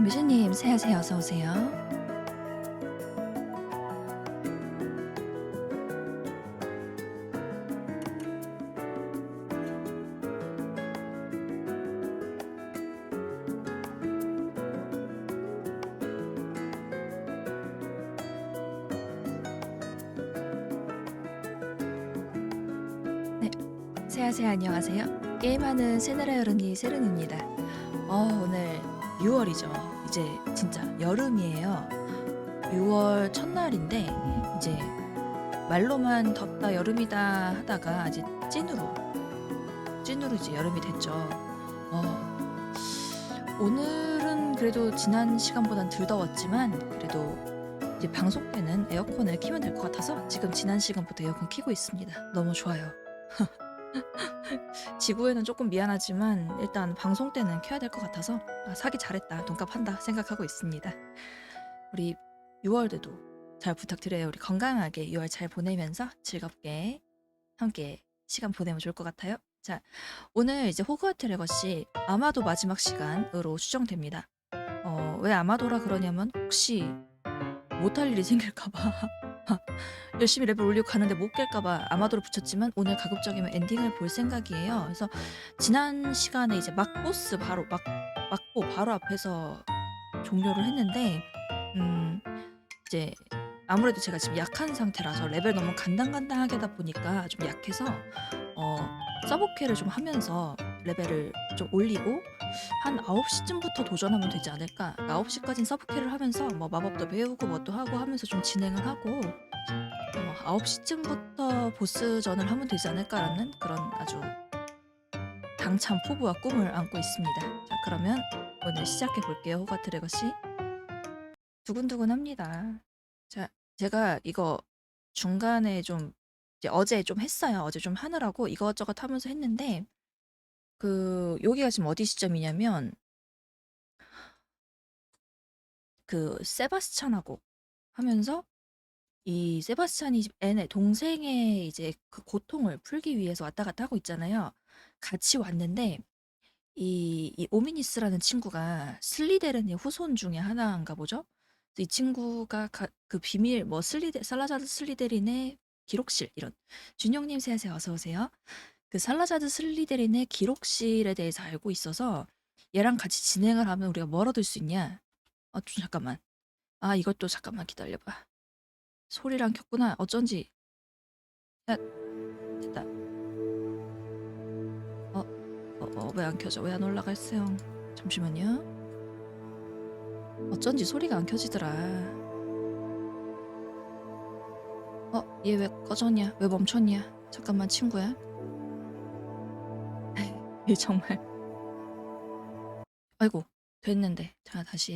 뮤즈님, 새하세요. 어서오세요. 네, 새하세요. 안녕하세요. 게임하는 새나라의어른이 세른입니다. 오늘 6월이죠. 이제 진짜 여름이에요. 6월 첫날인데 이제 말로만 덥다 여름이다 하다가 이제 찐으로 이제 여름이 됐죠. 오늘은 그래도 지난 시간보단 덜 더웠지만 그래도 이제 방송 때는 에어컨을 켜면 될 것 같아서 지금 지난 시간부터 에어컨 켜고 있습니다. 너무 좋아요. 지구에는 조금 미안하지만 일단 방송 때는 켜야 될 것 같아서 사기 잘했다, 돈값 한다 생각하고 있습니다. 우리 6월에도 잘 부탁드려요. 우리 건강하게 6월 잘 보내면서 즐겁게 함께 시간 보내면 좋을 것 같아요. 자, 오늘 이제 호그와트레거시 아마도 마지막 시간으로 추정됩니다. 왜 아마도라 그러냐면 혹시 못할 일이 생길까봐 열심히 레벨 올리고 가는데 못 깰까봐 아마도를 붙였지만 오늘 가급적이면 엔딩을 볼 생각이에요. 그래서 지난 시간에 이제 막보스 막보 바로 앞에서 종료를 했는데 이제 아무래도 제가 지금 약한 상태라서 레벨 너무 간당간당하게 하다 보니까 좀 약해서 서브퀘를 좀 하면서 레벨을 좀 올리고 한 9시쯤부터 도전하면 되지 않을까. 9시까지는 서브퀘를 하면서 뭐 마법도 배우고 뭣도 하고 하면서 좀 진행을 하고 9시쯤부터 보스전을 하면 되지 않을까라는 그런 아주 당찬 포부와 꿈을 안고 있습니다. 자, 그러면 오늘 시작해 볼게요. 호그와트레거시 두근두근합니다. 자, 제가 이거 중간에 좀 이제 어제 좀 했어요. 어제 좀 하느라고 이것저것 하면서 했는데 여기가 지금 어디 시점이냐면 세바스찬하고 하면서 이 세바스찬이 애네 동생의 이제 그 고통을 풀기 위해서 왔다 갔다 하고 있잖아요. 같이 왔는데 이 오미니스라는 친구가 슬리데른의 후손 중에 하나인가 보죠. 그래서 이 친구가 그 비밀 뭐 살라자드 슬리데린의 기록실 이런 준영님 새하세요. 어서 오세요. 그 살라자드 슬리데린의 기록실에 대해서 알고 있어서 얘랑 같이 진행을 하면 우리가 뭘 얻을 수 있냐? 좀 잠깐만. 이것도 잠깐만 기다려봐. 소리랑 켰구나. 어쩐지. 야, 됐다. 왜 안 켜져? 왜 안 올라갔어요? 잠시만요. 어쩐지 소리가 안 켜지더라. 얘 왜 꺼졌냐? 왜 멈췄냐? 잠깐만 친구야. 얘 정말. 아이고 됐는데. 자 다시.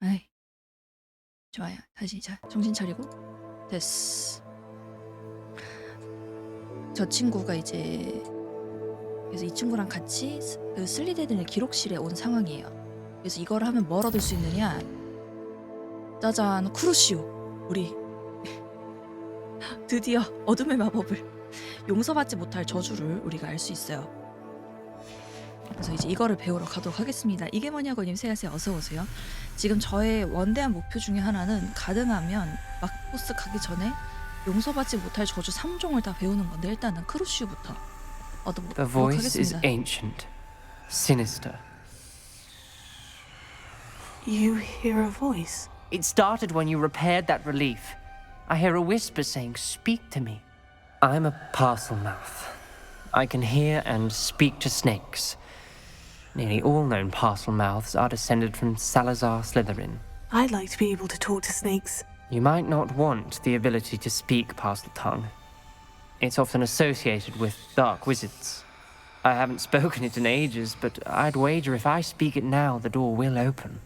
아이 좋아요. 다시 자 정신 차리고 됐어. 저 친구가 이제 그래서 이 친구랑 같이 그 슬리데른의 기록실에 온 상황이에요. 그래서 이걸 하면 뭘 얻을 수 있느냐? 짜잔, 쿠루시오. 우리 드디어 어둠의 마법을 용서받지 못할 저주를 우리가 알 수 있어요. 그래서 이제 이거를 배우러 가도록 하겠습니다. 이게 뭐냐고 님 새하세요. 어서 오세요. 지금 저의 원대한 목표 중에 하나는 가능하면 막보스 가기 전에 용서받지 못할 저주 3종을 다 배우는 건데 일단은 크루시오부터 The 얻어보도록 voice is 하겠습니다. ancient, sinister. You hear a voice? It started when you repaired that relief. I hear a whisper saying, "Speak to me." I'm a parcel mouth. I can hear and speak to snakes. Nearly all known parcel mouths are descended from Salazar Slytherin. I'd like to be able to talk to snakes. You might not want the ability to speak parcel tongue. It's often associated with dark wizards. I haven't spoken it in ages, but I'd wager if I speak it now, the door will open.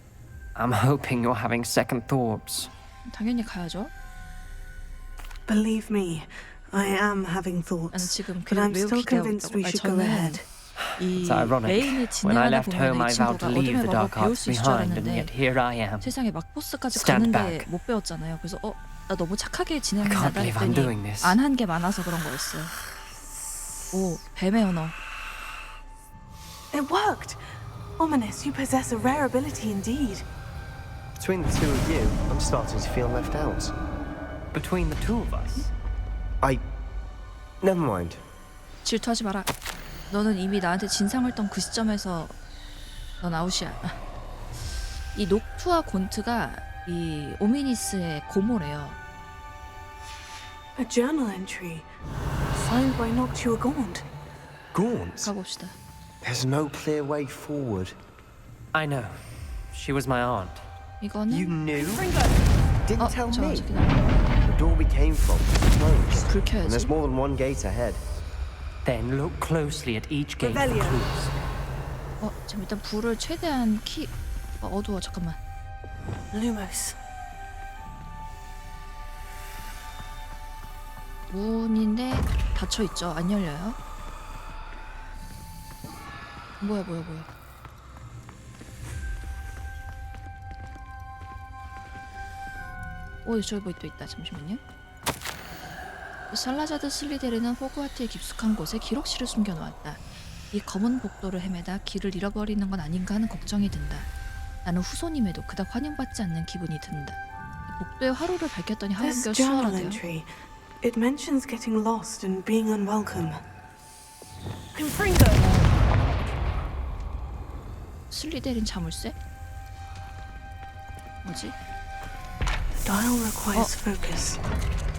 I'm hoping you're having second thoughts. 당연히 가야죠. Believe me, I am having 나는 thoughts, 지금 but I'm 매우 still convinced 기대하고 we 있다고. should go ahead. 이 It's ironic. 메인을 When I 진행하다 left home, 보면 I 이 vowed to 친구가 leave 어둠의 the 마법 dark 배울 arts 수 있을 줄 behind, and 알았는데 yet here I am. 세상에 막보스까지 Stand 가는데 back. 못 배웠잖아요. 그래서 나 너무 착하게 I 진행한다 can't believe I'm doing 했더니 this. 안 한 게 많아서 그런 거였어요. 오, 뱀의 언어. It worked! Ominous, you possess a rare ability indeed. Between the two of you, I'm starting to feel left out. Between the two of us. Never mind. 질투하지 마라. 너는 이미 나한테 진상을 떤 그 시점에서 넌 아웃이야. 이 녹투와 곤트가 이 오미니스의 고모래요. A journal entry signed by Noctua Gaunt. Gaunt? 가봅시다. There's no clear way forward. I know. She was my aunt. 이거는 You knew? Didn't tell me. 저기 The door we came from is closed. 불 And there's 켜야지. more than one gate ahead. Then look closely at each gate for Rebellion. clues. 지금 일단 불을 최대한 어두워. 잠깐만. Lumos. 문인데 닫혀 있죠. 안 열려요. 뭐야. 저기 뭐 또 있다. 잠시만요. 살라자드 슬리데리는 호그와트의 깊숙한 곳에 기록실을 숨겨놓았다. 이 검은 복도를 헤매다 길을 잃어버리는 건 아닌가 하는 걱정이 든다. 나는 후손임에도 그닥 환영받지 않는 기분이 든다. 복도에 화로를 밝혔더니 This 하얀별 journal 수월하대요. entry, it mentions getting lost and being unwelcome. Confringo. 슬리데린 자물쇠? 뭐지? Dial requires focus.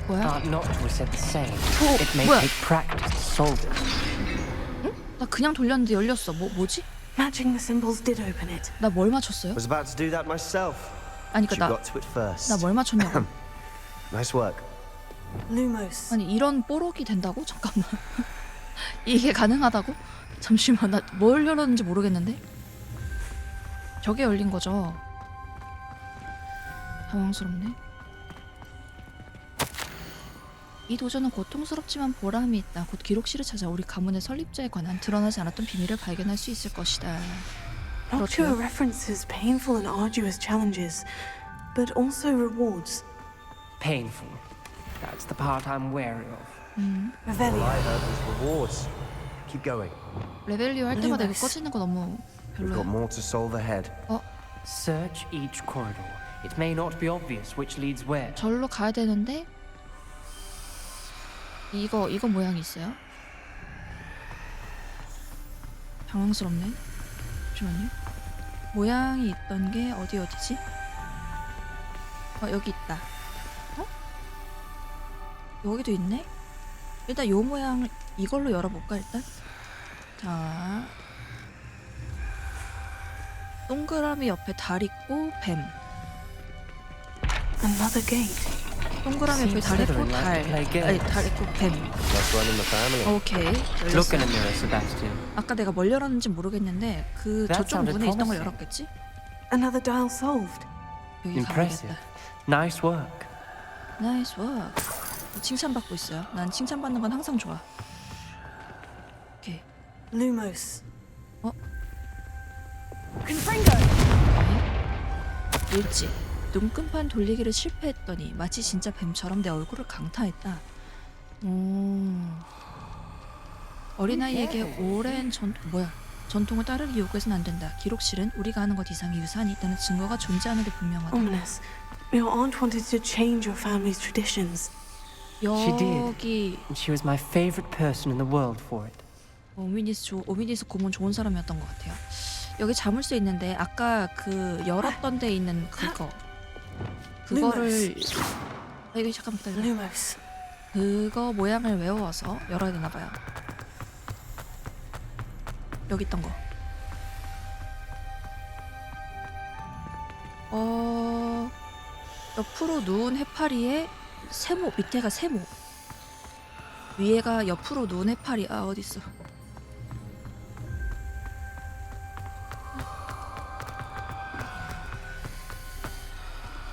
뭐야? Noctua said the same. 어, It may 뭐야? take practice to solve it. 나 그냥 돌렸는데 열렸어. 뭐지? Matching the symbols did open it. 나 뭘 맞췄어요? Was about to do that myself. 아니 But you 그니까 got to it first. 나 뭘 맞췄냐고. Nice work. Lumos. 아니 이런 뽀록이 된다고? 잠깐만. 이게 가능하다고? 잠시만 나 뭘 열었는지 모르겠는데? 저게 열린 거죠? 당황스럽네. 이 도전은 고통스럽지만 보람이 있다. 곧 기록실을 찾아 우리 가문의 설립자에 관한 드러나지 않았던 비밀을 발견할 수 있을 것이다. Noctua 그렇죠. references painful and arduous challenges, but also rewards. Painful. That's the part I'm wary of. All Revelio. I heard was rewards. Keep going. 레벨리오 할 때마다 이거 Lumos. 꺼지는 거 너무 We've got 별로야. more to solve ahead. Search each corridor. It may not be obvious which leads where. 절로 가야 되는데 이거 모양이 있어요? 당황스럽네. 잠시만요. 모양이 있던 게 어디지? 여기 있다. 여기도 있네? 일단 요 모양을 이걸로 열어볼까 일단? 자, 동그라미 옆에 달 있고 뱀. Another gate. 동그라미 옆에 달 있고 달. 아니 달 있고 뱀. Let's run in the family. 오케이. Look 열렸어. in the mirror, Sebastian. 아까 내가 뭘 열었는지 모르겠는데 그 That 저쪽 sounded 문에 있던 걸 promising. 열었겠지? Another dial solved. 여기 Impressive. 가봐야겠다. Nice work. 나이스 워크. 칭찬받고 있어요. 난 칭찬받는 건 항상 좋아. 오케이. Lumos. confringo. 일지. 눈금판 돌리기를 실패했더니 마치 진짜 뱀처럼 내 얼굴을 강타했다. 어린아이에게 오랜 전통을 따르기 요구해서는 안 된다. 기록실은 우리가 아는 것 이상의 유산이 있다는 증거가 존재하는 게 분명하다. Ominous. Your aunt wanted to change your family's traditions. She did. 여기 And she was my favorite person in the world for it. 오미니스 고문 좋은 사람이었던 것 같아요. 여기 자물쇠 있는데 아까 그 열었던 데 있는 그거를 이거 잠깐만 기다려. Lumos. 그거 모양을 외워서 열어야 되나 봐요. 여기 있던 거. 옆으로 누운 해파리에 세모, 밑에가 세모, 위에가 옆으로 누운 해파리. 어딨어?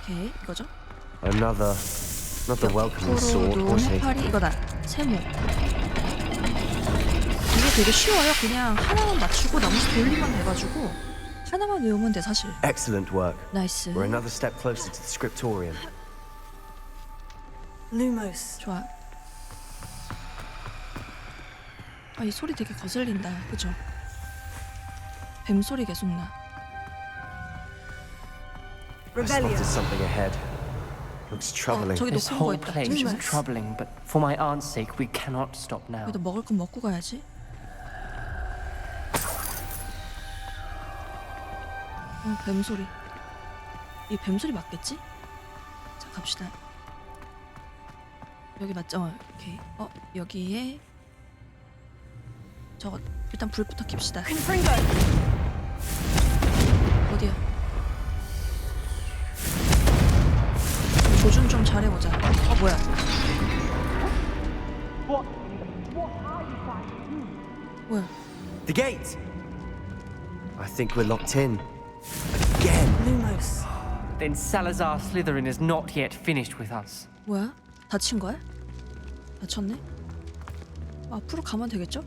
오케이, 이거죠? Another welcoming 옆으로 sword, 누운 was he? 해파리. 이거다. 세모. 이게 되게 쉬워요. 그냥 하나만 맞추고 나머지 돌리면 돼가지고 하나만 외우면 돼 사실. Excellent work. 나이스. We're another step closer to the scriptorium. Lumos. 좋아. 이 소리 되게 거슬린다. 그죠? 뱀소리 계속 나. I spotted something ahead. Looks troubling. 저기 This 높은 거 whole 있다. place is Dreamers. troubling, but for my aunt's sake, we cannot stop now. 그래도 먹을 건 먹고 가야지. 뱀소리. 이 뱀소리 맞겠지? 자, 갑시다. 여기 맞죠? 오케이. 여기에 저거 일단 불부터 켭시다. 어디야? 조준 좀 잘해보자. 뭐야? 뭐야? The gate! I think we're locked in. Again! Lumos. Then Salazar Slytherin is not yet finished with us. 뭐야? 다친 거야? 다쳤네? 앞으로 가면 되겠죠?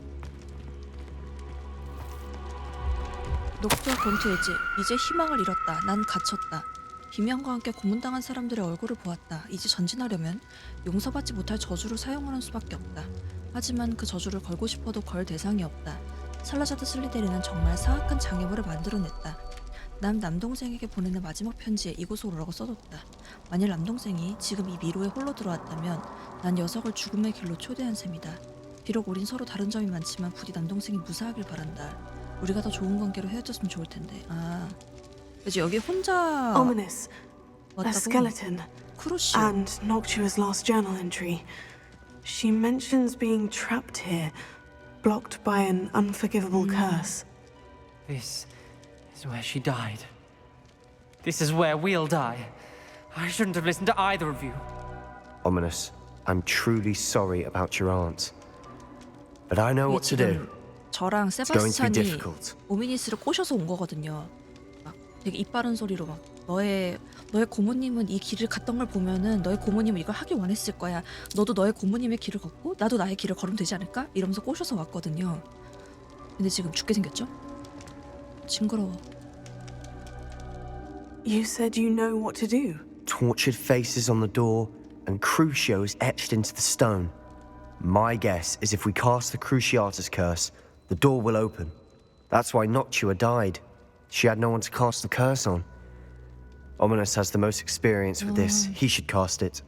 녹두와 권투 해제. 이제 희망을 잃었다. 난 갇혔다. 비명과 함께 고문당한 사람들의 얼굴을 보았다. 이제 전진하려면 용서받지 못할 저주를 사용하는 수밖에 없다. 하지만 그 저주를 걸고 싶어도 걸 대상이 없다. 살라자드 슬리데린은 정말 사악한 장애물을 만들어냈다. 난 남동생에게 보내는 마지막 편지에 이곳으로 오라고 써뒀다. 만일 남동생이 지금 이 미로에 홀로 들어왔다면 난 녀석을 죽음의 길로 초대한 셈이다. 비록 우린 서로 다른 점이 많지만 부디 남동생이 무사하길 바란다. 우리가 더 좋은 관계로 헤어졌으면 좋을 텐데. 그치, 여기 혼자 Ominous. A 왔다고? skeleton. 크루시. And Noctua's last journal entry. She mentions being trapped here, blocked by an unforgivable curse. This is where she died. This is where we'll die. I shouldn't have listened to either of you. Ominous, I'm truly sorry about your aunt. But I know what to do. 저랑 going to be 세바스찬이 difficult. 오미니스를 꼬셔서 온 거거든요. 막 되게 입 바른 소리로 막 너의 고모님은 이 길을 갔던 걸 보면은 너의 고모님은 이걸 하길 원했을 거야. 너도 너의 고모님의 길을 걷고 나도 나의 길을 걸으면 되지 않을까? 이러면서 꼬셔서 왔거든요. 근데 지금 죽게 생겼죠? 징그러워. You said you know what to do. Tortured faces on the door and Crucios etched into the stone. My guess is if we cast the Cruciatus curse, the door will open. That's why Noctua died. She had no one to cast the curse on. Ominous has the most experience with this. He should cast it.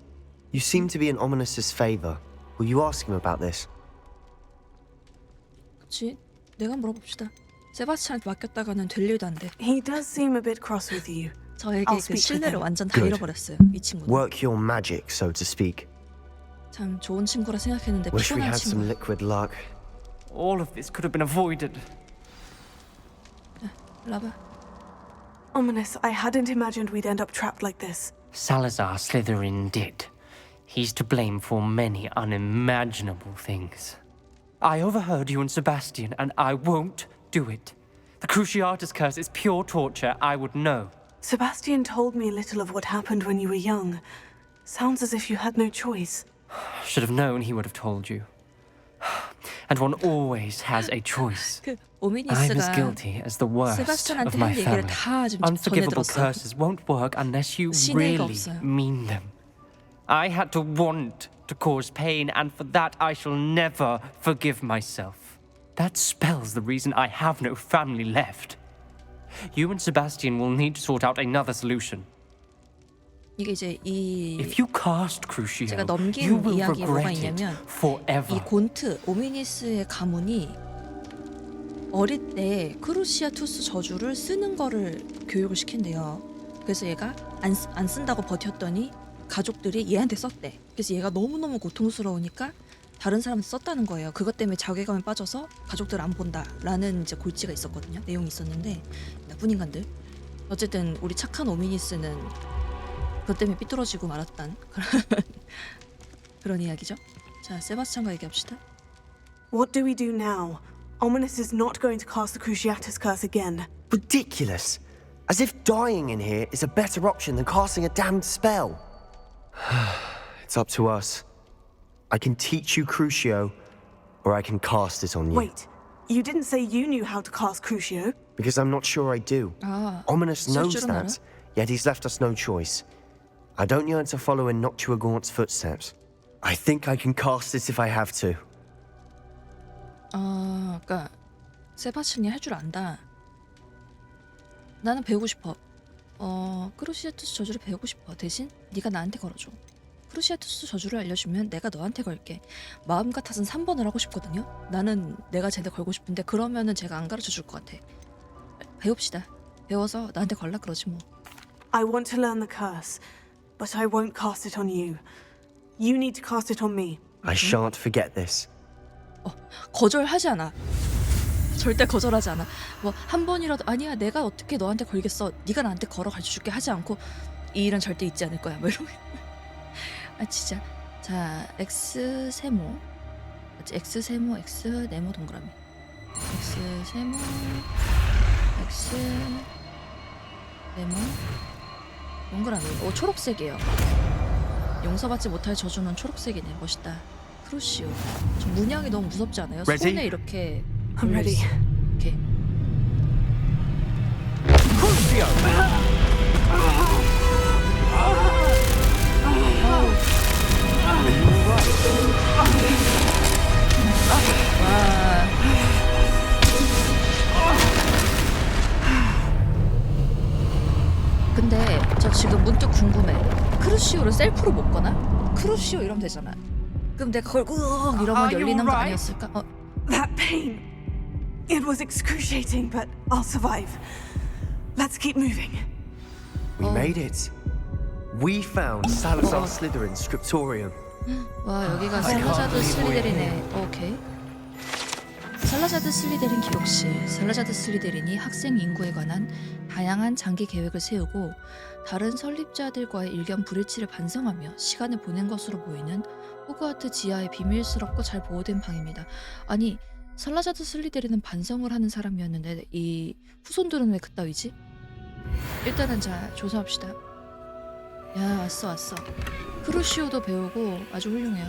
You seem to be in Ominous's favor. Will you ask him about this? 그치? 내가 물어봅시다. 세바스찬한테 맡겼다가는 될 일도 안 돼. He does seem a bit cross with you. 저에게 I'll 그 speak with 신뢰를 him. 완전 다 Good. 잃어버렸어요. 이 친구는. Work your magic, so to speak. 참 좋은 친구라 생각했는데 Wish we 피곤한 had some 친구. liquid luck. All of this could have been avoided. 라바. Ominous, I hadn't imagined we'd end up trapped like this. Salazar Slytherin did. He's to blame for many unimaginable things. I overheard you and Sebastian, and I won't do it. The Cruciatus curse is pure torture, I would know. Sebastian told me a little of what happened when you were young. Sounds as if you had no choice. Should have known he would have told you. And one always has a choice. 그 I'm as 오미니스가 guilty as the worst 세바스찬한테 of my 한 얘기를 family. 다 지금 전해 Unforgivable 들었어. curses won't work unless you 신뢰가 really 없어요. mean them. I had to want to cause pain, and for that I shall never forgive myself. That spells the reason I have no family left. You and Sebastian will need to sort out another solution. 이게 이제 이 If you cast Crucio, 제가 you 넘긴 will 이야기에 뭐가 regret it 있냐면 forever. 이 곤트 오미니스의 가문이 어릴 때 크루시아투스 저주를 쓰는 거를 교육을 시킨대요. 그래서 얘가 안 쓴다고 버텼더니 가족들이 얘한테 썼대. 그래서 얘가 너무너무 고통스러우니까 다른 사람한테 썼다는 거예요. 그것 때문에 자괴감에 빠져서 가족들 안 본다라는 이제 골지가 있었거든요. 내용이 있었는데 나쁜 인간들. 어쨌든 우리 착한 오미니스는 그것 때문에 삐뚤어지고 말았단 그런 이야기죠. 자, 세바스찬과 얘기합시다. What do we do now? Ominous is not going to cast the Cruciatus curse again. Ridiculous! As if dying in here is a better option than casting a damned spell. It's up to us. I can teach you Crucio, or I can cast it on you. Wait, you didn't say you knew how to cast Crucio? Because I'm not sure I do. 아, Ominous 쓸 knows 줄은 that, 알아? yet he's left us no choice. I don't yearn to follow in Noctua Gaunt's footsteps. I think I can cast it if I have to. 그러니까 세바스찬이 할 줄 안다. 나는 배우고 싶어. 크루시아투스 저주를 배우고 싶어. 대신 네가 나한테 걸어줘. 크루시아투스 저주를 알려주면 내가 너한테 걸게. 마음 같아선 3번을 하고 싶거든요. 나는 내가 쟤한테 걸고 싶은데 그러면은 제가 안 가르쳐 줄 것 같아. 배웁시다. 배워서 나한테 걸라 그러지 뭐. I want to learn the curse, but I won't cast it on you. You need to cast it on me. I shan't forget this. 거절하지 않아. 절대 거절하지 않아. 뭐 한 번이라도 아니야 내가 어떻게 너한테 걸겠어. 네가 나한테 걸어 가르쳐줄게 하지 않고 이 일은 절대 있지 않을 거야. 뭐 이러고. 아 진짜. 자 X 세모. X 세모 X 네모 동그라미. X 세모 X 네모 동그라미. 오 초록색이에요. 용서받지 못할 저주는 초록색이네. 멋있다. 크루시오. 저 문양이 너무 무섭지 않아요? Ready? 손에 이렇게 I'm ready. 이렇게. 와. 근데 저 지금 문득 궁금해. 크루시오를 셀프로 못 거나? 크루시오 이러면 되잖아. 그럼 내가 그걸 꾹 이러면 열리는 거 아니었을까? That pain. It was excruciating, but I'll survive. Let's keep moving. We Oh. made it. We found Salazar Slytherin's scriptorium. 와 여기가 I can't 살라자드 believe we're 슬리데린의 오케이. 살라자드 슬리데린 기록실. 살라자드 슬리데린이 학생 인구에 관한 다양한 장기 계획을 세우고 다른 설립자들과의 일견 불일치를 반성하며 시간을 보낸 것으로 보이는 호그와트 지하의 비밀스럽고 잘 보호된 방입니다. 아니 살라자드 슬리데린은 반성을 하는 사람이었는데 이 후손들은 왜 그따위지? 일단은 자 조사합시다. 야 왔어. 크루시오도 배우고 아주 훌륭해요.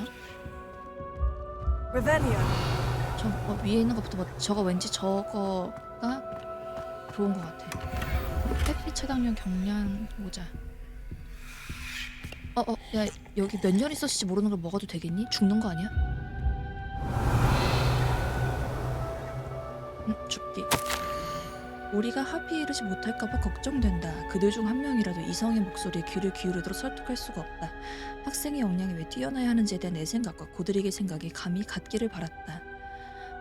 Revelio. 저 위에 있는 것부터 저거 왠지 저거가 좋은 것 같아. 햇빛 차단용 경량 모자. 야 여기 몇 년 있었을지 모르는 걸 먹어도 되겠니? 죽는 거 아니야? 죽기. 우리가 합의에 이르지 못할까봐 걱정된다. 그들 중 한 명이라도 이성의 목소리에 귀를 기울이도록 설득할 수가 없다. 학생의 역량이 왜 뛰어나야 하는지에 대한 내 생각과 고드릭의 생각이 감히 같기를 바랐다.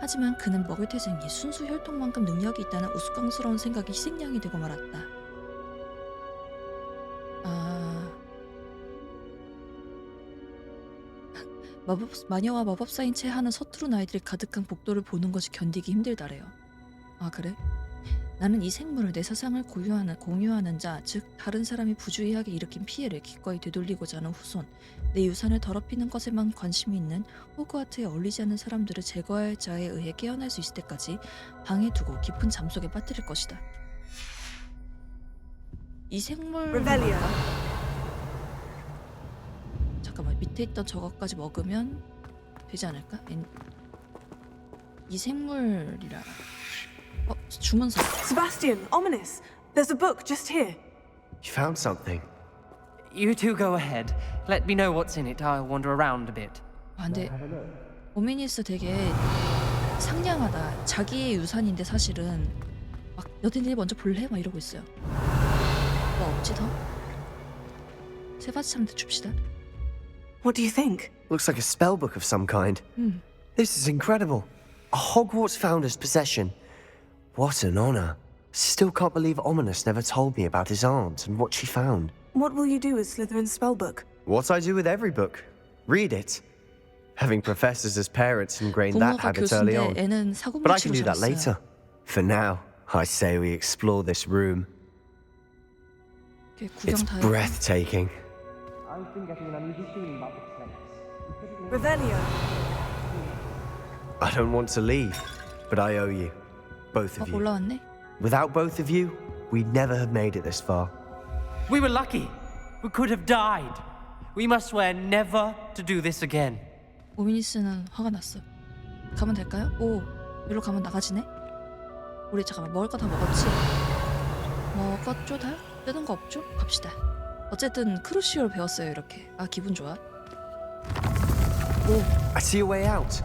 하지만 그는 먹을 태생이 순수 혈통만큼 능력이 있다는 우스꽝스러운 생각이 희생양이 되고 말았다. 마녀와 마법사인 채 하는 서투른 아이들이 가득한 복도를 보는 것이 견디기 힘들다래요. 아 그래? 나는 이 생물을 내 사상을 공유하는 자, 즉 다른 사람이 부주의하게 일으킨 피해를 기꺼이 되돌리고자 하는 후손, 내 유산을 더럽히는 것에만 관심이 있는 호그와트에 어울리지 않는 사람들을 제거할 자에 의해 깨어날 수 있을 때까지 방에 두고 깊은 잠속에 빠뜨릴 것이다. 이 생물 Revelio. 잠깐만 밑에 있던 저것까지 먹으면 되지 않을까? 이 생물이라. 주문서. Sebastian, ominous. There's a book just here. You found something. You two go ahead. Let me know what's in it. I'll wander around a bit. 근데 오미니스 되게 상냥하다. 자기의 유산인데 사실은 막 너희들 먼저 볼래? 막 이러고 있어요. 뭐 없지 더? 세바스찬한테 줍시다. What do you think? Looks like a spell book of some kind. This is incredible. A Hogwarts founder's possession. What an honor. Still can't believe Ominous never told me about his aunt and what she found. What will you do with Slytherin's spellbook? What I do with every book. Read it. Having professors as parents ingrained that 부모가 habit early 교수인데 on. 애는 But I can 사고뭉치로 do that 자랐어요. later. For now, I say we explore this room. 이렇게 구경 It's 다 해보고. breathtaking. I've been getting an unusual feeling about this place. Revelio. I don't want to leave, but I owe you. Both of you. 올라왔네. Without both of you, we'd never have made it this far. We were lucky. We could have died. We must swear never to do this again. 오미니스는 화가 났어. 가면 될까요? 오, 여기로 가면 나가지네? 우리 잠깐만 먹을 거 다 먹었지? 먹었죠 다? 뜯은 거 없죠? 갑시다. 어쨌든 크루시오를 배웠어요 이렇게. 아 기분 좋아. 오, I see a way out.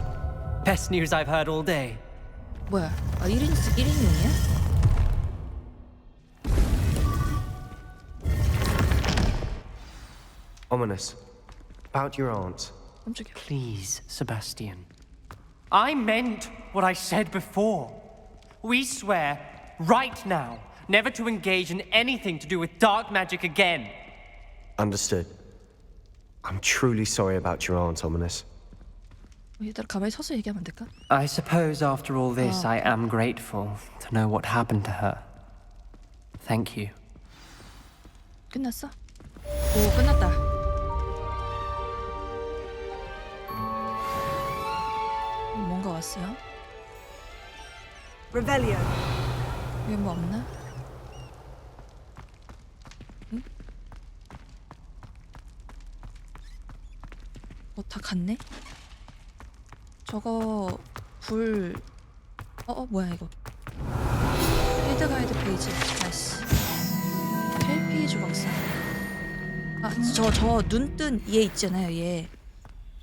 Best news I've heard all day. 뭐야? 아 1인용이야? Ominous. About your aunt. 깜짝이야. Please, Sebastian. I meant what I said before. We swear, right now, never to engage in anything to do with dark magic again. Understood. I'm truly sorry about your aunt, Ominous. 얘들아 가만히 서서 얘기하면 안 될까? I suppose after all this, I am grateful to know what happened to her. Thank you. 끝났어? 오 끝났다. 뭔가 왔어요? Revelio. 여기 뭐 없나? 응? 다 갔네? 저거 불... 뭐야 이거? 필드 가이드 페이지. 아이씨. 켈피 조각상. 저 눈 뜬 얘 있잖아요.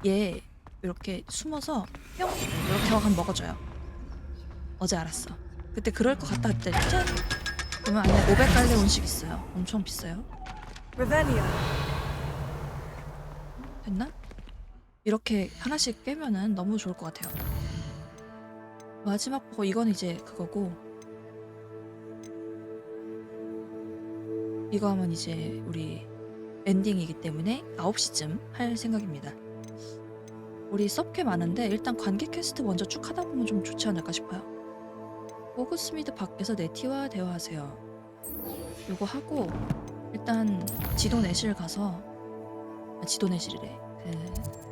얘 이렇게 숨어서 뿅 이렇게 하면 먹어줘요. 어제 알았어. 그때 그럴 것 같다 했더니 짠! 그러면 안에 500갈래 온씩 있어요. 엄청 비싸요. Revelio. 됐나? 이렇게 하나씩 깨면은 너무 좋을 것 같아요. 마지막 보고 이건 이제 그거고 이거 하면 이제 우리 엔딩이기 때문에 9시쯤 할 생각입니다. 우리 섭꽤 많은데 일단 관계 퀘스트 먼저 쭉 하다 보면 좀 좋지 않을까 싶어요. 호그스미드 밖에서 네티와 대화하세요. 요거 하고 일단 지도 내실 가서 지도 내실이래.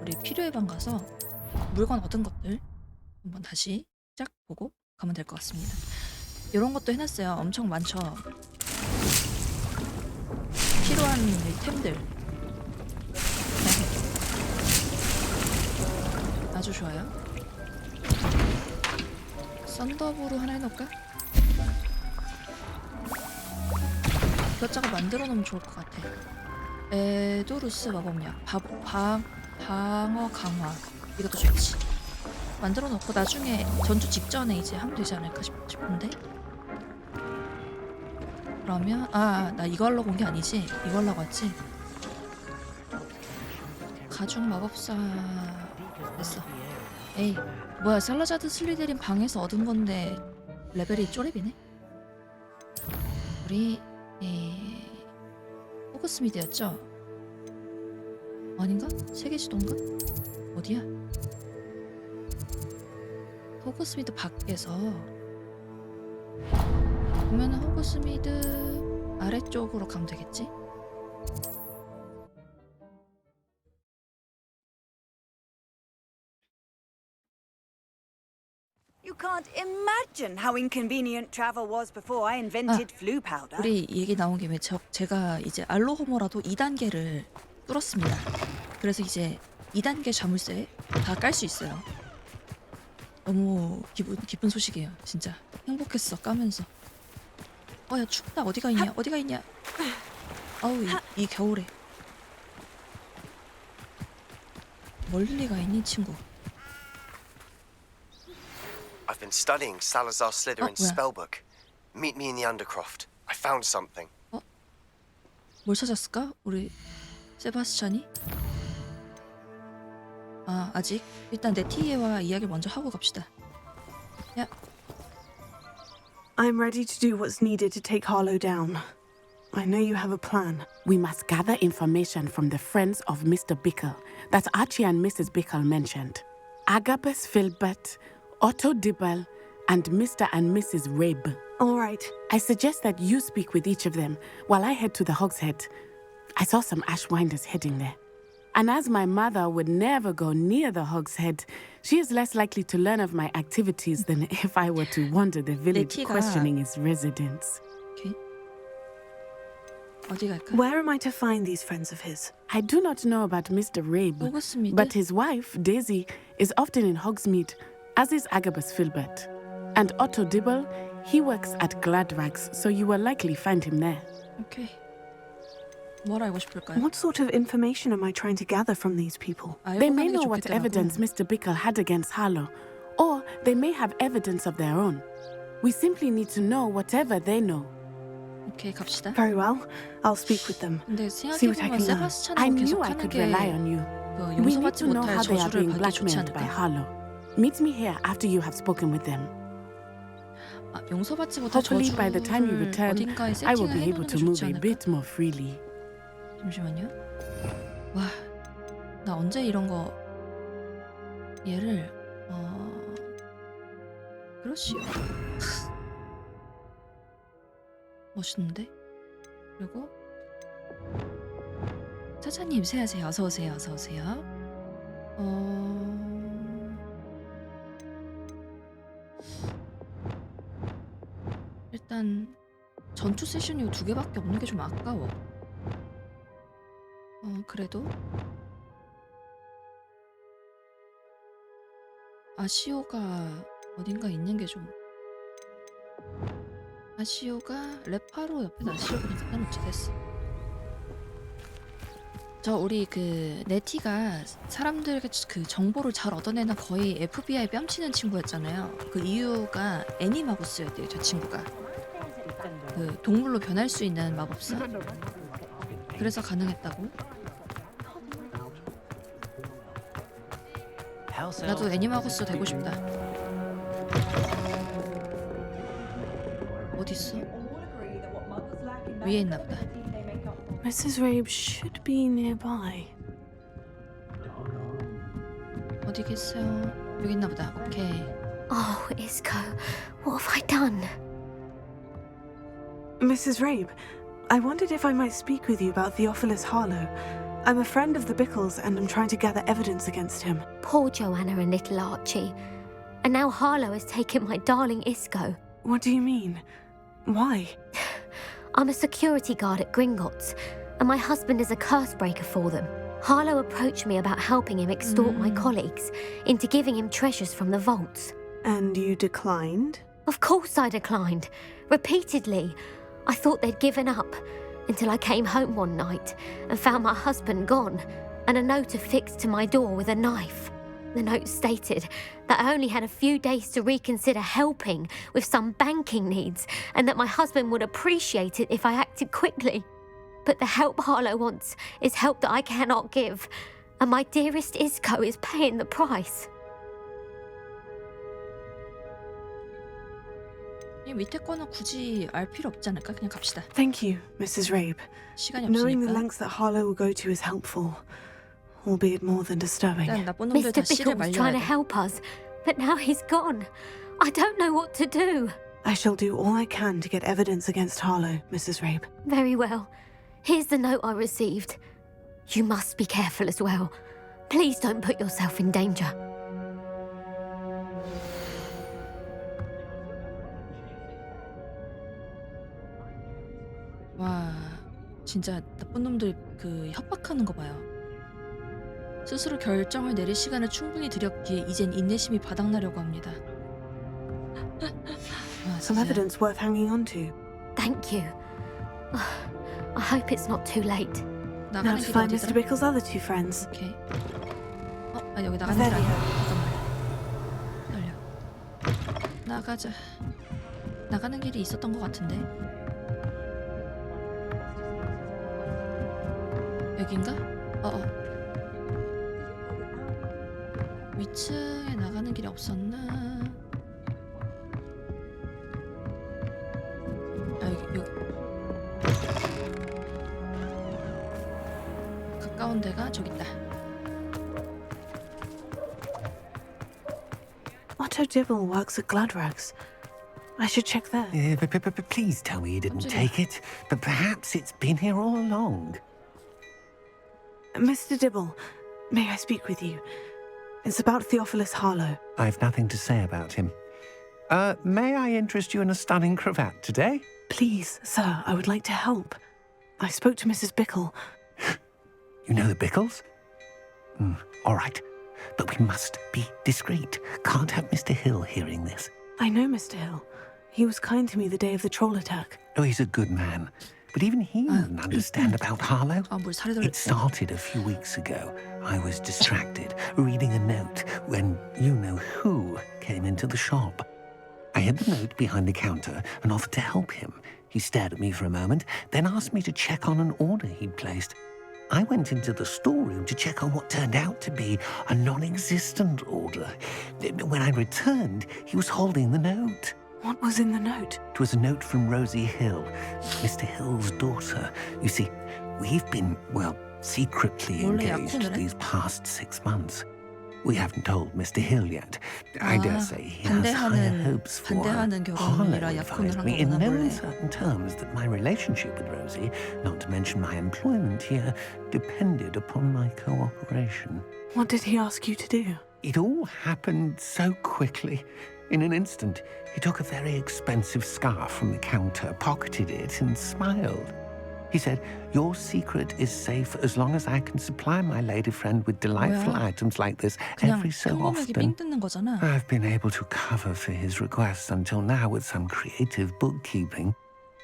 우리 필요의 방 가서 물건 얻은 것들 한번 다시 쫙 보고 가면 될 것 같습니다. 이런 것도 해놨어요. 엄청 많죠. 필요한 이 템들. 아주 좋아요. 썬더브루 하나 해놓을까? 이것저것 만들어 놓으면 좋을 것 같아. 에도루스 마법약, 방어 강화 이것도 좋지. 만들어 놓고 나중에 전투 직전에 이제 하면 되지 않을까 싶은데. 그러면 나 이거 하려고 온 게 아니지. 이거 하려고 왔지. 가죽 마법사 됐어. 에이 뭐야 살라자드 슬리데린 방에서 얻은 건데 레벨이 쪼렙이네. 우리 호그스미드였죠? 아닌가? 세계지도인가? 어디야? 호그스미드 밖에서 보면은 호그스미드 아래쪽으로 가면 되겠지? You can't imagine how inconvenient travel was before I invented flu powder. 우리 얘기 나온 김에 제가 이제 알로호모라도 2단계를 뚫었습니다. 그래서 이제 2단계 자물쇠 다 깔 수 있어요. 너무 기쁜 소식이에요. 진짜 행복했어 까면서. 야 춥다. 어디가 있냐? 어디가 있냐? 아우 이 겨울에 멀리 가 있니 친구? I've been studying Salazar Slytherin's 뭐야? spellbook. Meet me in the Undercroft. I found something. 뭘 찾았을까? 우리 세바스찬이? 아직? 일단 네티에와 이야기를 먼저 하고 갑시다. 야, I'm ready to do what's needed to take Harlow down. I know you have a plan. We must gather information from the friends of Mr. Bickle that Archie and Mrs. Bickle mentioned. Agabus Filbert, Otto Dibble, and Mr. and Mrs. Rabe. All right. I suggest that you speak with each of them while I head to the Hogshead. I saw some Ashwinders heading there. And as my mother would never go near the Hogshead, she is less likely to learn of my activities than if I were to wander the village 네티가- questioning its residents. 오케이. 어디 갈까? Where am I to find these friends of his? I do not know about Mr. Rabe, 호그스미드? but his wife, Daisy, is often in Hogsmeade, as is Agabus Filbert. And Otto Dibble, he works at Gladrags, so you will likely find him there. 오케이. 뭘 알고 싶을까요? What sort of information am I trying to gather from these people? They 알고 may 가는 게 know what 좋겠더라고. evidence Mr. Bickle had against Harlow, or they may have evidence of their own. We simply need to know whatever they know. 오케이 갑시다. Very well. I'll speak with them. 근데 See what I 생각해보면 can learn. I 세바스찬하고 knew 계속 I 하는 could 게 rely on you. 그 We need 용서받지 to know 못할 how they are 저주를 being 받기 좋지 blackmailed by 않을까? Harlow. Meet me here after you have spoken with them. 아, 용서받지 못할 Hopefully by the time you 저주를 return, 어딘가에 I will 세팅을 be able 해놓는 게 to move 좋지 a 않을까? bit more freely. 잠시만요. 와, 나 언제 이런 거 얘를 그러시오. 멋있는데? 그리고 차차님 세하세요. 어서 오세요. 어서 오세요. 일단 전투 세션이 2개밖에 없는 게 좀 아까워. 그래도 아시오가 어딘가 있는 게 좀. 아시오가 레파로 옆에다 아시오 그냥 갖다 놓자. 됐어. 저 우리 그 네티가 사람들에게 그 정보를 잘 얻어내는 거의 FBI 뺨치는 친구였잖아요. 그 이유가 애니마구스였대요. 저 친구가 그 동물로 변할 수 있는 마법사. 그래서 가능했다고. 나도 애니마구스 되고 싶다. 어디 있어? 위에 있나 보다. Mrs. Rabe should be nearby. 어디 계세요? 여기 있나 보다. 오케이. Oh, Isco, what have I done? Mrs. Rabe, I wondered if I might speak with you about Theophilus Harlow. I'm a friend of the Bickles and I'm trying to gather evidence against him. Poor Joanna and little Archie. And now Harlow has taken my darling Isco. What do you mean? Why? I'm a security guard at Gringotts, and my husband is a curse breaker for them. Harlow approached me about helping him extort my colleagues into giving him treasures from the vaults. And you declined? Of course I declined. Repeatedly. I thought they'd given up, until I came home one night and found my husband gone, and a note affixed to my door with a knife. The note stated that I only had a few days to reconsider helping with some banking needs, and that my husband would appreciate it if I acted quickly. But the help Harlow wants is help that I cannot give, and my dearest Isco is paying the price. 이 밑에 거는 굳이 알 필요 없지 않을까? 그냥 갑시다. Thank you, Mrs. Rabe. 시간이 Knowing the 없으니까. lengths that Harlow will go to is helpful, albeit more than disturbing. 일단 나쁜 놈들 다 Mr. 씨를 Bickle was 말려야 trying 돼. to help us, but now he's gone. I don't know what to do. I shall do all I can to get evidence against Harlow, Mrs. Rabe. Very well. Here's the note I received. You must be careful as well. Please don't put yourself in danger. 와, 진짜 나쁜 놈들 그 협박하는 거 봐요. 스스로 결정을 내릴 시간을 충분히 들였기에 이젠 인내심이 바닥나려고 합니다. 와, Some 진짜. evidence worth hanging on to. Thank you. I hope it's not too late. Now 나가는 to 길이 find Mr. 어디더라? Bickle's other two friends. 오케이. 아니 여기 나가는 길 아니야. 잠깐만. 기다려. 나가자. 나가는 길이 있었던 것 같은데. 여긴가? 위층에 나가는 길이 없었나? 아 여기. 가까운 데가 저기 있다. Otto Dibble works at Gladrags. I should check there. Please tell me you didn't 깜짝이야. take it. But perhaps it's been here all along. Mr. Dibble, may I speak with you? It's about Theophilus Harlow. I've nothing to say about him. May I interest you in a stunning cravat today? Please, sir, I would like to help. I spoke to Mrs. Bickle. You know the Bickles? All right. But we must be discreet. Can't have Mr. Hill hearing this. I know Mr. Hill. He was kind to me the day of the troll attack. Oh, he's a good man. But even he wouldn't understand about Harlow. 아, 뭘 살이 It started a few weeks ago. I was distracted, reading a note, when you-know-who came into the shop. I I hid the note behind the counter and offered to help him. He stared at me for a moment, then asked me to check on an order he'd placed. I went into the storeroom to check on what turned out to be a non-existent order. When I returned, he was holding the note. What was in the note? It was a note from Rosie Hill, Mr. Hill's daughter. You see, we've been, well, secretly 원래 engaged 약혼을 해? these past 6 months. We haven't told Mr. Hill yet. I dare say he has higher 반대하는 hopes for her. 반대하는 Harlow 결혼이라 약혼을 advised 한 me in 거구나 no 원래. uncertain terms that my relationship with Rosie, not to mention my employment here, depended upon my cooperation. What did he ask you to do? It all happened so quickly. In an instant, he took a very expensive scarf from the counter, pocketed it, and smiled. He said, "Your secret is safe as long as I can supply my lady friend with delightful 뭐야? items like this 그냥 every so 평범하게 often." 삥 뜯는 거잖아. I've been able to cover for his requests until now with some creative bookkeeping,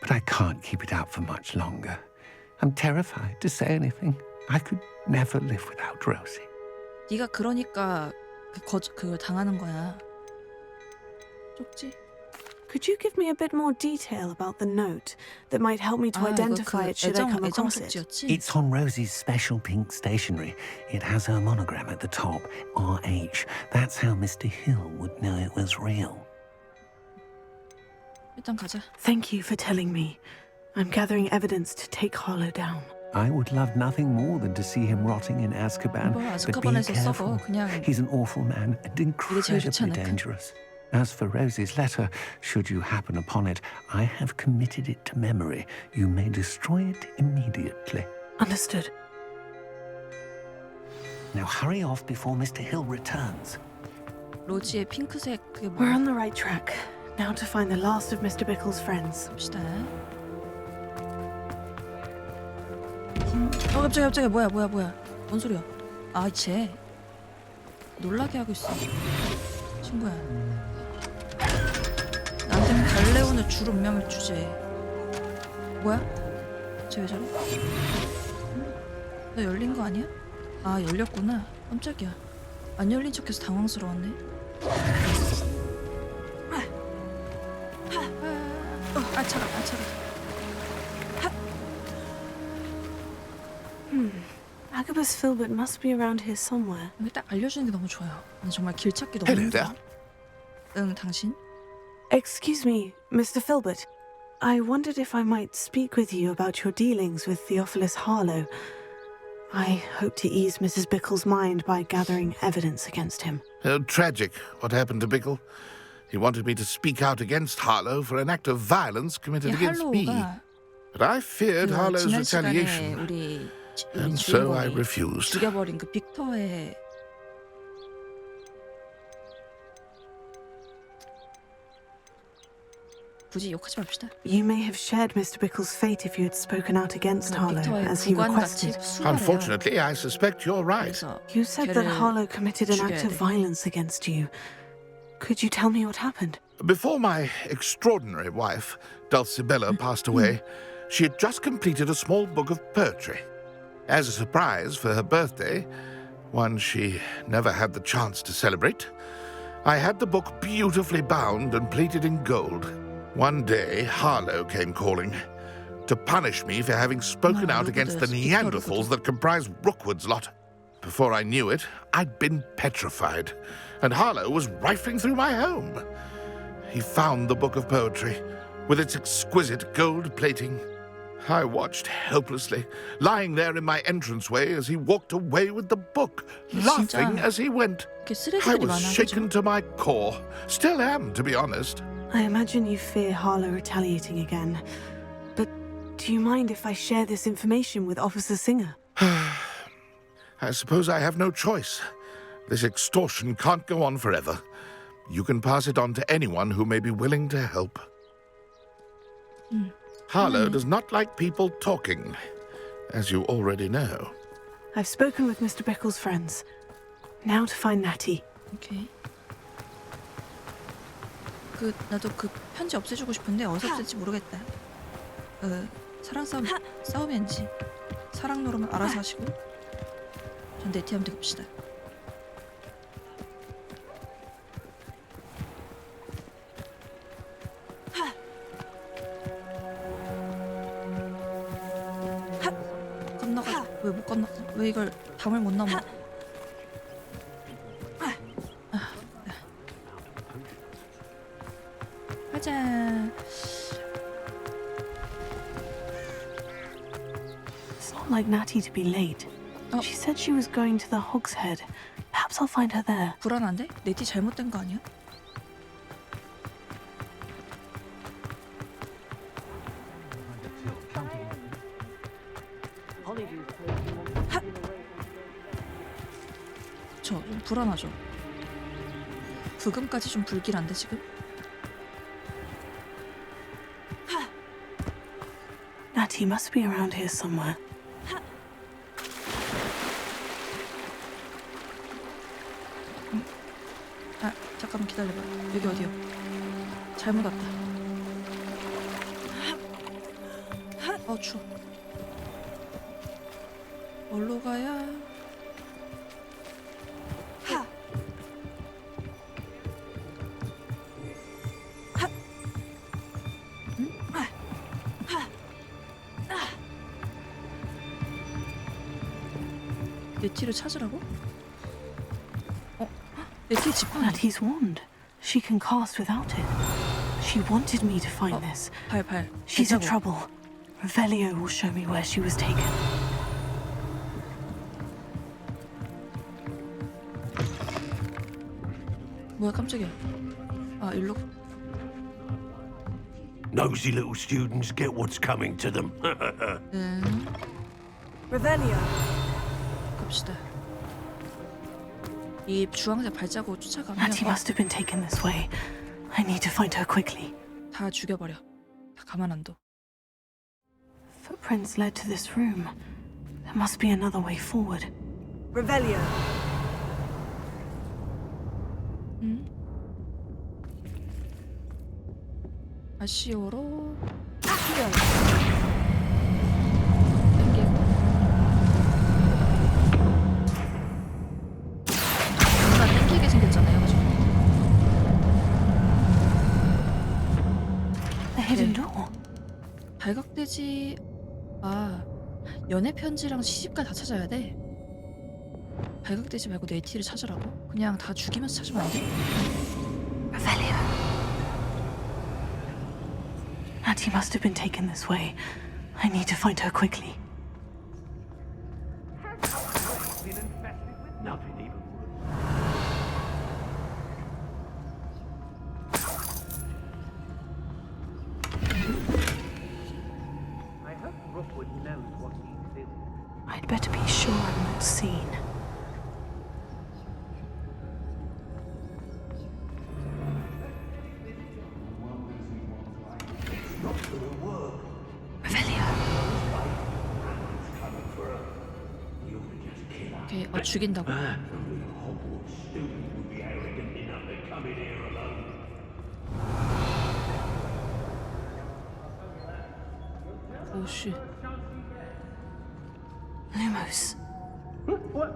but I can't keep it out for much longer. I'm terrified to say anything. I could never live without Rosie. 네가 그러니까 그걸 당하는 거야. 쪽지? Could you give me a bit more detail about the note that might help me to identify it should I come 애정 across it? 쪽지였지? It's on Rosie's special pink stationery. It has her monogram at the top, RH. That's how Mr. Hill would know it was real. 일단 가자. Thank you for telling me. I'm gathering evidence to take Harlow down. I would love nothing more than to see him rotting in Azkaban, 뭘 but be 아즈카반에서 careful. 썩어. 그냥 He's an awful man and 제일 좋지 incredibly 않을까? dangerous. As for Rosie's letter, should you happen upon it, I have committed it to memory. You may destroy it immediately. Understood. Now hurry off before Mr. Hill returns. 로지의 핑크색 그게 We're 뭐야? on the right track. Now to find the last of Mr. Bickle's friends. 봅시다. 갑자기 뭐야? 뭔 소리야? 아, 쟤 놀라게 하고 있어. 친구야. 나한테는 갈레온의 줄 운명을 주제. 뭐야? 쟤 왜 저래? 너 열린 거 아니야? 아, 열렸구나. 깜짝이야. 안 열린 척해서 당황스러웠네. 차가. Agabus Filbert must be around here somewhere. 여기 딱 알려주는 게 너무 좋아요. 난 정말 길 찾기 너무 Hello 힘들어. there. 응, 당신? Excuse me, Mr. Filbert. I wondered if I might speak with you about your dealings with Theophilus Harlow. I hope to ease Mrs. Bickle's mind by gathering evidence against him. Tragic what happened to Bickle. He wanted me to speak out against Harlow for an act of violence committed 이 against me. 할로우가 But I feared 그 Harlow's 지난 시간에 retaliation, 우리 and so I 주인공이 refused. 죽여버린 그 빅터의 굳이 욕하지 맙시다. You may have shared Mr. Bickle's fate if you had spoken out against Harlow, 빅터의 as he 구관같이 requested. 수발해요. Unfortunately, I suspect you're right. 그래서 You said that 걔를 Harlow committed an act 죽여야 of 돼. violence against you. Could you tell me what happened? Before my extraordinary wife, Dulcibella, passed away, she had just completed a small book of poetry. As a surprise for her birthday, one she never had the chance to celebrate, I had the book beautifully bound and plated in gold. One day, Harlow came calling to punish me for having spoken out against the Neanderthals that comprise Rookwood's lot. Before I knew it, I'd been petrified, and Harlow was rifling through my home. He found the book of poetry, with its exquisite gold plating. I watched helplessly, lying there in my entranceway as he walked away with the book, laughing as he went. 이렇게 I 쓰레기들이 was 많아. shaken 그죠? to my core. Still am, to be honest. I imagine you fear Harlow retaliating again. But do you mind if I share this information with Officer Singer? I suppose I have no choice. This extortion can't go on forever. You can pass it on to anyone who may be willing to help. Harlow does not like people talking, as you already know. I've spoken with Mr. Bickle's friends. Now to find Natty. 오케이. 나도 그 편지 없애주고 싶은데 어디서 없앨지 모르겠다. 사랑 싸움인지 사랑 노름은 알아서 하시고 전 네티함대 갑시다. 왜 이걸 담을 못 넘어? 가자. It's not like Natty to be late. Oh. She said she was going to the Hogshead. Perhaps I'll find her there. 불안한데? 네티 잘못된 거 아니야? 저 좀 불안하죠. 부금까지 좀 불길한데 지금? Natty must be around here somewhere. 아 잠깐만 기다려봐. 여기 어디요? 잘못 왔다. 추워. 어디로 가야? 네티를 찾으라고? 네티 지팡이. Natty's wand. She can cast without it. She wanted me to find this. 발. She's in 발자국. trouble. Revelio will show me where she was taken. 뭐야 깜짝이야. 아 일로. Nosy little students get what's coming to them. Revelio. 갑시다. 이 주황색 발자국 쫓아가면 Natty must have been taken this way. I need to find her quickly. 다 죽여버려. 다 가만 안 둬. Footprints led to this room. There must be another way forward. Revelio. 아시오로 뭔가 땡기게 생겼잖아요, 그죠? The hidden door. 발각되지. 아 연애 편지랑 시집가 다 찾아야 돼. 발각되지 말고 네티를 찾으라고? 그냥 다 죽이면서 찾으면 안 돼? Revelio. Natty must have been taken this way. I need to find her quickly. Nothing even I hope Rookwood knows what he's doing. I'd better be sure I'm not seen. Revelio. 오케이, 죽인다고. 오씨. Lumos. 뭐야?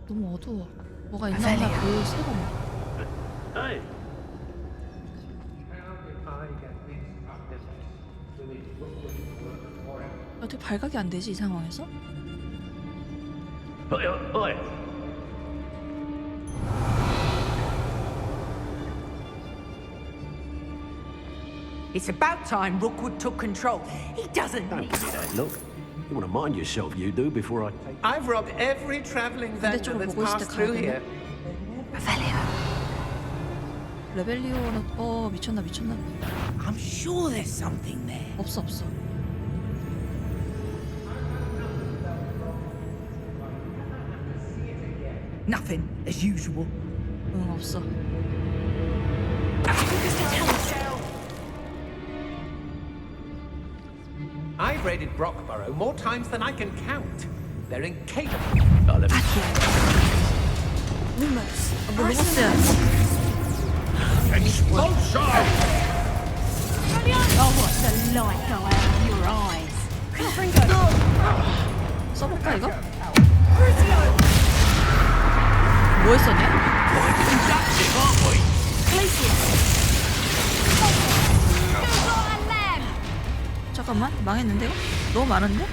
너무 어두워. 뭐가 있나 보다. 그 새고. 어떻게 발각이 안 되지 이 상황에서? It's about time Rookwood took control. He doesn't Don't need... give me that look. You want to mind yourself, you do, before I take... I've robbed every travelling vendor that's 보고 있을 때 passed through 가야 here. Revelio. 레벨리오는 미쳤나. I'm sure there's something there. 없어. Nothing, as usual. 응, 없어. I've raided Brockborough more times than I can count. They're incapable. Lumos. 로봇이야. Oh, what's the light go out of your eyes? 써볼까 이거? 뭐 했었냐? 잠깐만, 망했는데요? 너무 많은데?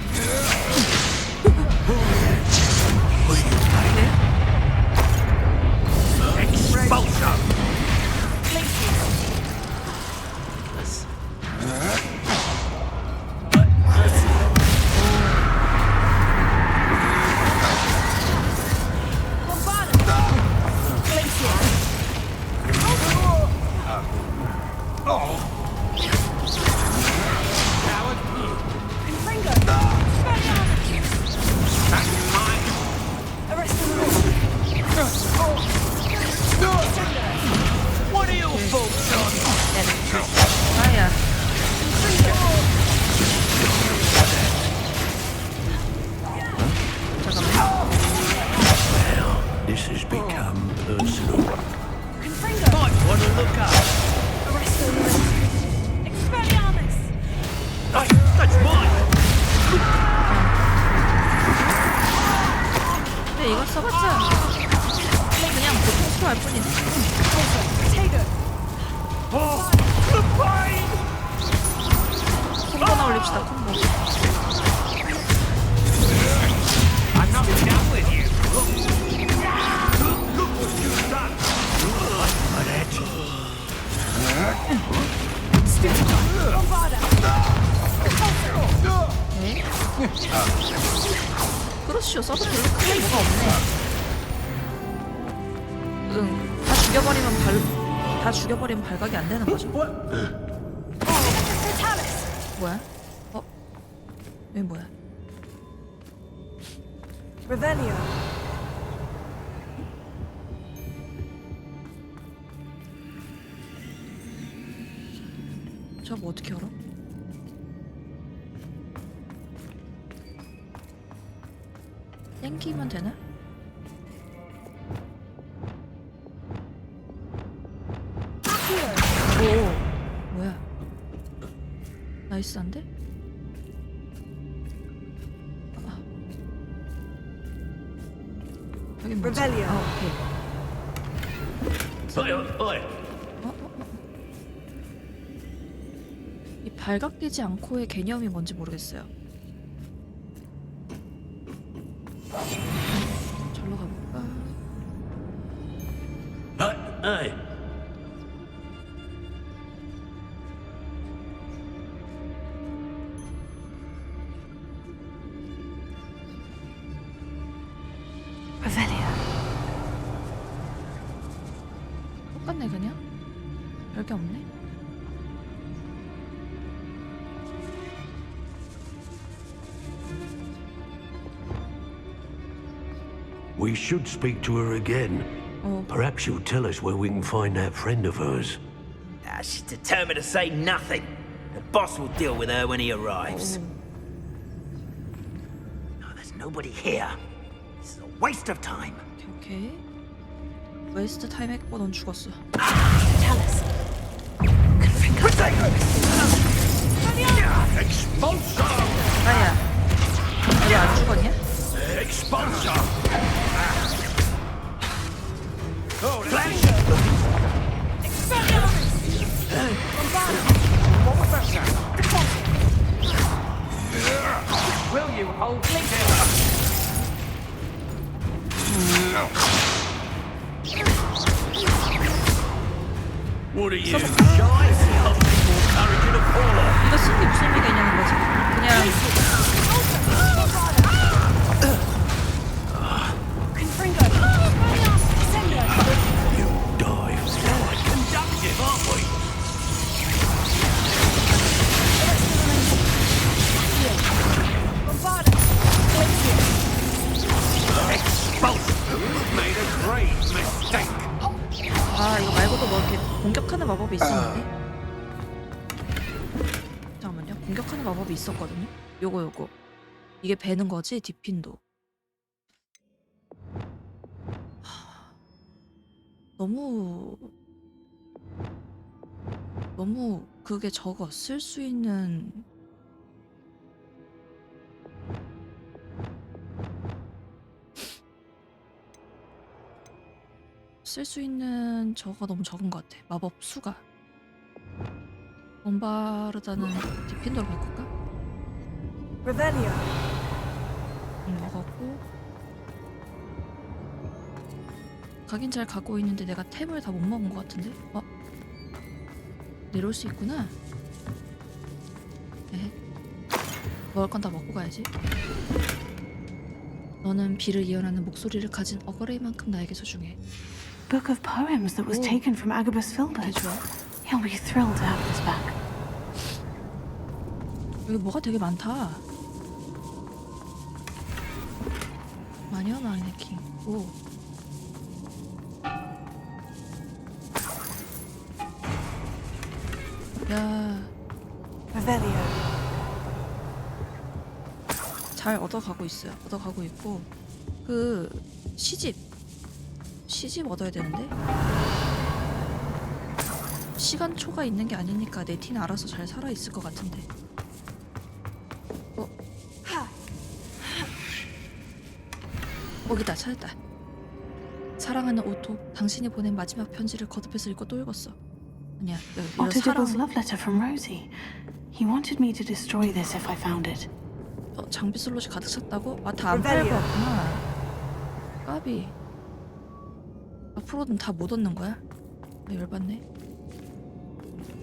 아야. 잠깐만. This has become personal. Might want to look up. Hey, that's mine. 근데 이거 써봤자 그냥 보통 수할 뿐이네. 콤보나 올립시다. 콤보. I'm not down with you. Look what you've done. 네. 크로시오 써도 별로 크게 뭐가 없네. 응. 다 죽여버리면 발각이 안 되는 거죠. 뭐야? 어? 여기 뭐야? Revelio. 저거 어떻게 알아? 땡기면 되나? 오, 뭐야? 나이스한데? 아. 여긴 뭐지? Revelio. 아, 오케이. Oi. 이 발각되지 않고의 개념이 뭔지 모르겠어요. 절로 가볼까? Hey. Revelio. 똑같네 그냥? 별게 없네. We should speak to her again. 어, Perhaps she'll tell us where we can find that friend of hers. She's determined to say nothing. The boss will deal with her when he arrives. No, there's nobody here. This is a waste of time. 오케이. 웨스트 타임 했고 넌 죽었어. 아야. 너 안 죽었냐? Will you hold me down? What are you? 이거 쓴 게 무슨 의미가 있냐는 거지. 그냥 You die. Conductive, aren't we? Made a grave mistake. 아 이거 말고도 뭐 이렇게 공격하는 마법이 있었는데. 잠깐만요. 공격하는 마법이 있었거든요. 요거 이게 배는 거지 디핀도. 너무 그게 적어 쓸 수 있는 쓸 수 있는 저가 너무 적은 것 같아. 마법 수가. bom바르다는 디펜더로 바꿀까? Revelio. 먹었고 가긴 잘 가고 있는데 내가 템을 다 못 먹은 것 같은데? 내려올 수 있구나. 에헤. 먹을 건 다 먹고 가야지. 너는 비를 이어나는 목소리를 가진 어거레이만큼 나에게 소중해. Book of poems that was Oh. taken from Agabus 되게 Filbert. 좋아. He'll be thrilled to have this back. 여기 뭐가 되게 많다. 마녀 마네킹. 오. 야, Revelio. 잘 얻어가고 있어요. 얻어가고 있고 그 시집 얻어야 되는데 시간초가 있는 게 아니니까 내 티는 알아서 잘 살아 있을 것 같은데. 여기다 찾았다. 사랑하는 오토, 당신이 보낸 마지막 편지를 거듭해서 읽고 또 읽었어. 아니야, 이거 Otter 사랑. Dibble's love letter from Rosie. He wanted me to destroy this if I found it. 장비 슬롯이 가득 찼다고? 아, 다 안 Revelio. 팔고 왔구나. 까비. 앞으로는 다 못 얻는 거야? 아, 열받네.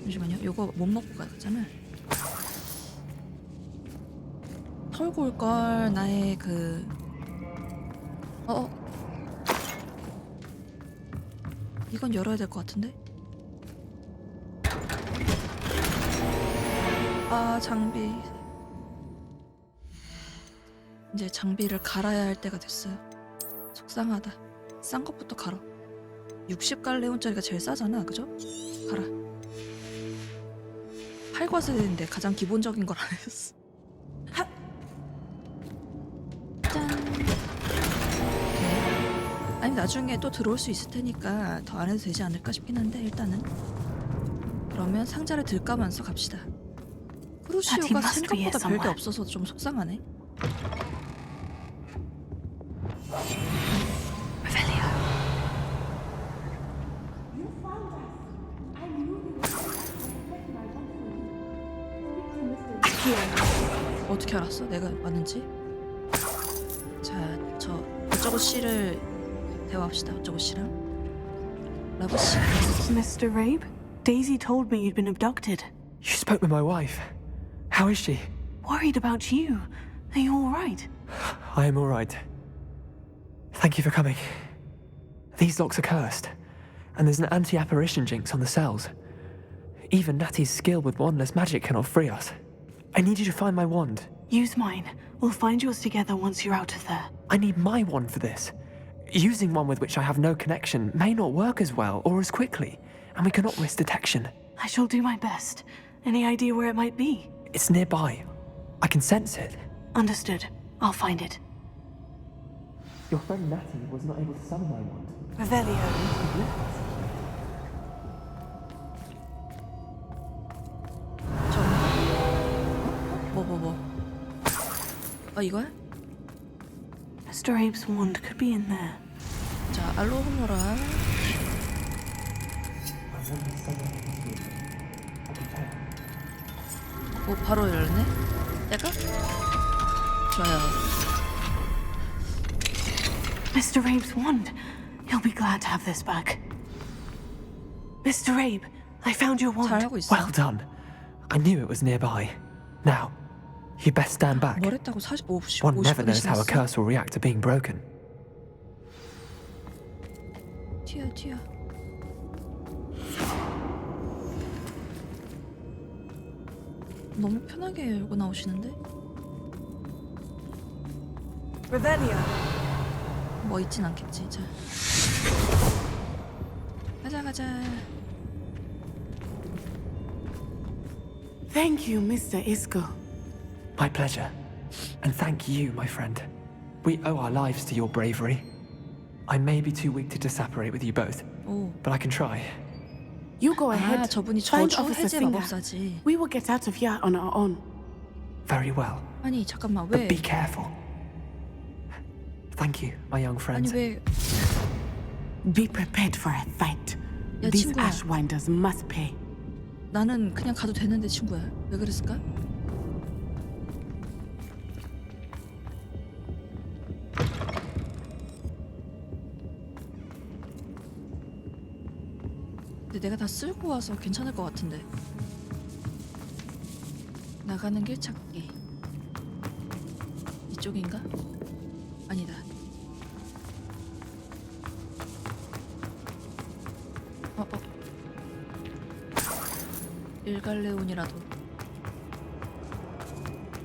잠시만요. 요거 못 먹고 가잖아. 털고 올 걸. 나의 그 이건 열어야 될 것 같은데? 아, 장비. 이제 장비를 갈아야 할 때가 됐어요. 속상하다. 싼 것부터 갈아. 60갈레온짜리가 제일 싸잖아, 그죠? 갈아. 팔고 왔어야 되는데 가장 기본적인 걸 안 했어. 짠. 오케이. 아니, 나중에 또 들어올 수 있을 테니까 더 안 해도 되지 않을까 싶긴 한데 일단은. 그러면 상자를 들까면서 갑시다. 크루시오가 생각보다 별게 없어서 좀 속상하네. 어떻게 알았어? 내가 왔는지? 자, 어쩌고 씨를 대화합시다. 어쩌고 씨랑. 라브 씨. Mr. Rabe, Daisy told me you'd been abducted. You spoke with my wife. How is she? Worried about you. Are you all right? I am all right. Thank you for coming. These locks are cursed, and there's an anti-apparition jinx on the cells. Even Natty's skill with wandless magic cannot free us. I need you to find my wand. Use mine. We'll find yours together once you're out of there. I need my wand for this. Using one with which I have no connection may not work as well or as quickly, and we cannot risk detection. I shall do my best. Any idea where it might be? It's nearby. I can sense it. Understood. I'll find it. Your friend Natty was not able to summon my wand. Revelio. 뭐. 이거야? Mr. Abe's wand could be in there. 자, 알로호모라. 오, 바로 열렸네? 약간? 좋아요. Mr. Abe's wand. He'll be glad to have this back. Mr. Abe, I found your wand. 잘하고 있어. Well done. I knew it was nearby. Now, you best stand back. 뭘 했다고 50 One never knows how a 지났어? curse will react to being broken. 튀어. 너무 편하게 열고 나오시는데? Revelio. 뭐 있진 않겠지. 자, 가자. Thank you, Mr. Isco. My pleasure. And thank you, my friend. We owe our lives to your bravery. I may be too weak to disapparate with you both, 오. but I can try. You go ahead. 아, 저분이 Find 저주 Officer 해제 Finger. 마법사지. We will get out of here on our own. Very well. 아니, 잠깐만, But 왜? be careful. Thank you, my young 아니, friends. 왜 Be prepared for a fight. 야, These 친구야. Ashwinders must pay. 나는 그냥 가도 되는데 친구야. 왜 그랬을까? 근데 내가 다 쓸고 와서 괜찮을 것 같은데. 나가는 길 찾기. 이쪽인가? 아니다. 일갈레온이라도.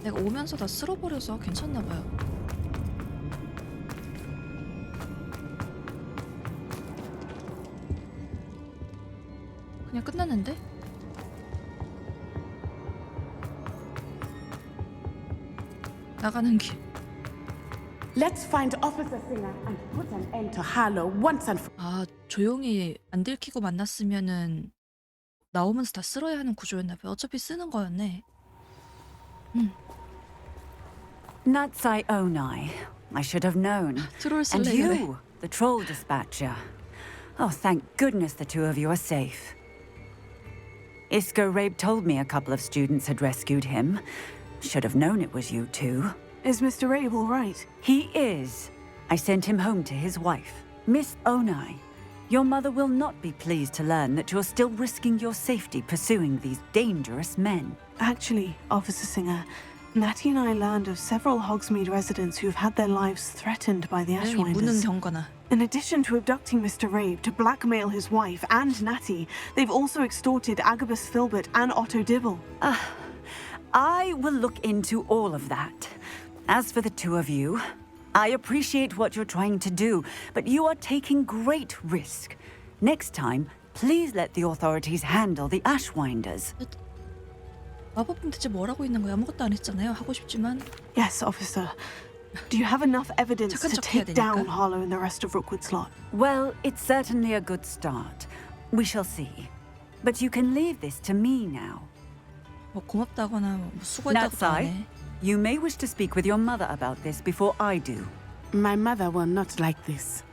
내가 오면서 다 쓸어버려서 괜찮나봐요. 그냥 끝났는데? 나가는 길. Let's find Officer Singer and put an end to Harlow once and for 아, 조용히 안 들키고 만났으면은 나오면서 다 쓸어야 하는 구조였나봐요. 어차피 쓰는 거였네. Natsai-onai. I should have known. 트롤 And 슬레이어래. you, the troll dispatcher. Oh, thank goodness the two of you are safe. Isco Rabe told me a couple of students had rescued him. Should have known it was you two. Is Mr. Rabe all right? He is. I sent him home to his wife. Miss Onai, your mother will not be pleased to learn that you're still risking your safety pursuing these dangerous men. Actually, Officer Singer, Natty and I learned of several Hogsmeade residents who have had their lives threatened by the 여기 무는 Ashwinders. 경과나. In addition to abducting Mr. Rabe to blackmail his wife and Natty, they've also extorted Agabus Filbert and Otto Dibble. I will look into all of that. As for the two of you, I appreciate what you're trying to do, but you are taking great risk. Next time, please let the authorities handle the Ashwinders. 마법은 대체 뭘 하고 있는 거야? 아무것도 안 했잖아요. 하고 싶지만. Yes, Officer. Do you have enough evidence 착한 to 척 해야 take down 되니까. Harlow and the rest of Rookwood Slot? Well, it's certainly a good start. We shall see. But you can leave this to me now. 뭐 고맙다거나 뭐 수고했다고도 안 해. You may wish to speak with your mother about this before I do. My mother will not like this.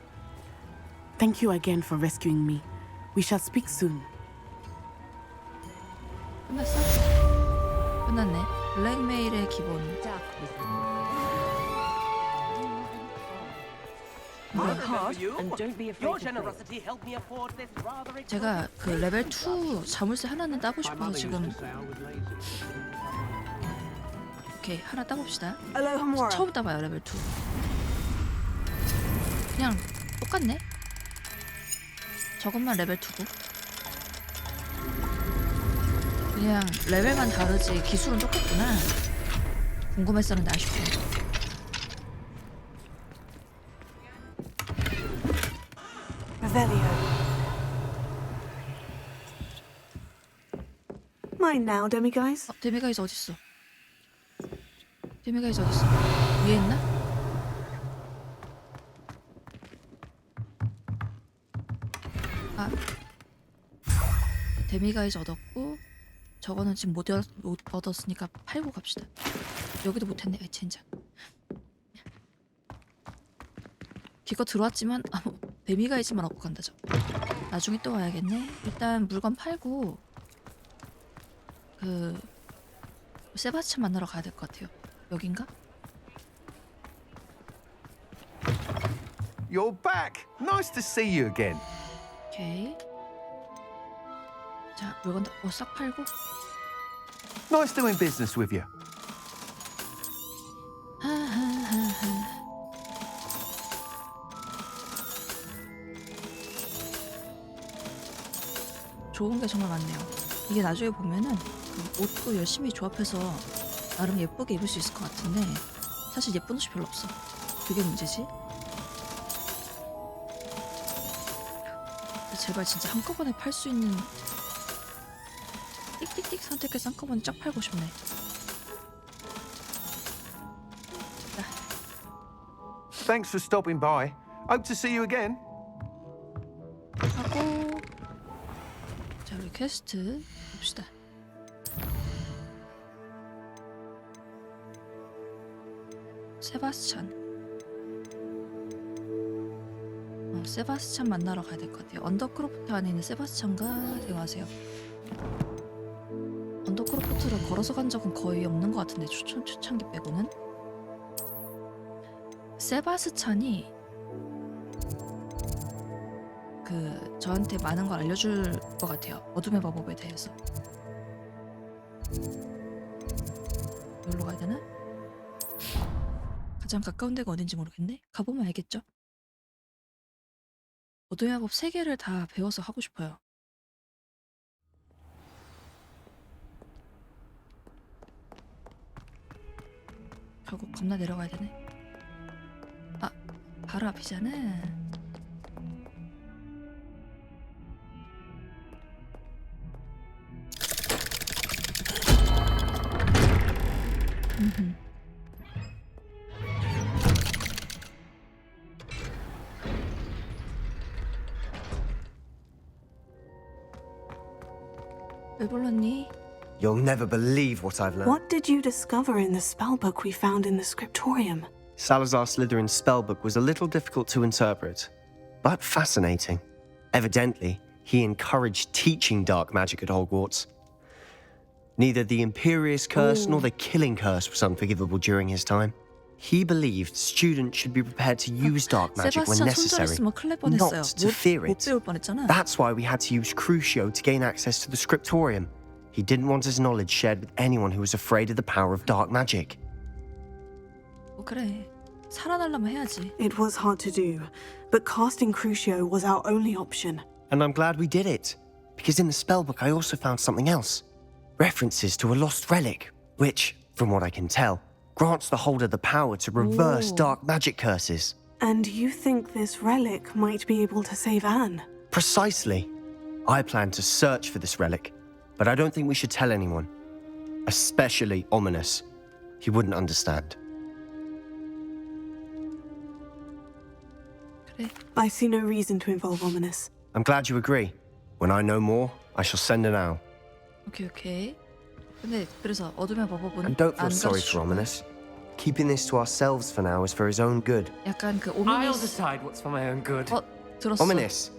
Thank you again for rescuing me. We shall speak soon. 끝났어? 끝났네. 블랙메일의 기본. 제가 그 레벨 2 자물쇠 하나는 따고 싶어서 지금. 오케이, 하나 따봅시다. 처음 따봐요, 레벨 2. 그냥 똑같네. 저것만 레벨 2고. 그냥 레벨만 다르지 기술은 똑같구나. 궁금했었는데 아쉽네. Revelio. Mine now, Demiguise. 데미가이즈 어딨어? 데미가이즈 어딨어? 위에 있나? 아, 데미가이즈 얻었고 저거는 지금 못 얻었으니까 팔고 갑시다. 여기도 못했네. 아이 젠장. 기껏 들어왔지만 데미가이즈만 얻고 간다죠. 나중에 또 와야겠네. 일단 물건 팔고 그 세바스찬 만나러 가야 될 것 같아요. 여긴가? You're back. Nice to see you again. 오케이. 자, 물건 싹 팔고. Nice doing business with you. 하하하하. 좋은 게 정말 많네요. 이게 나중에 보면은 그 옷도 열심히 조합해서 나름 예쁘게 입을 수 있을 것 같은데 사실 예쁜 옷이 별로 없어. 그게 문제지. 제발 진짜 한꺼번에 팔 수 있는 띡띡띡 선택해서 한꺼번에 쫙 팔고 싶네. Thanks for stopping by. Hope to see you again. 하고 자 우리 퀘스트 봅시다. 세바스찬 세바스찬 만나러 가야 될 것 같아요. 언더크로프트 안에 있는 세바스찬과 대화하세요. 언더크로프트를 걸어서 간 적은 거의 없는 것 같은데 초창기 빼고는. 세바스찬이 저한테 많은 걸 알려줄 것 같아요. 어둠의 마법에 대해서. 여기로 가야 되나? 가장 가까운 데가 어딘지 모르겠네. 가보면 알겠죠? 어둠의 마법 3개를 다 배워서 하고 싶어요. 결국 겁나 내려가야 되네. 아, 바로 앞이잖아. 왜 불렀니? You'll never believe what I've learned. What did you discover in the spellbook we found in the scriptorium? Salazar Slytherin's spellbook was a little difficult to interpret, but fascinating. Evidently, he encouraged teaching dark magic at Hogwarts. Neither the Imperious Curse nor the Killing Curse was unforgivable during his time. He believed students should be prepared to use dark magic when 세바스찬 necessary, 손절했으면 큰일 날 뻔했어요. not to fear 못 it. 배울 뻔했잖아. That's why we had to use Crucio to gain access to the scriptorium. He didn't want his knowledge shared with anyone who was afraid of the power of dark magic. 그래. 살아나려면 해야지. It was hard to do, but casting Crucio was our only option. And I'm glad we did it, because in the spellbook I also found something else. References to a lost relic, which, from what I can tell, grants the holder the power to reverse dark magic curses. And you think this relic might be able to save Anne? Precisely. I plan to search for this relic, but I don't think we should tell anyone. Especially Ominous. He wouldn't understand. 그래. I see no reason to involve Ominous. I'm glad you agree. When I know more, I shall send an owl. 오케이. 근데 그래서 어둠의 마법은 And don't 안 feel sorry for 가르쳐주고 Ominous. Keeping this to ourselves for now is for his own good. 약간 그 I'll 오미니스. decide what's for my own good. 들었어. Ominous,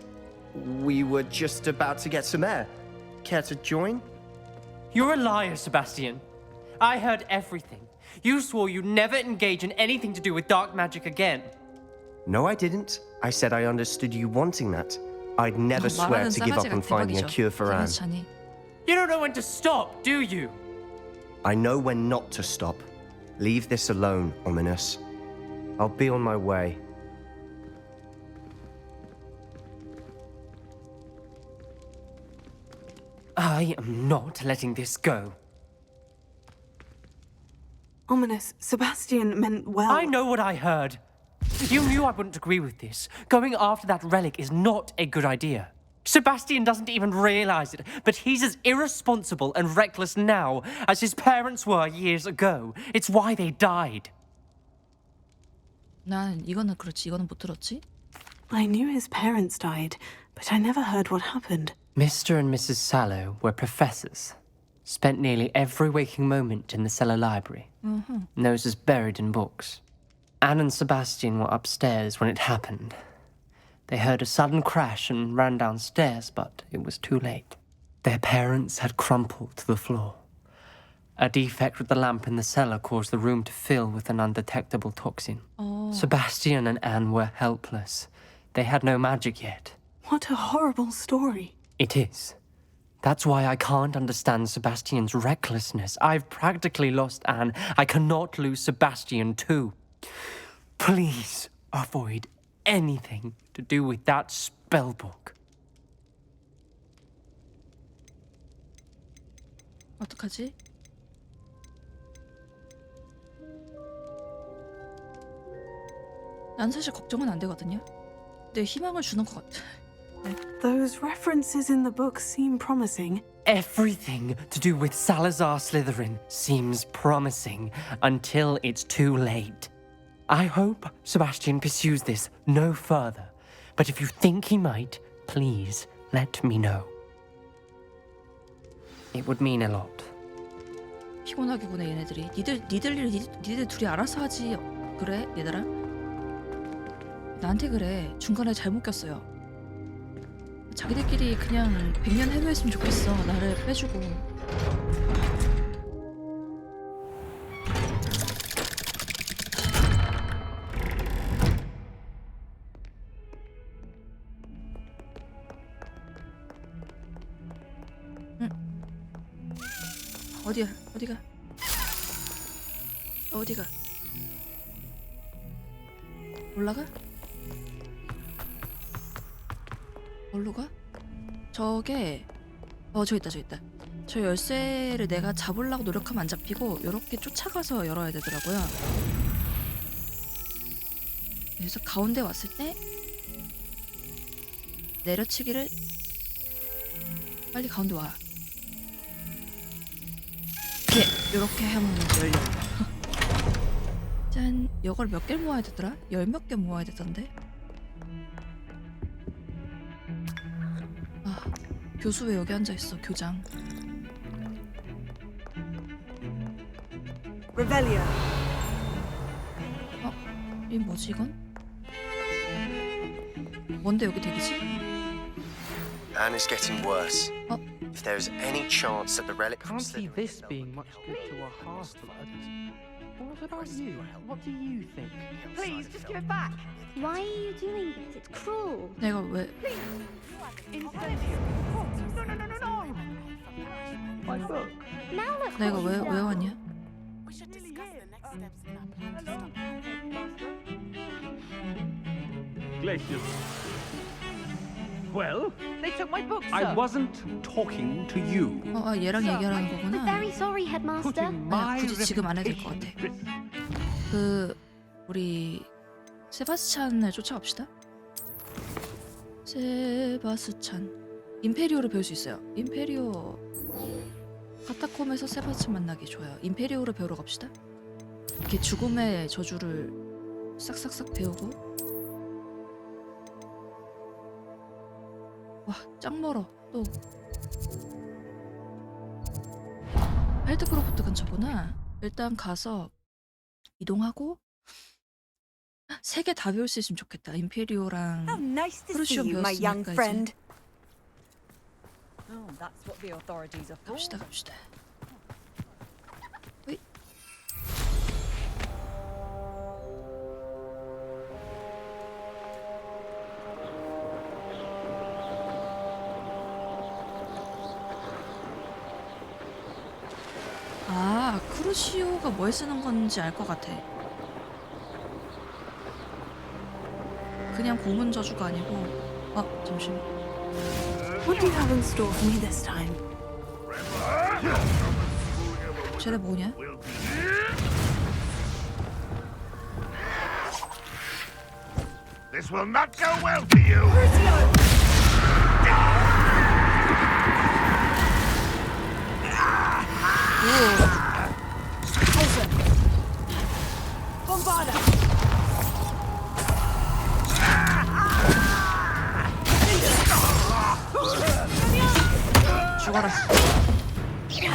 we were just about to get some air. Care to join? You're a liar, Sebastian. I heard everything. You swore you'd never engage in anything to do with dark magic again. No, I didn't. I said I understood you wanting that. I'd never swear 말하는 to give up 싸가지가 on finding a 대박이죠. cure for Anne. 세바스찬이. You don't know when to stop, do you? I know when not to stop. Leave this alone, Ominous. I'll be on my way. I am not letting this go. Ominous, Sebastian meant well. I know what I heard. You knew I wouldn't agree with this. Going after that relic is not a good idea. Sebastian doesn't even realize it, but he's as irresponsible and reckless now as his parents were years ago. It's why they died. 난 이거는 그렇지. 이거는 못 들었지. I knew his parents died, but I never heard what happened. Mr. and Mrs. Sallow were professors. Spent nearly every waking moment in the cellar library. Noses buried in books. Anne and Sebastian were upstairs when it happened. They heard a sudden crash and ran downstairs, but it was too late. Their parents had crumpled to the floor. A defect with the lamp in the cellar caused the room to fill with an undetectable toxin. Sebastian and Anne were helpless. They had no magic yet. What a horrible story. It is. That's why I can't understand Sebastian's recklessness. I've practically lost Anne. I cannot lose Sebastian too. Please avoid anything to do with that spellbook. 어떡하지? 난 사실 걱정은 안 되거든요. 근데 희망을 주는 것 같아. Those references in the book seem promising. Everything to do with Salazar Slytherin seems promising until it's too late. I hope Sebastian pursues this no further, but if you think he might, please let me know. It would mean a lot. 피곤하게 구네 얘네들이. 니들 둘이 알아서 하지. 그래 얘들아? 나한테 그래. 중간에 잘못 꼈어요. 자기들끼리 그냥 100년 해외했으면 좋겠어. 나를 빼주고. 어디야? 어디가? 어디가? 올라가? 어디로 가? 저게 저기 있다 저기 있다. 저 열쇠를 내가 잡으려고 노력하면 안 잡히고 요렇게 쫓아가서 열어야 되더라고요. 그래서 가운데 왔을 때 내려치기를 빨리 가운데 와. 요렇게 하면 열려. 짠. 이걸 몇 개를 모아야 되더라? 10몇 개 모아야 되던데. 아, 교수 왜 여기 앉아있어? 교장. Revelio. 이 뭐지 이건? 뭔데 여기 대기지? Anne is getting worse. If there is any chance that the relic from Can't see Slytherin this being much good to a half-blood. What about you? What do you think? Please, just give it back. Why are you doing this? It's cruel. 내가 왜? My book. Now look 내가 what 왜 you've done. 왔냐? We should discuss the next steps in our plan to stop Glacius. Well, They took my book, sir. I wasn't talking to you. 얘랑 얘기하라는 We're 거구나. very sorry, Headmaster. Putting my 굳이 지금 안 해도 될 것 같아. reputation at risk. 그 우리 세바스찬을 쫓아갑시다. 세바스찬. 임페리오를 배울 수 있어요. 임페리오. 카타콤에서 세바스찬 만나기 좋아요. 임페리오를 배우러 갑시다. 이렇게 죽음의 저주를 싹싹싹 배우고. 와, 짱 멀어. 또 헬드크로프트 근처구나. 일단 가서 이동하고 3개 다 배울 수 있으면 좋겠다. 임페리오랑 How nice to see 크루시오 you, my young 배웠으니까 friend. 이제 Oh, that's what the authorities are for. 갑시다 갑시다. 으이. 아, 크루시오가 뭘 쓰는 건지 알 것 같아. 그냥 고문 저주가 아니고. 잠시만. What do you have in store for me this time? 쟤네 뭐냐? This will not go well for you. 죽어라. 이게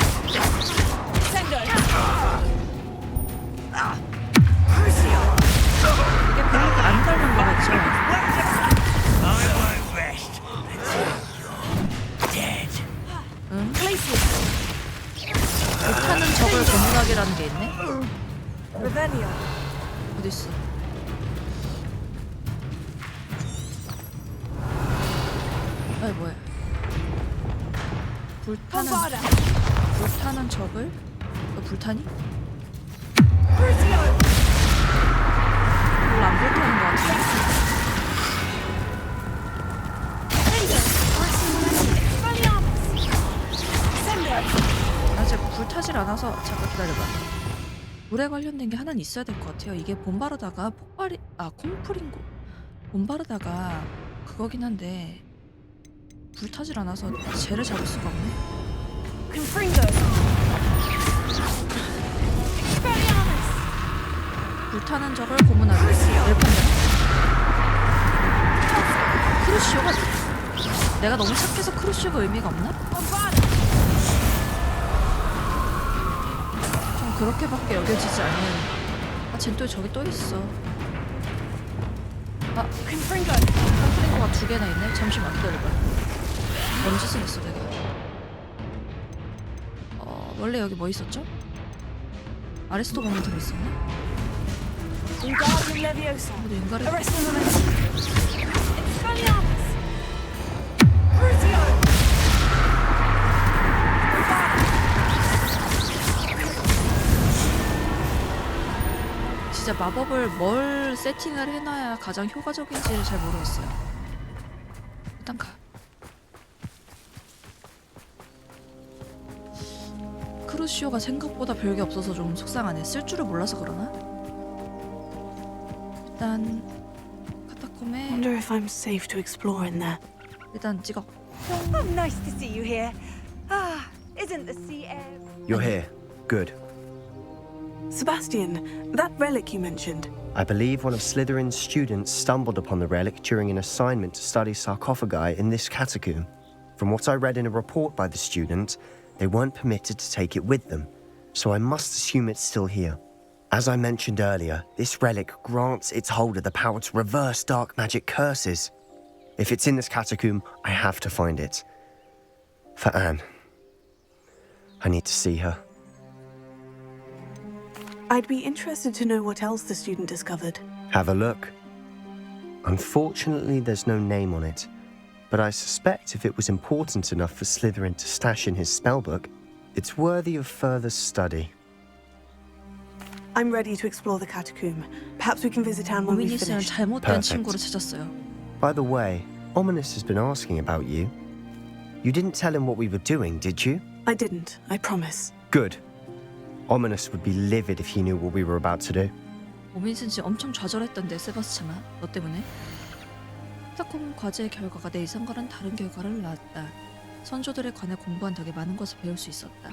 별로 안 닮은 거 같죠? 응? 못하는 적을 고문하기라는 게 있네? Revelio. 어딨어? 아이 뭐야? 불타는 적을? 너 불타니? 별로 안 불타는 것 같아. 아직 불타질 않아서 잠깐 기다려봐. 물에 관련된 게 하나는 있어야 될 것 같아요. 이게 봄바르다가 콩프링고 봄바르다가 그거긴 한데 불타질 않아서 쟤를 잡을 수가 없네. 불타는 적을 고문하기. 크루시오가 내가 너무 착해서 크루시오가 의미가 없나? 좀 그렇게밖에 여겨지지 않는. 쟤 또 저기 또 있어. 컴프링거가 2개나 있네? 잠시만 기다려봐. 뭔 짓을 했어 내가. 원래 여기 뭐 있었죠? 아레스토 모멘트가 있었나? 근데 인가를 진짜 마법을 뭘 세팅을 해놔야 가장 효과적인지를 잘 모르겠어요. 일단 가. 크루시오가 생각보다 별게 없어서 좀 속상하네. 쓸 줄을 몰라서 그러나? 일단 카타콤에 Wonder if I'm safe to explore in there. 일단 찍어. Oh, nice to see you here. Ah, isn't the sea air? You're here. Good. Sebastian, that relic you mentioned. I believe one of Slytherin's students stumbled upon the relic during an assignment to study sarcophagi in this catacomb. From what I read in a report by the student, they weren't permitted to take it with them, so I must assume it's still here. As I mentioned earlier, this relic grants its holder the power to reverse dark magic curses. If it's in this catacomb, I have to find it. For Anne. I need to see her. I'd be interested to know what else the student discovered. Have a look. Unfortunately, there's no name on it, but I suspect if it was important enough for Slytherin to stash in his spellbook, it's worthy of further study. I'm ready to explore the catacomb. Perhaps we can visit Anne when we 오미니스는 finish. 잘못된 Perfect. 친구를 찾았어요. By the way, Ominous has been asking about you. You didn't tell him what we were doing, did you? I didn't, I promise. Good. Ominous would be livid if he knew what we were about to do. 오민슨 씨 엄청 좌절했던데 세바스찬아. 너 때문에? 카타콤 과제의 결과가 내 이상과는 다른 결과를 낳았다. 선조들에 관해 공부한 덕에 많은 것을 배울 수 있었다.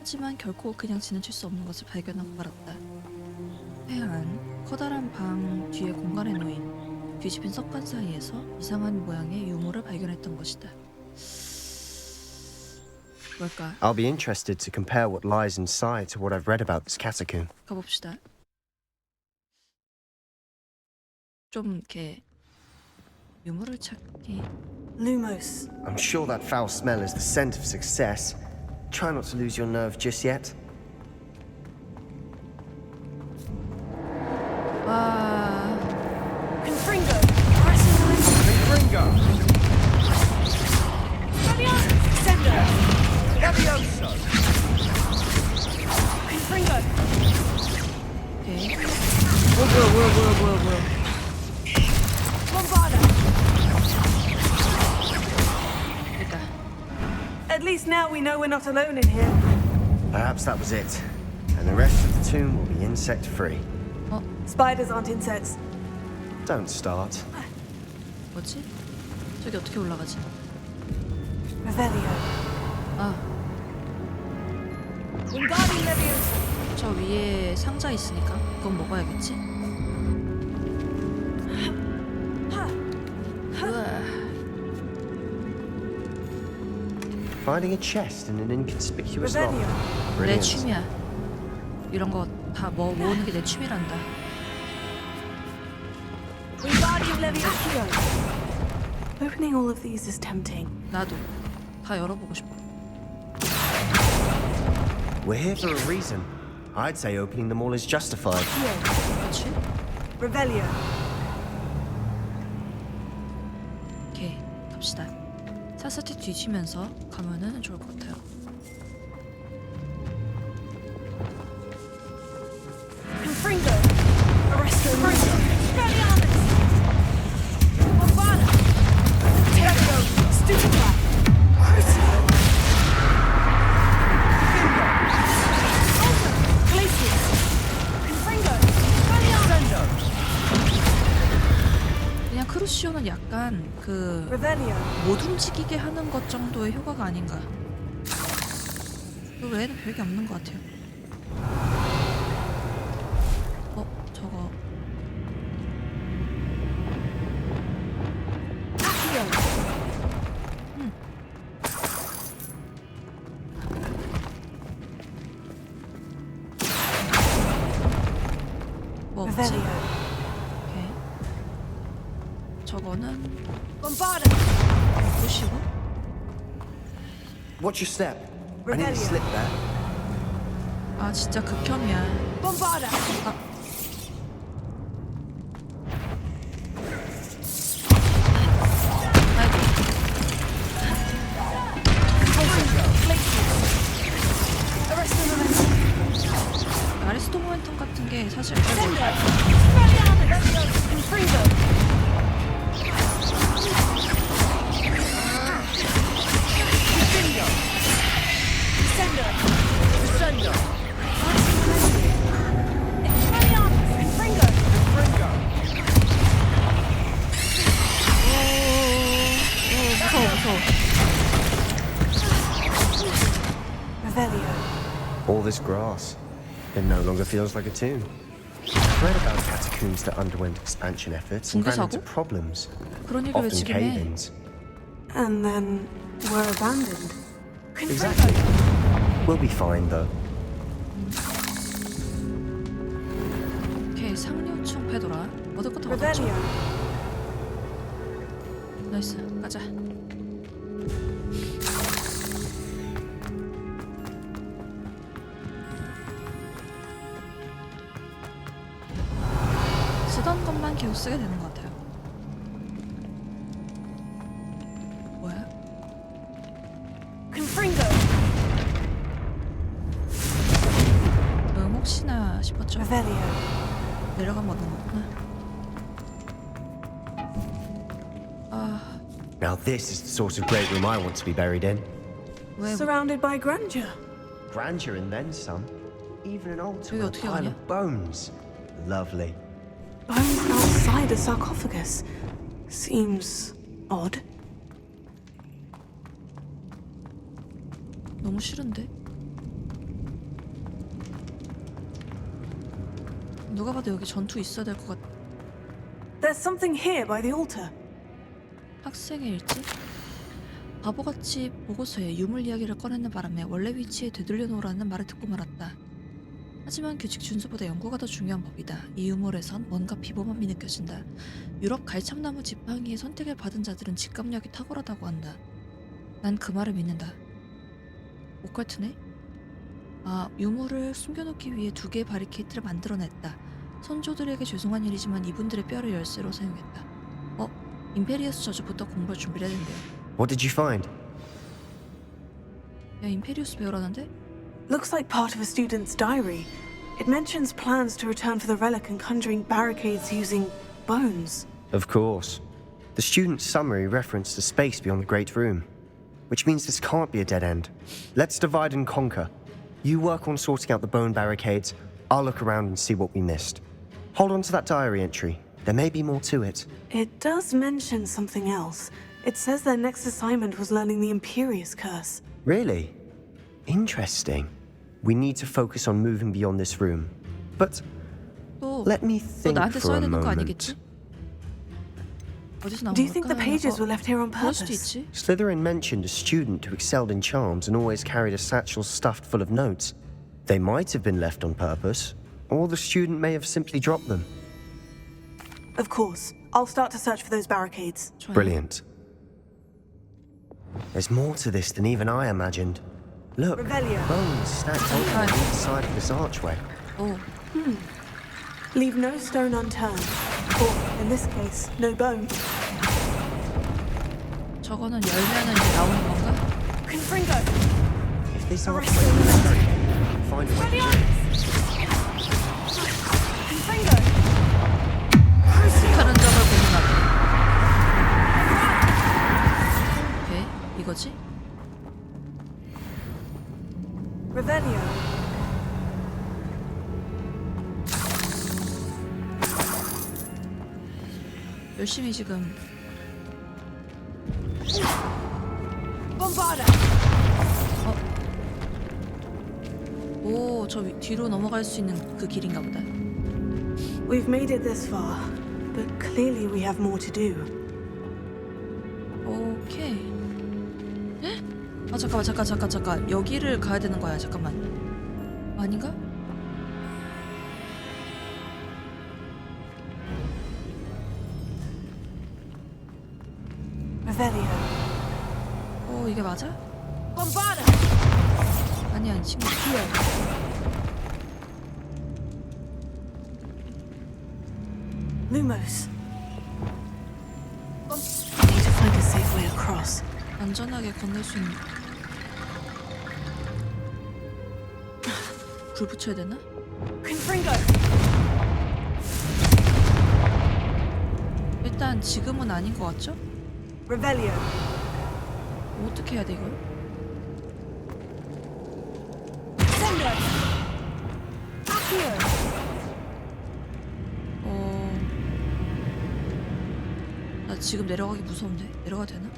하지만 결코 그냥 지나칠 수 없는 것을 발견하고 말았다. 해안, 커다란 방 뒤에 공간에 놓인 뒤집힌 석관 사이에서 이상한 모양의 유물을 발견했던 것이다. 뭘까? I'll be interested to compare what lies inside to what I've read about this catacomb. 가봅시다. 좀 이렇게 유물을 찾기. Lumos. I'm sure that foul smell is the scent of success. Try not to lose your nerve just yet. 와. Confringo. Confringo. Levioso. Confringo. 오케이. 뭐야. Bombarda. 됐다. At least now we know we're not alone in here. Perhaps that was it. And the rest of the tomb will be insect-free. Spiders aren't insects. Don't start. 뭐지? 저기 어떻게 올라가지? Revelio. 아, Wingardium Leviosa. 저 위에 상자 있으니까 그건 먹어야겠지? 우와. Finding a chest in an inconspicuous lock. Revelio. 내 Brilliant. 취미야. 이런 거 다 모으는 게 내 취미란다. Wingardium Leviosa. Opening all of these is tempting. 나도 다 열어보고 싶어. We're here for a reason. I'd say opening them all is justified. 그렇지? Revelio. 오케이, 갑시다. 사사티 뒤지면서 가면은 좋을 것 같아요. Confringo. Arresto. Expelliarmus. Bombarda. Tergo. Stupefy. Crucio. Alter. Glacius. Confringo. Expelliarmus. 그냥 크루시오는 약간 그 Revelio. 못 움직이게 하는 것 정도의 효과가 아닌가. 그 외에는 별게 없는 것 같아요. 저거 뭐 없지? Revelio. 오케이. 저거는 보시고. Watch your step. I need to slip there. 아 진짜 극혐이야. 아. 아리스토 모멘텀 같은 게 사실 All this grass. It no longer feels like a tomb. I've read about catacombs that underwent expansion efforts and ran into problems. 그런 얘기를 왜 Often 지금 해? cave-ins. And then were abandoned. Exactly. We'll be fine though. 오케이 상류층 페도라. 얻을 거 다 얻었죠? 나이스 가자. 쓰던 것만 계속 쓰게 되는 것 같아요. 뭐야? 혹시나 싶었죠. 내려가면 얻는 거구나. 아, Now this is the sort of great room I want to be buried in. 왜 Surrounded by grandeur. Grandeur and then some. Even an altar 여기 with a 어떻게 pile 가냐? of bones. Lovely. Bones outside a sarcophagus. Seems odd. 너무 싫은데? 누가 봐도 여기 전투 있어야 될 것 같. There's something here by the altar. 학생의 일지? 바보같이 보고서에 유물 이야기를 꺼내는 바람에 원래 위치에 되돌려 놓으라는 말을 듣고 말았다. 하지만 규칙 준수보다 연구가 더 중요한 법이다. 이 유물에선 뭔가 비범함이 느껴진다. 유럽 갈창나무 지팡이의 선택을 받은 자들은 직감력이 탁월하다고 한다. 난 그 말을 믿는다. 호그와트네? 아, 유물을 숨겨놓기 위해 2개의 바리케이트를 만들어냈다. 선조들에게 죄송한 일이지만 이분들의 뼈를 열쇠로 사용했다. 임페리어스 저주부터 공부할 준비를 해야 된대요. What did you find? 야, 임페리우스 배우라는데? Looks like part of a student's diary. It mentions plans to return for the relic and conjuring barricades using bones. Of course. The student's summary referenced a space beyond the Great Room, which means this can't be a dead end. Let's divide and conquer. You work on sorting out the bone barricades. I'll look around and see what we missed. Hold on to that diary entry. There may be more to it. It does mention something else. It says their next assignment was learning the Imperious Curse. Really? Interesting. We need to focus on moving beyond this room. But let me 또 think 나한테 for 써야 a 되는 거 moment. 아니겠지? 어디서 나온 Do you think the 걸까? pages were left here on 그럴 수도 purpose? 있지. Slytherin mentioned a student who excelled in charms and always carried a satchel stuffed full of notes. They might have been left on purpose, or the student may have simply dropped them. Of course. I'll start to search for those barricades. 좋아요. Brilliant. There's more to this than even I imagined. Look, Revelio. bones stacked on either side of this archway. 오, Leave no stone unturned. Or, in this case, no bone. 저거는 열면은 이제 나오는 건가? Confringo! If this archway is broken, find a way to do it. Confringo! 다른 점을 고민하다. 왜? 이거지? Revelio. 열심히 지금 Bombarda! 오, 저 뒤로 넘어갈 수 있는 그 길인가 보다. We've made it this far, but clearly we have more to do. 오케이. 헉? 아 잠깐. 여기를 가야 되는 거야. 잠깐만. 아닌가? 이게 맞아? 아니야, 이 친구. Lumos. I need to find a safe way across. 안전하게 건널 수 있는. 불 붙여야 되나? 일단 지금은 아닌 것 같죠? Revelio. 어떻게 해야 돼 이걸? 나 지금 내려가기 무서운데? 내려가도 되나?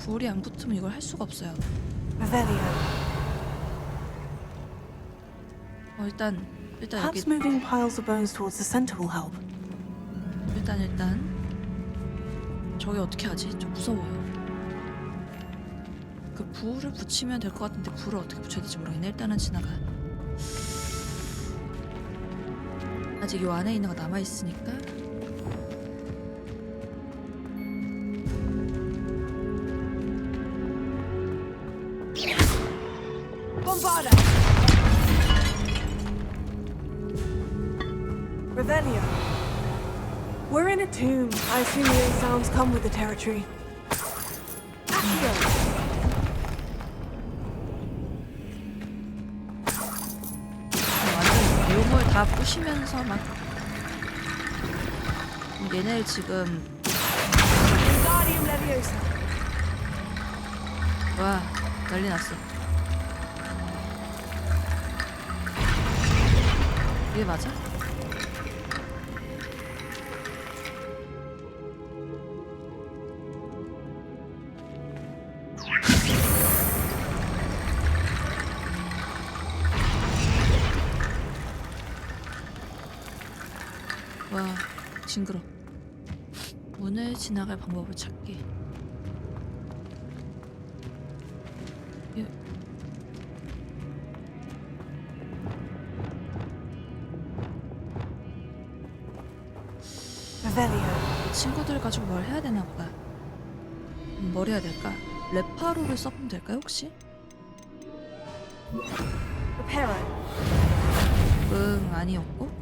불이 안 붙으면 이걸 할 수가 없어요. Revelio. 일단 Perhaps 여기 moving piles of bones towards the center will help. 일단 저기 어떻게 하지? 좀 무서워요. 그 불을 붙이면 될 것 같은데 불을 어떻게 붙여야 될지 모르겠네. 일단은 지나가. 아직 요 안에 있는 거 남아 있으니까. Revelio. We're in a tomb. I assume the sounds come with the territory. 완전 용을 다 부시면서 막 얘네를 지금 와 난리 났어. 이게 맞아? 와 징그러. 문을 지나갈 방법을 찾기. 친구들 가지고 뭘 해야 되나 보다. 뭘 해야 될까? 레파로를 써보면 될까요 혹시? 응 아니었고.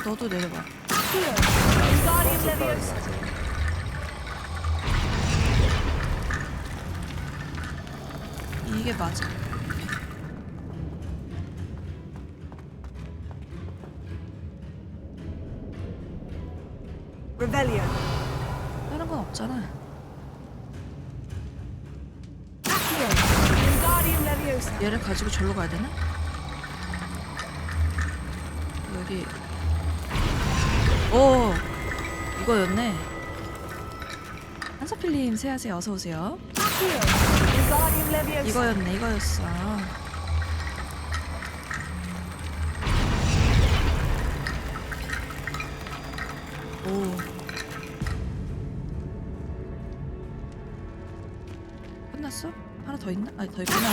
너도 내려봐. 이게 맞아. 다른 건 없잖아. 얘를 가지고 절로 가야 되나? 여기. 오 이거였네. 한서필님 새하세요. 어서 오세요. 이거였네. 이거였어. 오 끝났어? 하나 더 있나? 아니 더 있구나.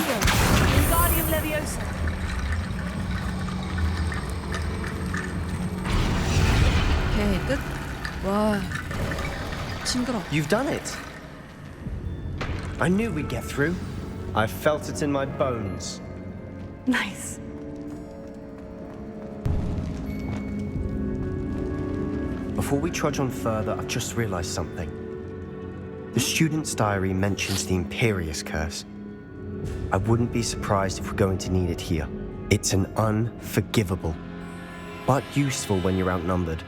오케이 끝. 와 징그러. You've done it. I knew we'd get through. I felt it in my bones. Nice. Before we trudge on further, I've just realized something. The student's diary mentions the Imperious Curse. I wouldn't be surprised if we're going to need it here. It's an unforgivable, but useful when you're outnumbered.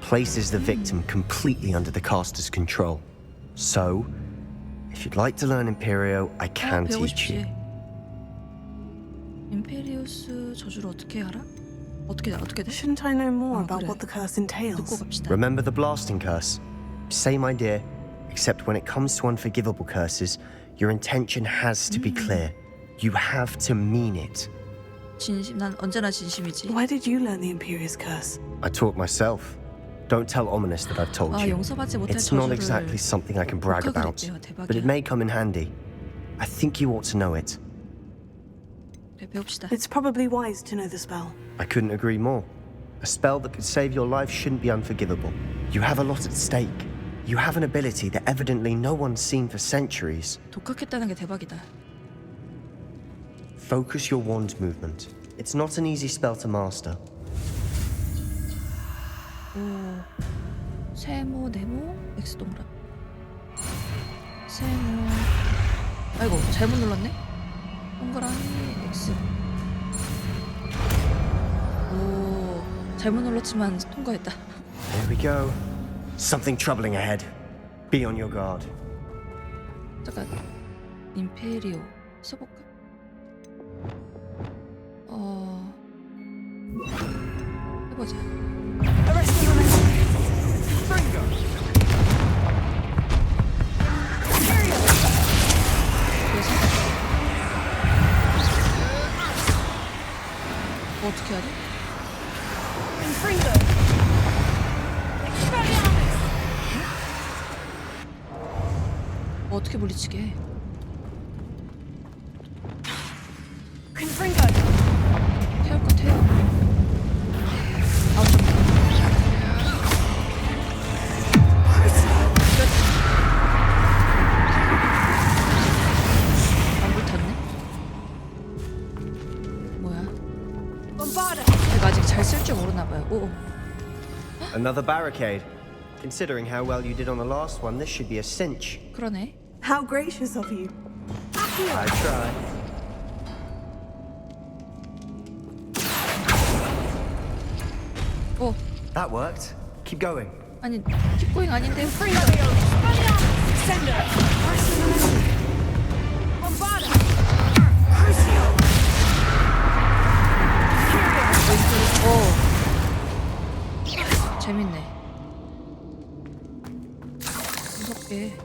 Places the victim completely under the caster's control. So, if you'd like to learn Imperio, I can 배우고 teach you. 싶지. 임페리우스 저주를 어떻게 알아? 어떻게 돼? Shouldn't I know more about 그래. what the curse 듣고 entails? 갑시다. Remember the blasting curse? Same idea, except when it comes to unforgivable curses, your intention has to be clear. You have to mean it. 진심. 난 언제나 진심이지. Where did you learn the Imperious Curse? I taught myself. Don't tell Ominous that I've told 아, you. 용서받지 못할 It's not 저주를 exactly something I can brag about, 독학을 했대요. but it 대박이야. may come in handy. I think you ought to know it. 그래, 배웁시다. It's probably wise to know the spell. I couldn't agree more. A spell that could save your life shouldn't be unforgivable. You have a lot at stake. You have an ability that evidently no one's seen for centuries. 독학했다는 게 대박이다. Focus your wand movement. It's not an easy spell to master. 오, 세모, 네모, X 동그라. 세모. 아이고, 잘못 눌렀네. 동그라미 X. 오, 잘못 눌렀지만 통과했다. Here we go. Something troubling ahead. Be on your guard. 잠깐. 임페리오 써볼까? 해보자. 뭐 어떻게 하지? 뭐 어떻게 물리치게 해? 태울 거 태워. 아우 잠깐. 안 불탔네? 뭐야? 내가 아직 잘 쓸 줄 모르나 봐요. 오. Another barricade. Considering how well you did on the last one, this should be a cinch. 그러네. How gracious of you. I try. 오. That worked. Keep going. 아니 킵고잉 아닌데. 오. 재밌네. 무섭게.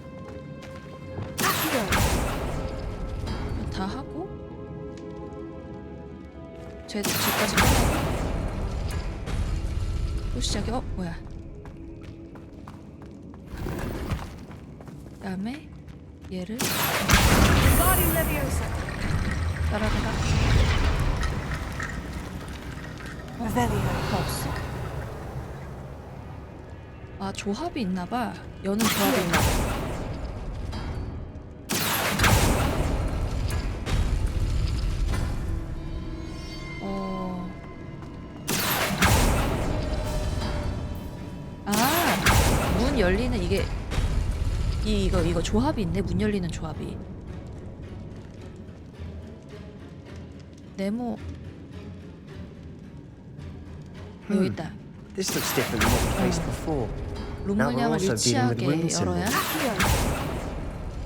다 하고 쟤까지 끝나고 또 시작이 뭐야? 그다음에 얘를 따라가다. 다 없어. 아 조합이 있나봐. 여는 조합이 있나봐. 문 열리는 이게 이거 조합이 있네. 문 열리는 조합이. 네모 여기 있다. This looks different than what we faced before. 룸 Now we're 물량을 also dealing with 유치하게 wind 열어야 symbols.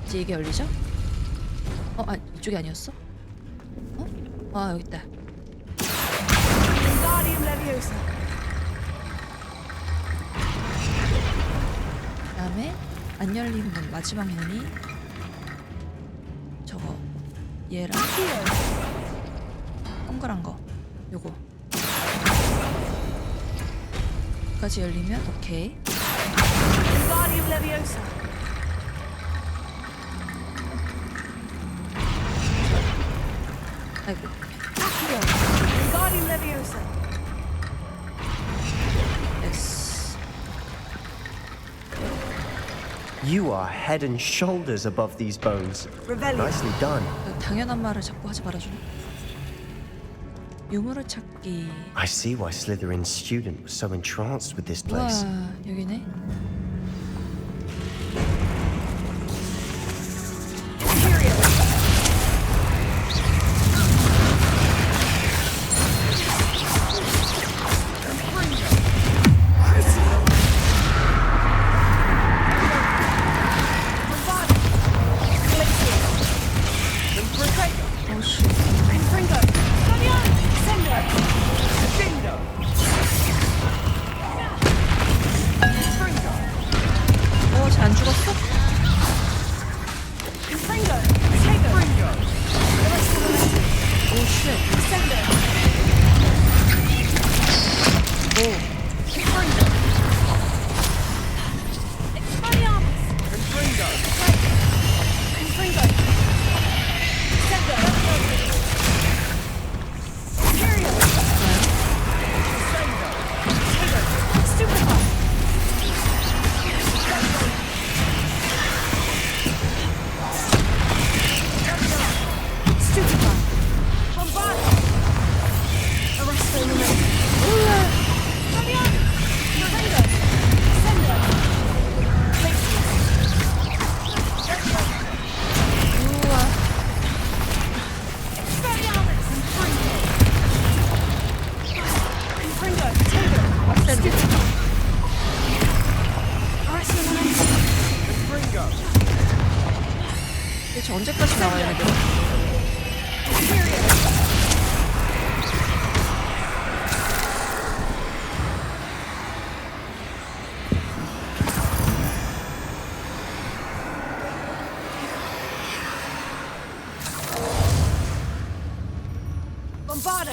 이제 이게 열리죠? 아 이쪽이 아니었어? 아 여기 있다. 그다음에 안 열린 문 마지막 문이 저거 얘랑 동그란 거 요거 까지 열리면 오케이. 아이고. Yes. You are head and shoulders above these bones. Nicely done. 당연한 말을 자꾸 하지 말아주네. 유물을 찾기. I see why Slytherin's student was so entranced with this place. 와 여기네. 대체 언제까지 나와 얘네들? Bombarda!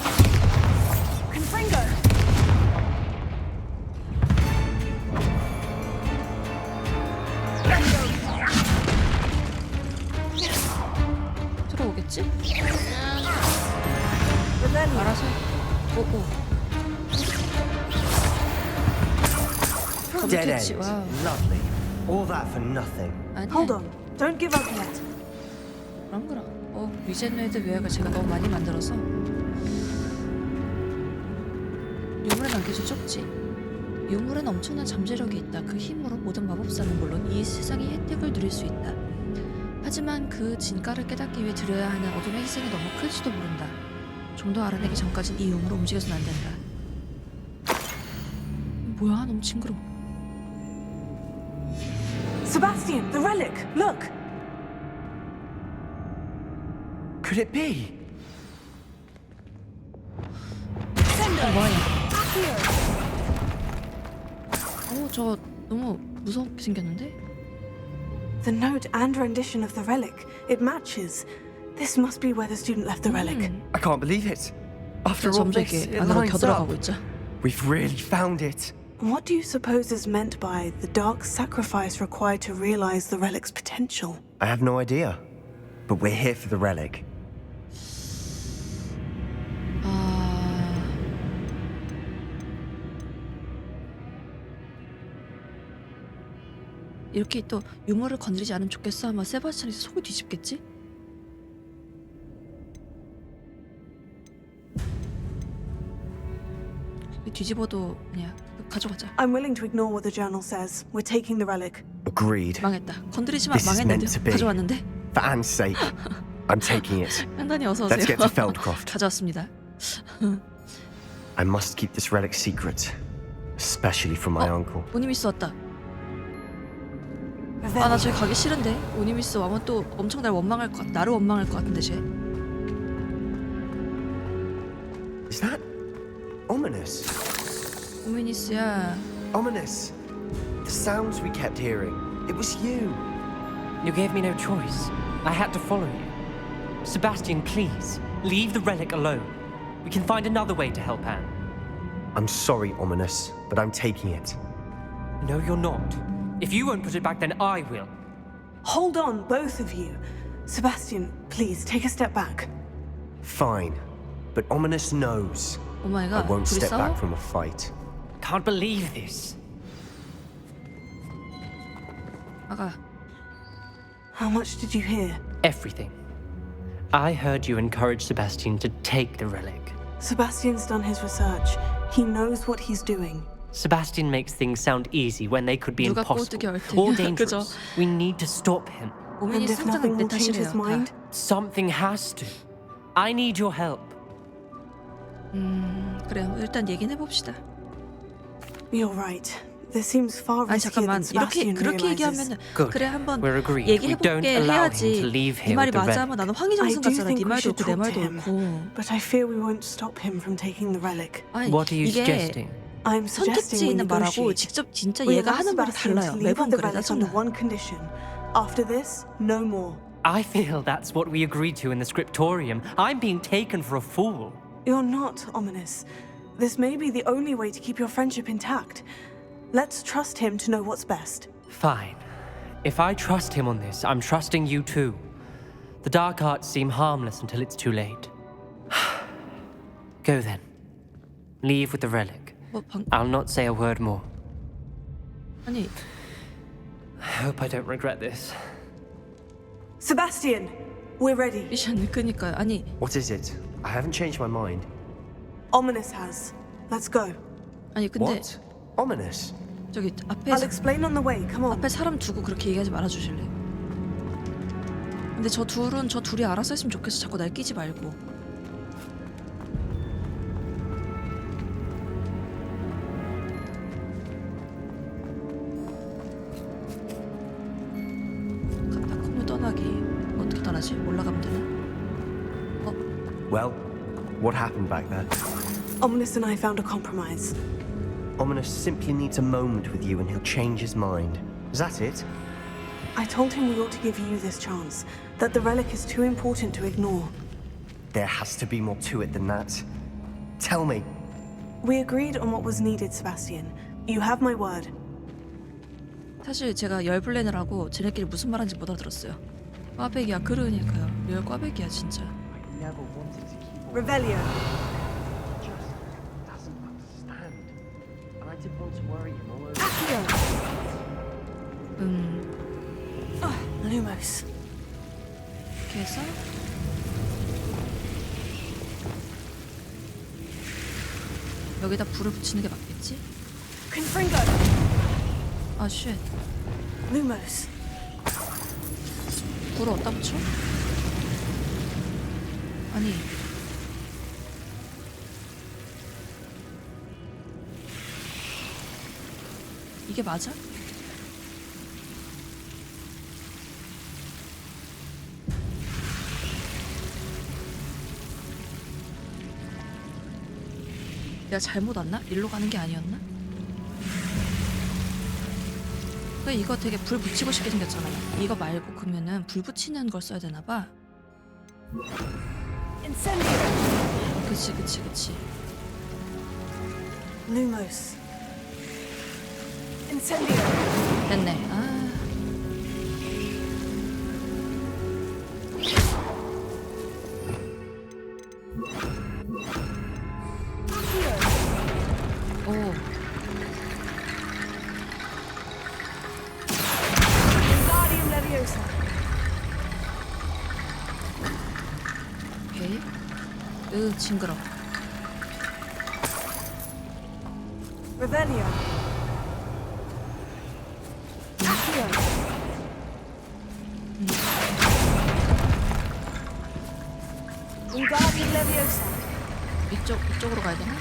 Confringo! 들어오겠지? 알아서. 오오. Dead 그렇지. end. 와우. Lovely. All that for nothing. 아니야. Hold on. Don't give up yet. 그럼. 위젠웨드 묘약을 제가 너무 많이 만들어서 유물에 남겨줄 쪽지. 유물엔 엄청난 잠재력이 있다. 그 힘으로 모든 마법사는 물론 이 세상의 혜택을 누릴 수 있다. 하지만 그 진가를 깨닫기 위해 들여야 하는 어둠의 희생이 너무 클지도 모른다. 좀 더 알아내기 전까진 이 유물로 움직여서는 안 된다. 뭐야, 너무 징그러워. Sebastian, the relic. Look. Could it be? 뭐야? 저 너무 무섭게 생겼는데? The note and rendition of the relic. It matches. This must be where the student left the relic. I can't believe it. After all 점점 this, 이렇게 it 안으로 lines up. 겨들어가고 있죠. We've really found it. What do you suppose is meant by the dark sacrifice required to realize the relic's potential? I have no idea. But we're here for the relic. 이렇게 또 유머를 건드리지 않으면 좋겠어. 아마 세바스찬이 속을 뒤집겠지? 뒤집어도 그냥 가져가자. I'm willing to ignore what the journal says. We're taking the relic. Agreed. 망했다. 건드리지만 This is meant to 망했는데 be. 가져왔는데. For Anne's sake, I'm taking it. 향단이 어서 Let's 오세요. get to Feldcroft. 가져왔습니다. I must keep this relic secret, especially from my uncle. 오니미스 왔다. 나 저기 가기 싫은데. 오니미스 와면 또 엄청 날 원망할 것 같. 나를 원망할 것 같은데 쟤. Is that ominous? 오미니스야. Ominous. The sounds we kept hearing. It was you. You gave me no choice. I had to follow you. Sebastian, please, leave the relic alone. We can find another way to help Anne. I'm sorry, Ominous, but I'm taking it. No, you're not. If you won't put it back, then I will. Hold on, both of you. Sebastian, please take a step back. Fine. But Ominous knows. 오 마이 I 갓. won't 둘이 step 싸워? back from a fight. Can't believe this. 아가. How much did you hear? Everything. I heard you encourage Sebastian to take the relic. Sebastian's done his research. He knows what he's doing. Sebastian makes things sound easy when they could be 누가 impossible 꼴뚜기 얼탱이야. or 그죠? dangerous. We need to stop him. And 오미니스 if 상장은 nothing 내 will change his 탓이래요. mind? Something has to. I need your help. 그래요. 일단 얘기는 해봅시다. You're right. This seems far 아니 riskier 잠깐만. than 이렇게 Sebastian 그렇게 realizes. 얘기하면은 Good. 그래 한번 We're agreed. We don't 얘기해볼게 allow him to 해야지. leave 네 here 말이 with the 맞아 relic. 하면 나는 I 황희정승 do 같잖아. think 네 we 말도 should 옳고 내 talk to 말도 him, 옳고. but I fear we won't stop him from taking the relic. 아니 What are you 이게 suggesting? I'm 선택지 suggesting we 있는 말하고 negotiate. 직접 진짜 We 얘가 allow 하는 말이 Sebastian 달라요. to leave 매번 with the 그래. 나 relic under 정말. one condition. After this, no more. I feel that's what we agreed to in the scriptorium. I'm being taken for a fool. You're not ominous. This may be the only way to keep your friendship intact. Let's trust him to know what's best. Fine. If I trust him on this, I'm trusting you too. The dark arts seem harmless until it's too late. Go then. Leave with the relic. I'll not say a word more. 아니 I hope I don't regret this. Sebastian, we're ready. 미션 그니까요. 아니 What is it? I haven't changed my mind. Ominous has. Let's go. 아니 근데 What? Ominous? 저기 앞에 I'll explain on the way. Come on. 앞에 사람 두고 그렇게 얘기하지 말아 주실래? 근데 저 둘이 알아서 했으면 좋겠어. 자꾸 날 끼지 말고. 카타콤을 떠나기 어떻게 하지? 올라가면 되나? Well, what happened back there? Ominous and I found a compromise. Ominous simply needs a moment with you and he'll change his mind. Is that it? I told him we ought to give you this chance, that the relic is too important to ignore. There has to be more to it than that. Tell me. We agreed on what was needed, Sebastian. You have my word. 사실 제가 열 플랜을 하고 쟤네끼리 무슨 말하는지 못 알아들었어요. 꽈배기야 그러니까요. 리얼 꽈배기야 진짜. Revelio. Lumos. 이렇게 해서 여기다 불을 붙이는 게 맞겠지? Confringo. 아 쉣. Lumos. 불을 어디다 붙여? 아니 이게 맞아? 내가 잘못 왔나? 일로 가는 게 아니었나? 이거 되게 불 붙이고 싶게 생겼잖아요. 이거 말고 그러면은 불 붙이는 걸 써야 되나봐. 그치. Lumos. Incendio. 됐네. 아. 오. Wingardium Leviosa. 오케이. 징그러. Revelio. Wingardium Leviosa. 이쪽으로 가야 되나?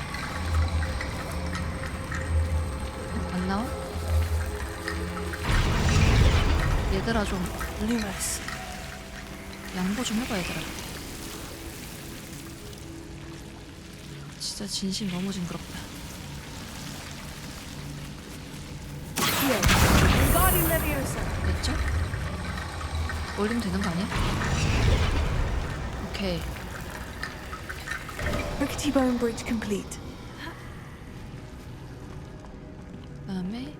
안 나와? 얘들아 좀 Lumos. 양보 좀 해봐 얘들아. 진짜 진심 너무 징그럽다. Wingardium Leviosa. 됐죠? 올리면 되는 거 아니야? 오케이. Rickety Bone Bridge complete. 그다음에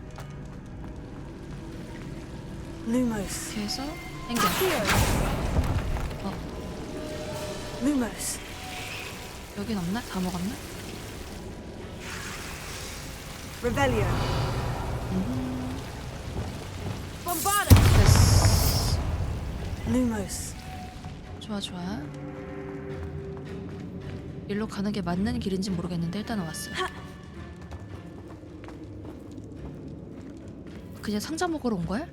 Lumos. 이렇게 해서 당겨. Lumos. 여긴 없나? 다 먹었나? Revelio. 됐어. Lumos. 좋아. 일로 가는 게 맞는 길인지 모르겠는데 일단은 왔어요. 그냥 상자 먹으러 온 거야?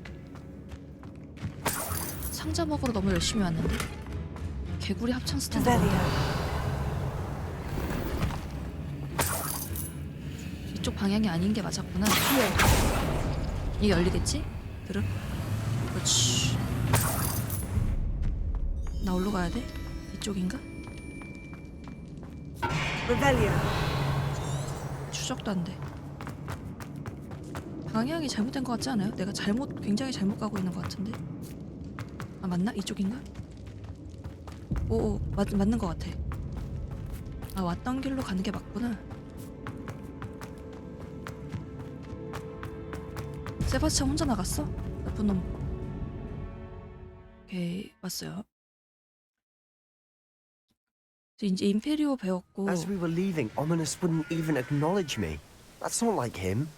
상자 먹으러 너무 열심히 왔는데? 개구리 합창 스탠드 뭔데? 이쪽 방향이 아닌 게 맞았구나. 이게 열리겠지? 들어? 그렇지. 나 어디로 가야 돼? 이쪽인가? Revelio. 추적도 안 돼. 방향이 잘못된 것 같지 않아요? 내가 굉장히 잘못 가고 있는 것 같은데. 아 맞나? 이쪽인가? 오 맞는 것 같아. 아 왔던 길로 가는 게 맞구나. 세바스찬 혼자 나갔어? 나쁜 놈. 오케이 왔어요. 이제 임페리오 배웠고. As we were leaving, Ominous wouldn't even acknowledge me. That's not like him.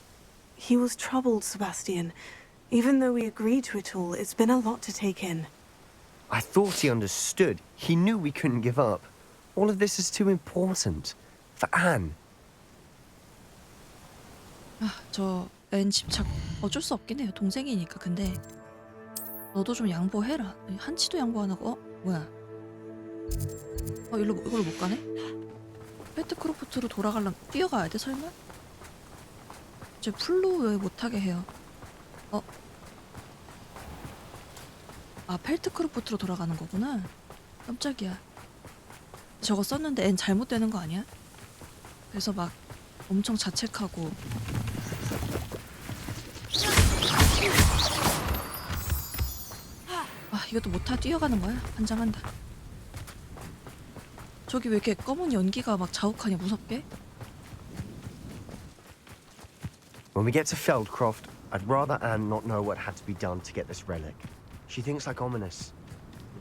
He was troubled, Sebastian. Even though we agreed to it all, it's been a lot to take in. I thought he understood. He knew we couldn't give up. All of this is too important. For Anne. 저 앤 집착 어쩔 수 없긴 해요. 동생이니까. 근데 너도 좀 양보해라. 한치도 양보 안 하고. 뭐야? 이걸로 못 가네? 패트크로프트로 돌아가려면 뛰어가야 돼 설마? 쟤 풀로 왜 못하게 해요? 아, 펠트크로프트로 돌아가는 거구나. 깜짝이야. 저거 썼는데 앤 잘못되는 거 아니야? 그래서 막 엄청 자책하고. 아, 이것도 못하 뛰어가는 거야? 환장한다. 저기 왜 이렇게 검은 연기가 막 자욱하냐, 무섭게? When we get to Feldcroft, I'd rather Anne not know what had to be done to get this relic. She thinks like ominous.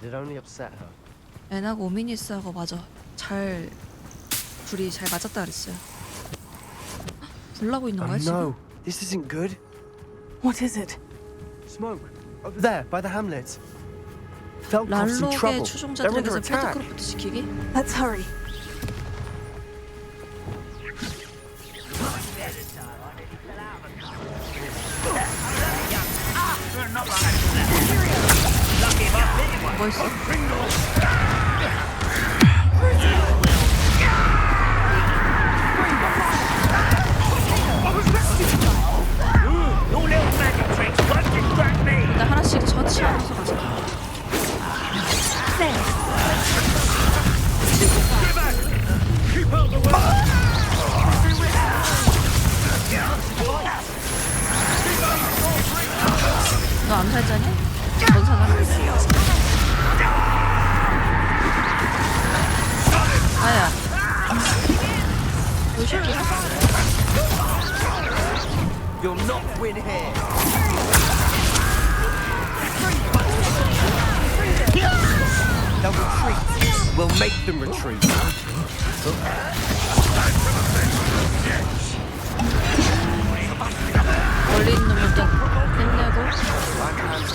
It'd only upset her. 앤하고 오미니스하고 맞아. 둘이 잘 맞았다 그랬어요. 헉, 불 나고 있는 거야, Oh 지금? no, this isn't good. What is it? Smoke. Over there, by the hamlet. Feldcroft's in 랄록의 trouble. They're under 추종자들에게서 attack. 펠트크로프트 지키기? Let's hurry. 뭐 있어? 일단 하나씩 처치하면서 가자. 너 암살자냐? 뭔 상관이야? 아야. 이 새끼야? You'll not win here. They'll retreat. We'll make them retreat. 멀리 있는 놈 일단 끝내고.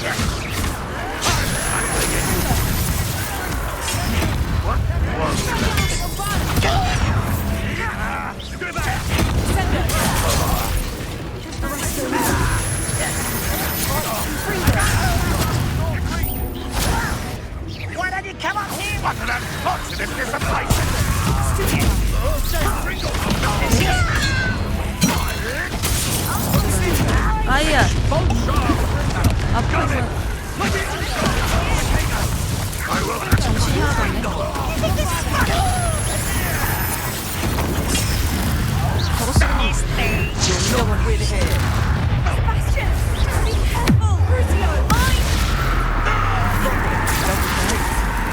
Why don't you come up here? What an unfortunate disappointment! 아이야. 앞으로 정신이 하나도 없네. 저거 쓰면 죽여버려.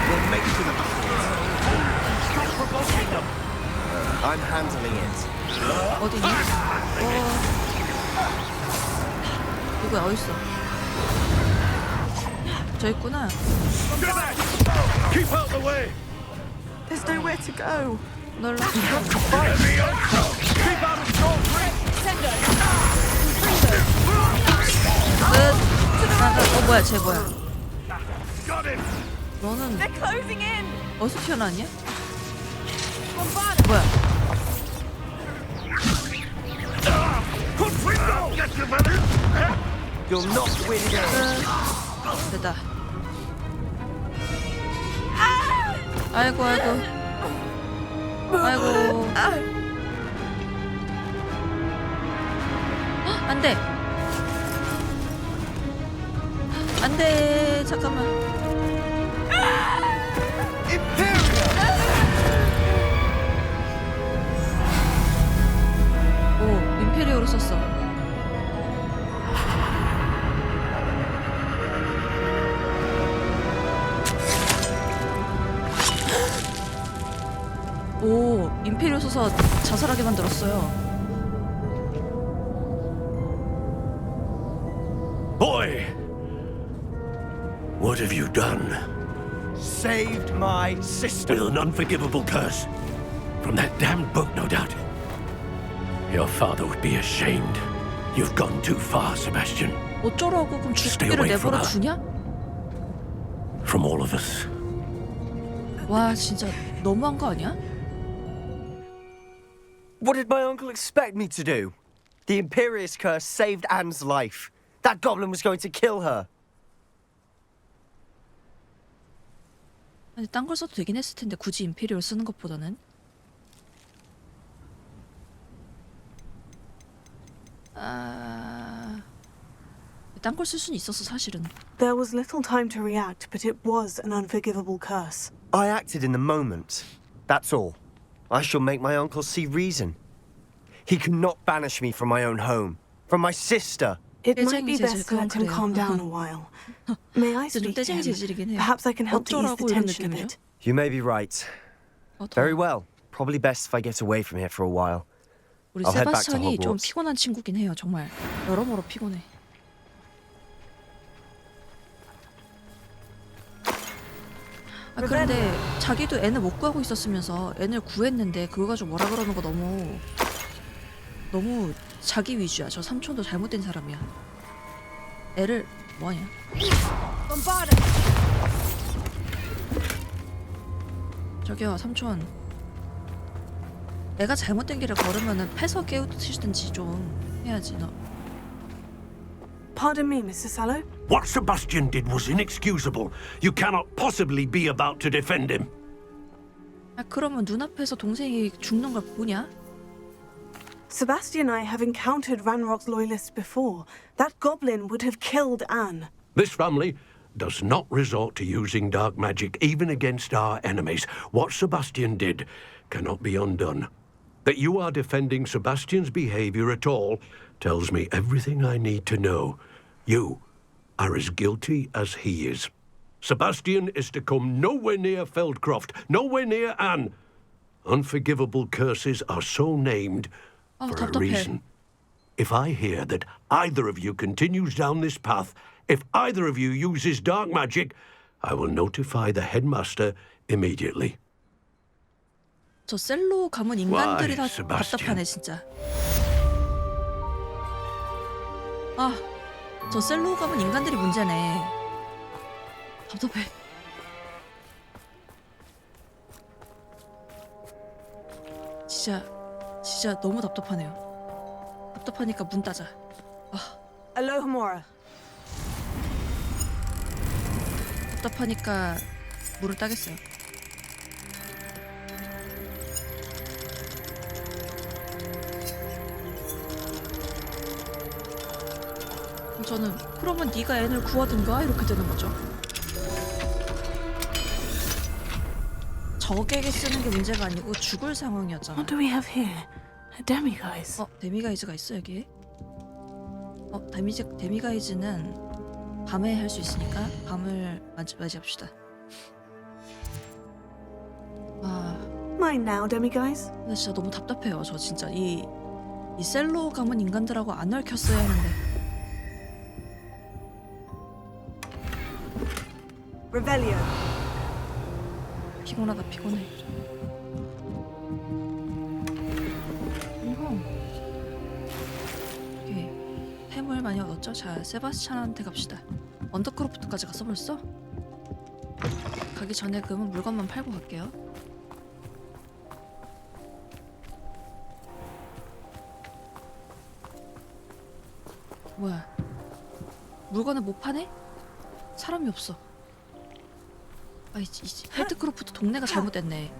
We'll make them. I'm handling it. 어디니? 누구야? 어딨어? 저 있구나. Keep out the way! There's nowhere to go. 널 Keep out of short 끝. 나가. 뭐야? 쟤 뭐야? Got him! 너는 They're closing in. 어디서 튀어나왔냐? 뭐야? Get you, brother! You'll not win here. 됐다. 아이고 아이고 아이고. 헉, 안 돼. 안 돼. 잠깐만. 오, 임페리오로 썼어. 오, 임페리오 써서 자살하게 만들었어요. Boy! What have you done? Saved my sister. With an unforgivable curse. From that damned book, no doubt. Your father would be ashamed. You've gone too far, Sebastian. 어쩌라고 그럼 Stay 죽기를 away from 내버려 her. 두냐? From all of us. 와, 진짜 너무한 거 아니야? What did my uncle expect me to do? The Imperious curse saved Anne's life. That goblin was going to kill her. 아니, 딴 걸 써도 되긴 했을 텐데 굳이 임페리오를 쓰는 것보다는. 딴 걸 쓸 수는 있었어 사실은. There was little time to react, but it was an unforgivable curse. I acted in the moment. That's all. I shall make my uncle see reason. He cannot banish me from my own home, from my sister. It might be best to let him calm down a while. May I 좀 speak to 떼쟁이 him? 재질이긴 해요. Perhaps I can help to ease 어쩌라고 the 이런 tension a 느낌이에요? bit. You may be right. Very well. Probably best if I get away from here for a while. 우리 I'll head back to 세바스찬이 좀 Hogwarts. 피곤한 친구긴 해요. 정말 여러모로 피곤해. 아 그런데 자기도 애는 못 구하고 있었으면서 애를 구했는데 그거 가지고 뭐라 그러는 거 너무 자기 위주야. 저 삼촌도 잘못된 사람이야. 애를 뭐하냐? 저기요 삼촌. 애가 잘못된 길을 걸으면은 패서 깨우치든지 좀 해야지 너. Pardon me, Mr. Sallow. What Sebastian did was inexcusable. You cannot possibly be about to defend him. 아 그러면 눈앞에서 동생이 죽는 걸 보냐? Sebastian and I have encountered Ranrock's loyalists before. That goblin would have killed Anne. This family does not resort to using dark magic even against our enemies. What Sebastian did cannot be undone. That you are defending Sebastian's behavior at all tells me everything I need to know. You are as guilty as he is. Sebastian is to come nowhere near Feldcroft, nowhere near Anne. Unforgivable curses are so named for a reason. If I hear that either of you continues down this path, if either of you uses dark magic, I will notify the headmaster immediately. 저 셀로 가문 인간들이 다 Why, 답답하네 진짜. 아, 저 셀로 가문 인간들이 문제네. 답답해. 진짜 너무 답답하네요. 답답하니까 문 따자. 아, Alohomora. 답답하니까 물을 따겠어요. 저는 그러면 네가 애를 구하든가 이렇게 되는 거죠. 적에게 쓰는 게 문제가 아니고 죽을 상황이었잖아. What do we have here? A demiguise. 데미가이즈가 있어 여기. 데미가이즈는 밤에 할 수 있으니까 밤을 맞이합시다. Mine now, demiguise. 근데 진짜 너무 답답해요. 저 진짜 이 셀로 가문 인간들하고 안 얽혔어야 했는데. Revelio. 피곤하다 피곤해. 오케이. 템을 많이 얻었죠? 자, 세바스찬한테 갑시다. 언더크로프트까지 갔어 벌써? 가기 전에 그러면 물건만 팔고 갈게요. 뭐야? 물건을 못 파네? 사람이 없어. 이 헤드크로프트 동네가 잘못됐네.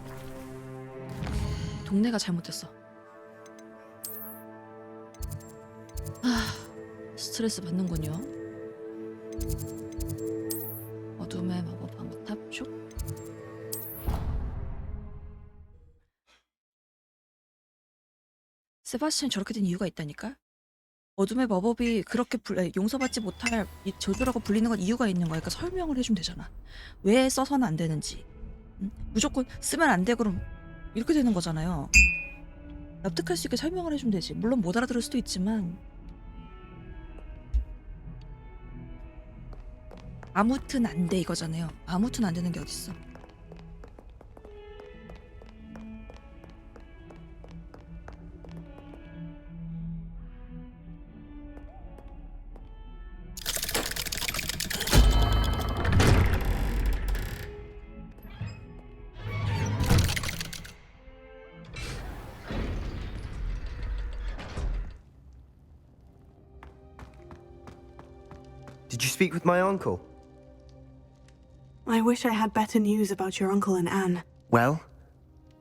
동네가 잘못됐어. 스트레스 받는군요. 어둠의 마법 방탑 슉. 세바스찬이 저렇게 된 이유가 있다니까? 어둠의 마법이 그렇게 용서받지 못할 이 저주라고 불리는 건 이유가 있는 거야. 그러니까 설명을 해주면 되잖아. 왜 써서는 안 되는지. 무조건 쓰면 안 돼 그럼 이렇게 되는 거잖아요. 납득할 수 있게 설명을 해주면 되지. 물론 못 알아들을 수도 있지만 아무튼 안 돼 이거잖아요. 아무튼 안 되는 게 어딨어. Did you speak with my uncle? I wish I had better news about your uncle and Anne. Well,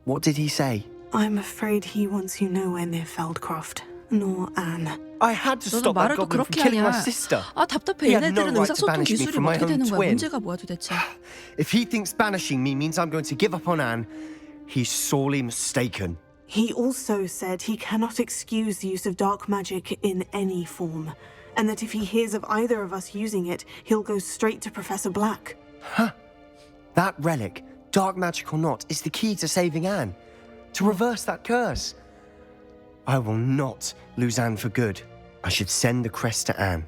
what did he say? I'm afraid he wants you nowhere near Feldcroft. nor Anne. I had to 너도 stop that 말을 또 goblin from 그렇게 killing my 하냐? sister. 아 답답해. He had no 얘네들은 right to 의사소통 banish me 기술이 from my 어떻게 own 되는 거야? twin. 문제가 뭐야 도대체? If he thinks banishing me means I'm going to give up on Anne, he's sorely mistaken. He also said he cannot excuse the use of dark magic in any form, and that if he hears of either of us using it, he'll go straight to Professor Black. Huh? That relic, dark magic or not, is the key to saving Anne. To reverse that curse. I will not lose Anne for good. I should send the crest to Anne.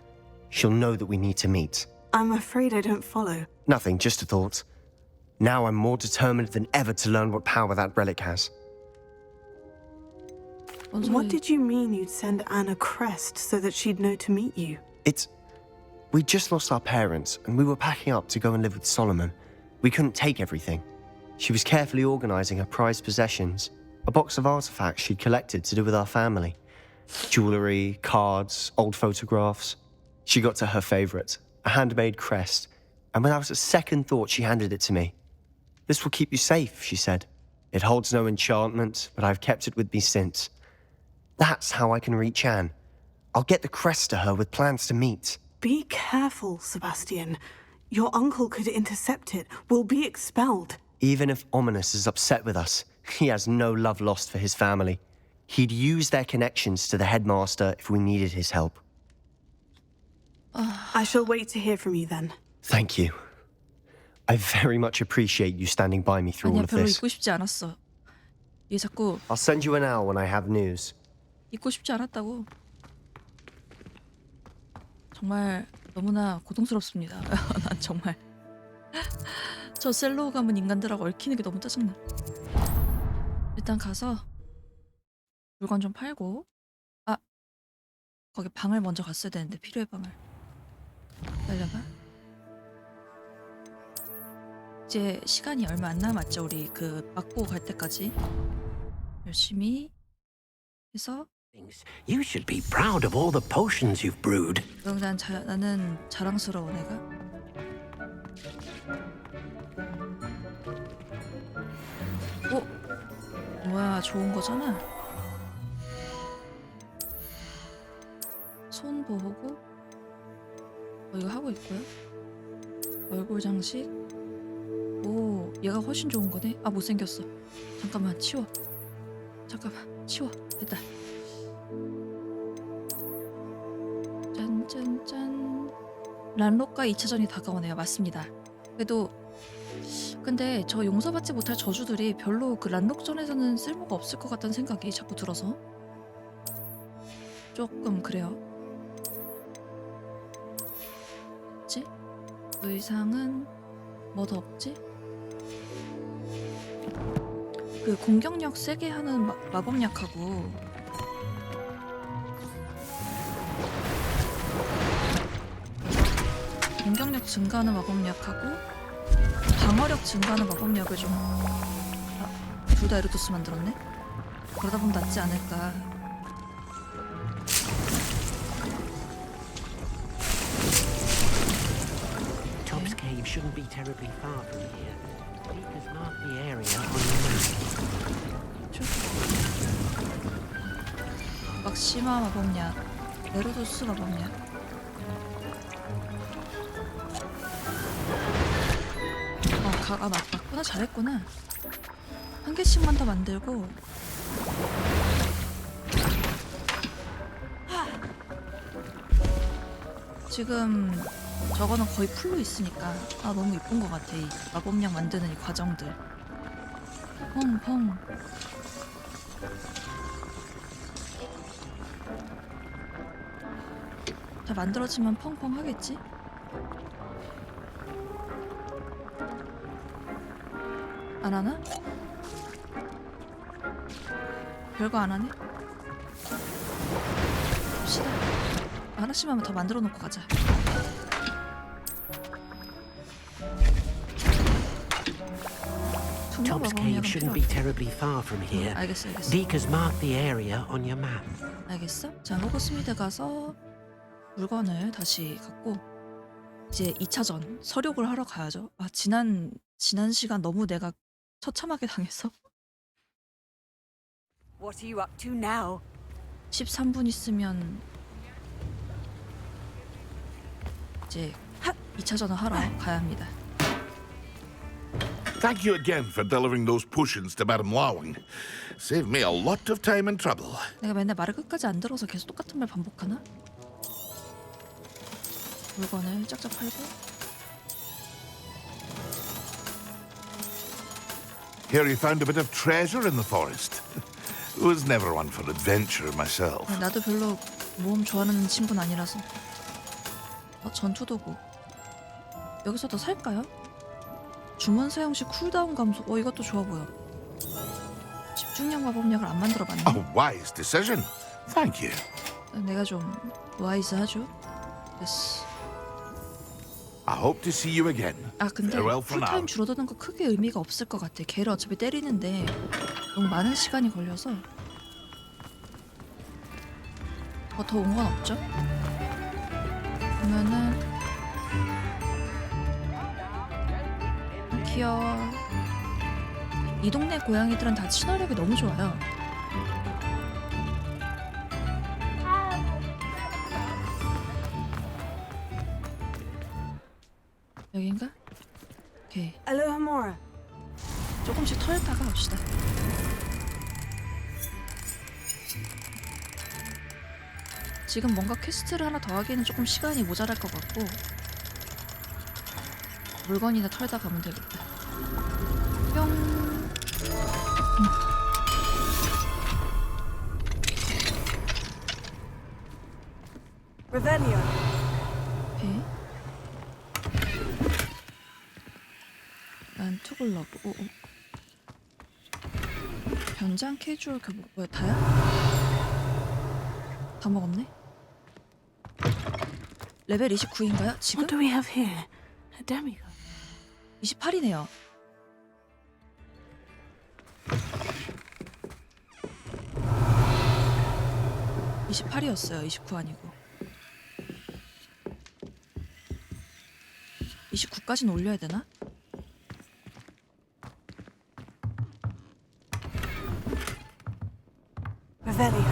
She'll know that we need to meet. I'm afraid I don't follow. Nothing, just a thought. Now I'm more determined than ever to learn what power that relic has. What did you mean you'd send Anne a crest so that she'd know to meet you? We just lost our parents, and we were packing up to go and live with Solomon. We couldn't take everything. She was carefully organizing her prized possessions, a box of artifacts she'd collected to do with our family. Jewelry, cards, old photographs. She got to her favorite, a handmade crest, and without a second thought she handed it to me. This will keep you safe, she said. It holds no enchantment, but I've kept it with me since. That's how I can reach Anne. I'll get the crest to her with plans to meet. Be careful, Sebastian. Your uncle could intercept it. We'll be expelled. Even if Ominous is upset with us, he has no love lost for his family. He'd use their connections to the headmaster if we needed his help. I shall wait to hear from you then. Thank you. I very much appreciate you standing by me through all 아니야 of 별로 this. 있고 싶지 않았어. 얘 자꾸 I'll send you an owl when I have news. 있고 싶지 않았다고. 정말 너무나 고통스럽습니다. 난 정말 저 셀로우 가문 인간들하고 얽히는 게 너무 짜증나. 일단 가서 물건 좀 팔고 거기 방을 먼저 갔어야 되는데 필요해 방을. 기다려봐. 이제 시간이 얼마 안 남았죠. 우리 그 막고 갈 때까지 열심히 해서. You should be proud of all the potions you've brewed. 그럼 나는 자랑스러워 내가. 뭐야 좋은 거잖아. 손 보호구. 이거 하고 있고요. 얼굴 장식. 오 얘가 훨씬 좋은 거네. 아 못생겼어. 잠깐만 치워. 됐다. 짠짠짠. 란록과 2차전이 다가오네요. 맞습니다. 근데 저 용서받지 못할 저주들이 별로 그 란록전에서는 쓸모가 없을 것 같다는 생각이 자꾸 들어서 조금 그래요. 뭐지? 의상은 뭐 더 없지? 그 공격력 세게 하는 마법약하고 공격력 증가하는 마법약하고 방어력 증가하는 마법약을 좀 둘 다 에르도스 만들었네? 그러다 보면 낫지 않을까. Top's cave shouldn't be terribly far from here. Beacons mark the area on the map. 막시마 마법약, 에르도스 마법약. 맞구나. 잘했구나. 한 개씩만 더 만들고. 지금 저거는 거의 풀로 있으니까 너무 이쁜 것 같아. 이 마법약 만드는 이 과정들. 펑펑. 다 만들어지면 펑펑 하겠지? 안 하나? 별거 안 하네? 봅시다. 하나씩만 더 만들어 놓고 가자. Top's cave shouldn't be terribly far from here. 알겠어. Beacons mark the area on your map. 알겠어? 자, 호그스미드 가서 물건을 다시 갖고 이제 2차전 서력을 하러 가야죠. 지난 시간 너무 내가 처참하게 당했어. What are you up to now? 13분 있으면 이제 2차전을 하러 가야 합니다. Thank you again for delivering those potions to Madame Lawing. Saved me a lot of time and trouble. 내가 맨날 말을 끝까지 안 들어서 계속 똑같은 말 반복하나? 물건을 짝짝 팔고. Here you found a bit of treasure in the forest. Was never one for adventure myself. 나도 별로 모험 좋아하는 친구는 아니라서. 전투도구. 여기서 더 살까요? 주문 사용 시 쿨다운 감소. 이것도 좋아 보여. 집중력 마법약을 안 만들어봤네. A wise decision. Thank you. 내가 좀 와이즈하죠. 됐어. I hope to see you again. 근데 Farewell for now. 풀타임 줄어드는 거 크게 의미가 없을 것 같아. 걔를 어차피 때리는데 너무 많은 시간이 걸려서 더 온 건 없죠? 그러면은 귀여워. 이 동네 고양이들은 다 친화력이 너무 좋아요. 여긴가? 오케이. Alohomora. 조금씩 털다가 갑시다. 지금 뭔가 퀘스트를 하나 더 하기에는 조금 시간이 모자랄 것 같고 물건이나 털다 가면 되겠다. 뿅. Revelio. 오케이. 난 투글러브. 변장 캐주얼 그 뭐야 다야? 다 먹었네. 레벨 29인가요? 지금? What do we have here? A demigod. 28이네요. (28이었어요) 29 아니고 29까지는 올려야 되나? Revelio.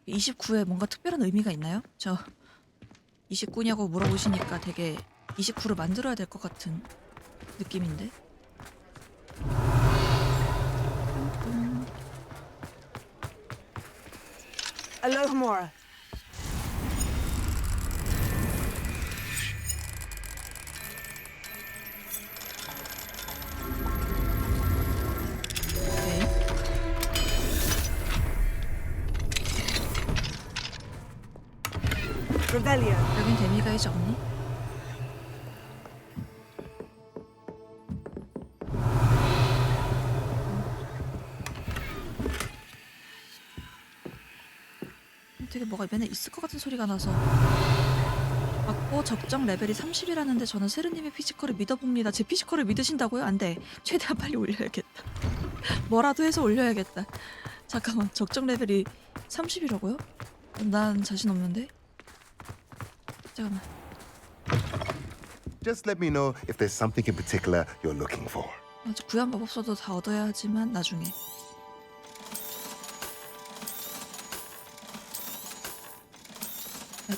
29에 뭔가 특별한 의미가 있나요? 저 29냐고 물어보시니까 되게 29를 만들어야 될 것 같은 느낌인데. Alohomora. Revelio. 여긴 데미가이즈 없니? 되게 뭐가 맨날 있을 것 같은 소리가 나서. 맞고 적정 레벨이 30이라는데 저는 세르님의 피지컬을 믿어봅니다. 제 피지컬을 믿으신다고요? 안 돼. 최대한 빨리 올려야겠다. 뭐라도 해서 올려야겠다. 잠깐만, 적정 레벨이 30이라고요? 난 자신 없는데? 잠깐만. Just let me know if there's something in particular you're looking for. 저 구현 마법서도 다 얻어야 하지만 나중에.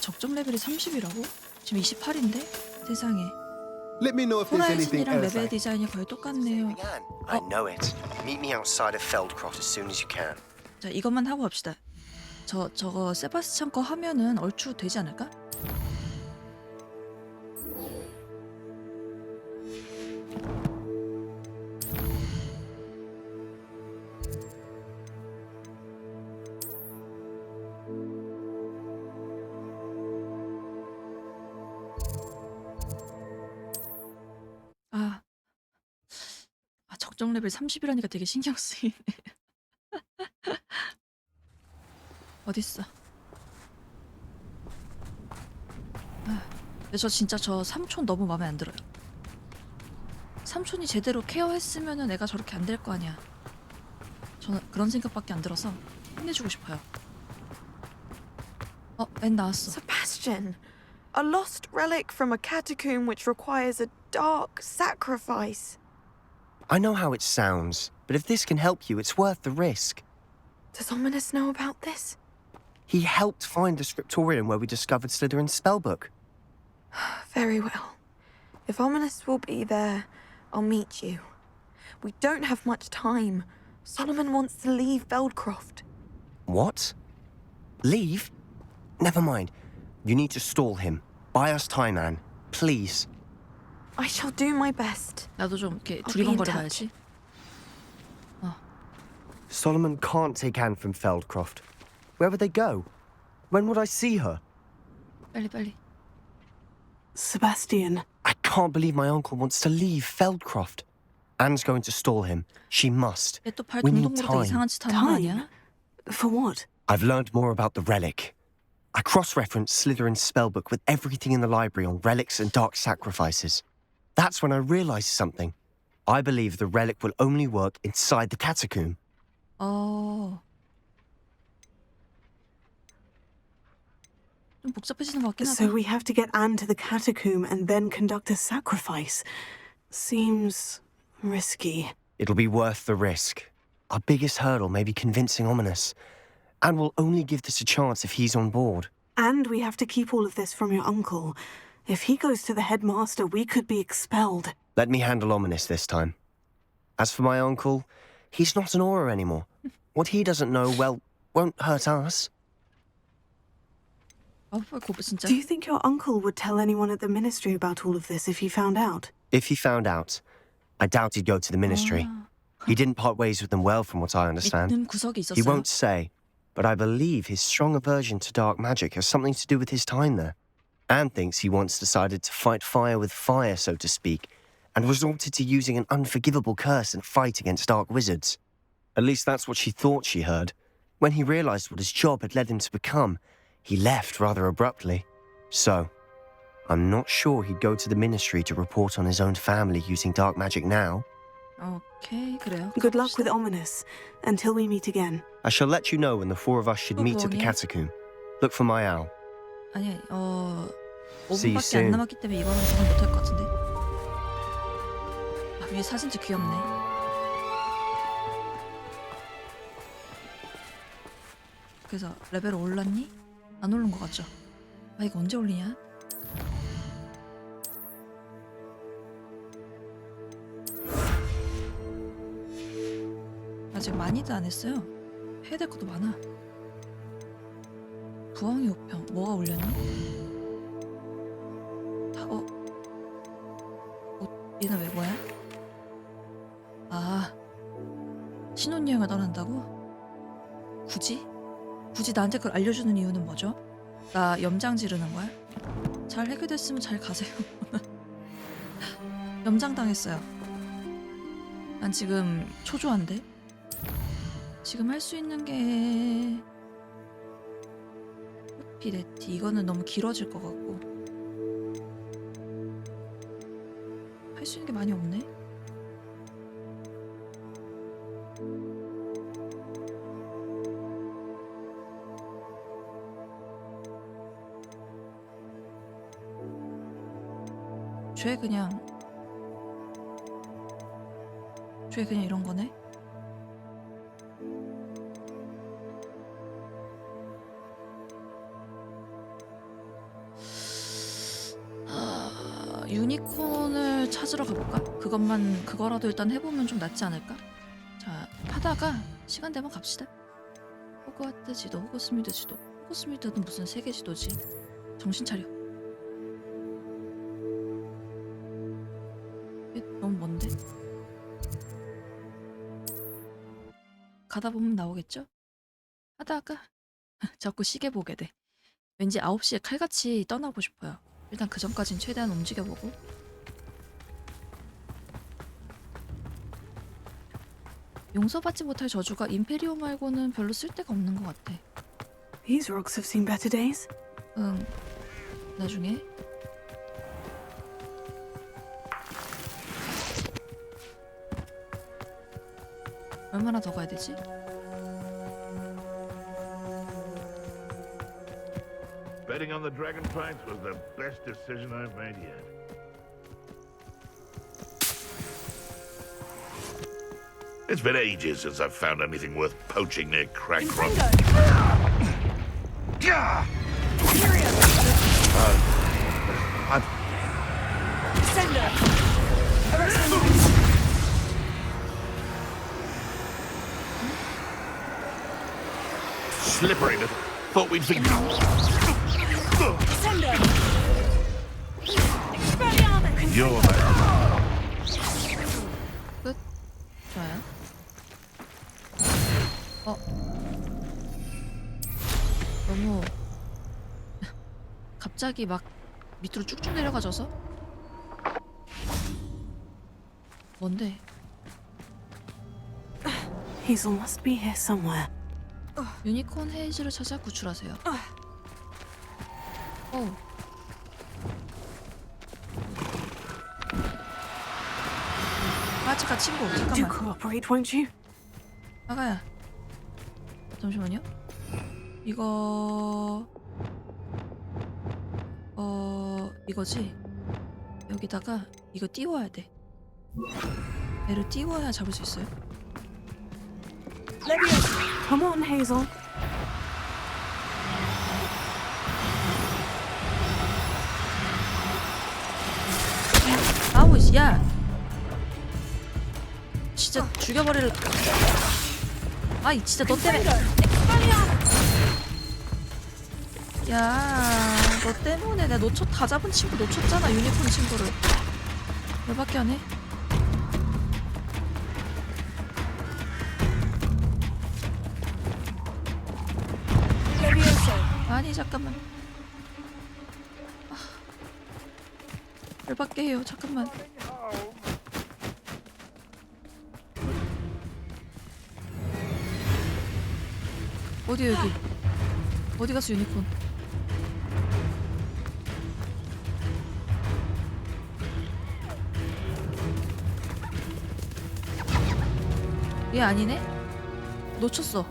적정 레벨이 30이라고? 지금 28인데? 세상에. Let me know if there's anything 호라이즌이랑 else. 레벨 디자인이 거의 똑같네요. I know it. Meet me outside of Feldcroft as soon as you can. 자, 이것만 하고 갑시다. 저거 세바스찬 거 하면은 얼추 되지 않을까? 적정 레벨 30이라니까 되게 신경 쓰이네. 어딨어? 근데 저 진짜 저 삼촌 너무 마음에 안 들어요. 삼촌이 제대로 케어했으면은 애가 저렇게 안 될 거 아니야. 저는 그런 생각밖에 안 들어서 혼내주고 싶어요. 앤 나왔어. Sebastian, a lost relic from a catacomb which requires a dark sacrifice. I know how it sounds, but if this can help you, it's worth the risk. Does Ominous know about this? He helped find the scriptorium where we discovered Slytherin's spellbook. Very well. If Ominous will be there, I'll meet you. We don't have much time. Solomon wants to leave Feldcroft. What? Leave? Never mind. You need to stall him. Buy us time, Anne. Please. I shall do my best. 나도 좀 이렇게 I'll be in 두리번거려 touch. 봐야지. Solomon can't take Anne from Feldcroft. Where would they go? When would I see her? 빨리. Sebastian. I can't believe my uncle wants to leave Feldcroft. Anne's going to stall him. She must. 얘 또 발 We need 동동으로 다 time. 이상한 짓 하는 거 아니야? For what? I've learned more about the relic. I cross-referenced Slytherin's spellbook with everything in the library on relics and dark sacrifices. That's when I realized something. I believe the relic will only work inside the catacomb. 좀 복잡해지는 것 같긴 하다. So we have to get Anne to the catacomb and then conduct a sacrifice. Seems risky. It'll be worth the risk. Our biggest hurdle may be convincing Ominous. And we'll only give this a chance if he's on board. And we have to keep all of this from your uncle. If he goes to the headmaster, we could be expelled. Let me handle Ominous this time. As for my uncle, he's not an Auror anymore. What he doesn't know, well, won't hurt us. 진짜. Do you think your uncle would tell anyone at the ministry about all of this if he found out? If he found out, I doubt he'd go to the ministry. He didn't part ways with them well, from what I understand. 믿는 구석이 있었어요. He won't say, but I believe his strong aversion to dark magic has something to do with his time there. Anne thinks he once decided to fight fire with fire, so to speak, and resorted to using an unforgivable curse and fight against dark wizards. At least that's what she thought she heard. When he realized what his job had led him to become, he left rather abruptly. So, I'm not sure he'd go to the ministry to report on his own family using dark magic now. 오케이, 그래요. Good luck with Ominous. Until we meet again. I shall let you know when the four of us should meet at the 뭐니? catacomb. Look for my owl. 아니, See you 5분밖에 안 soon. 남았기 때문에 이거는 조금 못할 것 같은데. 위에 사진도 귀엽네. 그래서 레벨 올랐니? 안 오른 것 같죠? 이거 언제 올리냐? 아직 많이도 안 했어요. 해야 될 것도 많아. 부엉이 우평 뭐가 올렸니? 얘는 왜 뭐야? 신혼여행을 떠난다고? 굳이 나한테 그걸 알려주는 이유는 뭐죠? 나 염장 지르는 거야? 잘 해결됐으면 잘 가세요. 염장 당했어요. 난 지금 초조한데? 지금 할 수 있는 게 피레티 이거는 너무 길어질 것 같고 할 수 있는 게 많이 없네. 죄 그냥 이런 거네. 유니콘을 찾으러 가볼까? 그거라도 일단 해보면 좀 낫지 않을까? 자, 하다가 시간 되면 갑시다. 호그와트 지도, 호그스미드 지도. 호그스미드는 무슨 세계 지도지? 정신 차려. 너무 먼데? 가다 보면 나오겠죠? 하다가 자꾸 시계 보게 돼. 왠지 9시에 칼같이 떠나고 싶어요. 일단 그 전까진 최대한 움직여보고. 용서받지 못할 저주가 임페리오 말고는 별로 쓸데가 없는 것 같아. These rocks have seen better days. 응. 나중에. 얼마나 더 가야 되지? Betting on the dragon fights was the best decision I've made yet. It's been ages since I've found anything worth poaching near Crankrock. Slippery. Thought we'd be. You're there. 끝. 좋아요. 너무 갑자기 막 밑으로 쭉쭉 내려가져서 뭔데? Hazel must be here somewhere. 유니콘 헤이즈를 찾아 구출하세요. 잠깐 친구 Do 잠깐만. cooperate, won't you? 아가야. 잠시만요. 이거지. 여기다가 이거 띄워야 돼. 얘를 띄워야 잡을 수 있어요. Come on, Hazel. 아우 야. 진짜 죽여버릴. 아이 진짜 너 때문에. 야, 너 때문에 내가 다 잡은 친구 놓쳤잖아. 유니콘 친구를. 열받게 하네. 아니 잠깐만. 열받게 해요. 잠깐만. 어디 여기? 어디 갔어 유니콘? 얘 아니네? 놓쳤어.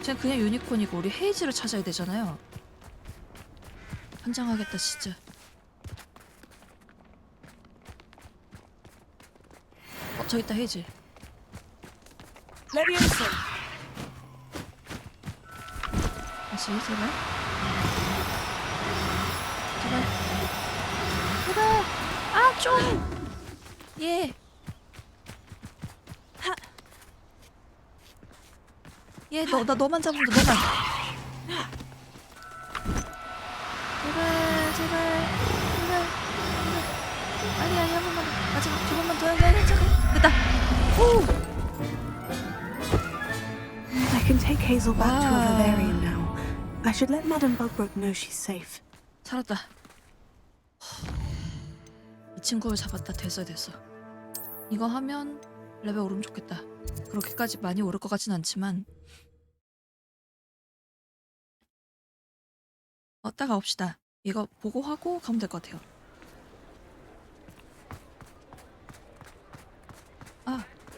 쟤 그냥 유니콘이고 우리 헤이즈를 찾아야 되잖아요. 환장하겠다 진짜. 저기 있다 헤이즈. 다시 제발. 제발. 아 좀. 예. 얘 너만 잡으면 돼. 너만. 제발. 아니 한 번만. 아직 두 번만 더 해야 돼. 됐다. 오. I can take Hazel back to her vivarium now. I should let Madame Bugbrook know she's safe. 살았다. 이 친구를 잡았다. 됐어. 이거 하면 레벨 오르면 좋겠다. 그렇게까지 많이 오를 것 같진 않지만 따가봅시다. 이거 보고 하고 가면 될 것 같아요.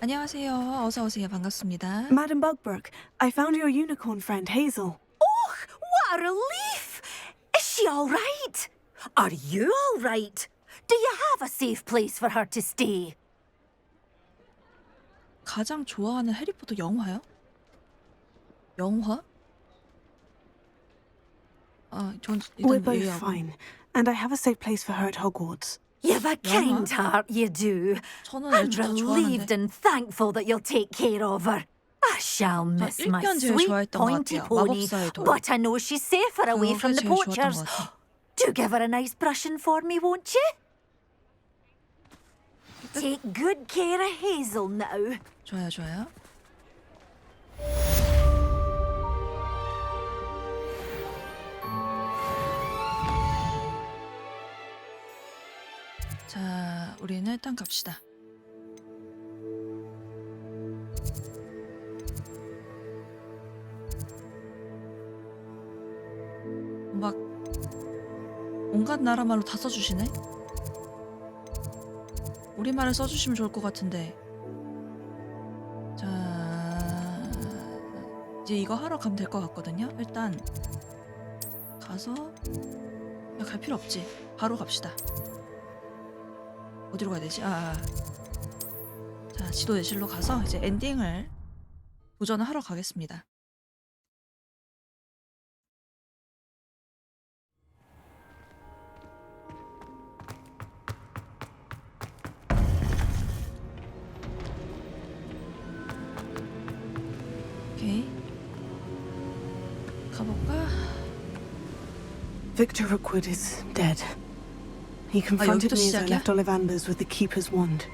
안녕하세요. 어서 오세요. 반갑습니다. Madame Bugbrook, I found your unicorn friend Hazel. Oh, what a relief! Is she all right? Are you all right? Do you have a safe place for her to stay? 가장 좋아하는 해리포터 영화요? 영화? 전 We're 일단 both 얘기하고. fine, and I have a safe place for her at Hogwarts. You've a kind heart, you do. 저는 I'm 애초부터 relieved 좋아하는데. and thankful that you'll take care of her. I shall miss my 1편 제일 sweet 좋아했던 것 pointy 같아요. pony, 마법사의 돌. but I know she's safer away from the 제일 좋았던 poachers. 것 같아. Do give her a nice brushing for me, won't you? Take good care of Hazel now. 좋아요. 자, 우리는 일단 갑시다. 막 온갖 나라 말로 다 써주시네. 우리말을 써주시면 좋을 것 같은데. 자, 이제 이거 하러 가면 될 것 같거든요. 일단 가서 갈 필요 없지. 바로 갑시다. 어디로 가야 되지? 자, 지도 예실로 가서 이제 엔딩을 도전을 하러 가겠습니다. 오케이. 가볼까? Victor Rookwood is dead. He confronted 여기도 me as I 시작이야? left Ollivanders with the Keeper's wand.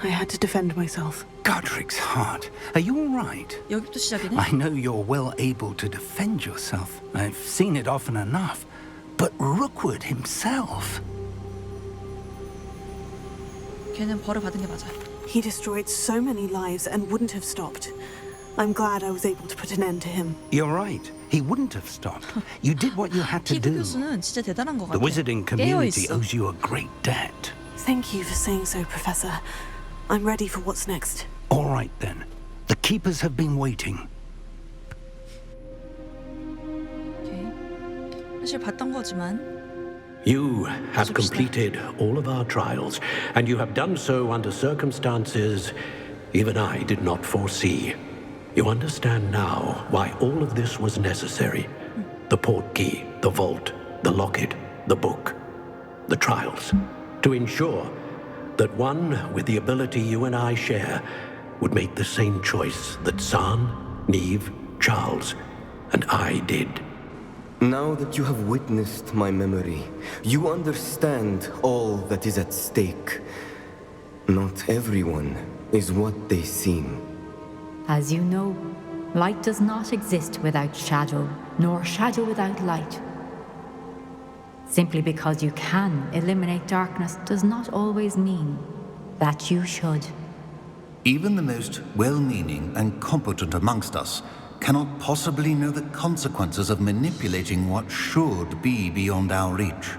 I had to defend myself. Godric's heart. Are you all right? 여기도 시작이네? I know you're well able to defend yourself. I've seen it often enough. But Rookwood himself. 걔는 벌을 받은 게 맞아. He destroyed so many lives and wouldn't have stopped. I'm glad I was able to put an end to him. You're right. He wouldn't have stopped. You did what you had to 피그 do. 교수는 진짜 대단한 것 The 같아. wizarding community 깨어있어. owes you a great debt. Thank you for saying so, Professor. I'm ready for what's next. All right then. The keepers have been waiting. 오케이. 사실 봤던 거지만 You have completed all of our trials, and you have done so under circumstances even I did not foresee. You understand now why all of this was necessary. The portkey, the vault, the locket, the book, the trials. To ensure that one with the ability you and I share would make the same choice that San, Neve, Charles, and I did. Now that you have witnessed my memory, you understand all that is at stake. Not everyone is what they seem. As you know, light does not exist without shadow, nor shadow without light. Simply because you can eliminate darkness does not always mean that you should. Even the most well-meaning and competent amongst us cannot possibly know the consequences of manipulating what should be beyond our reach.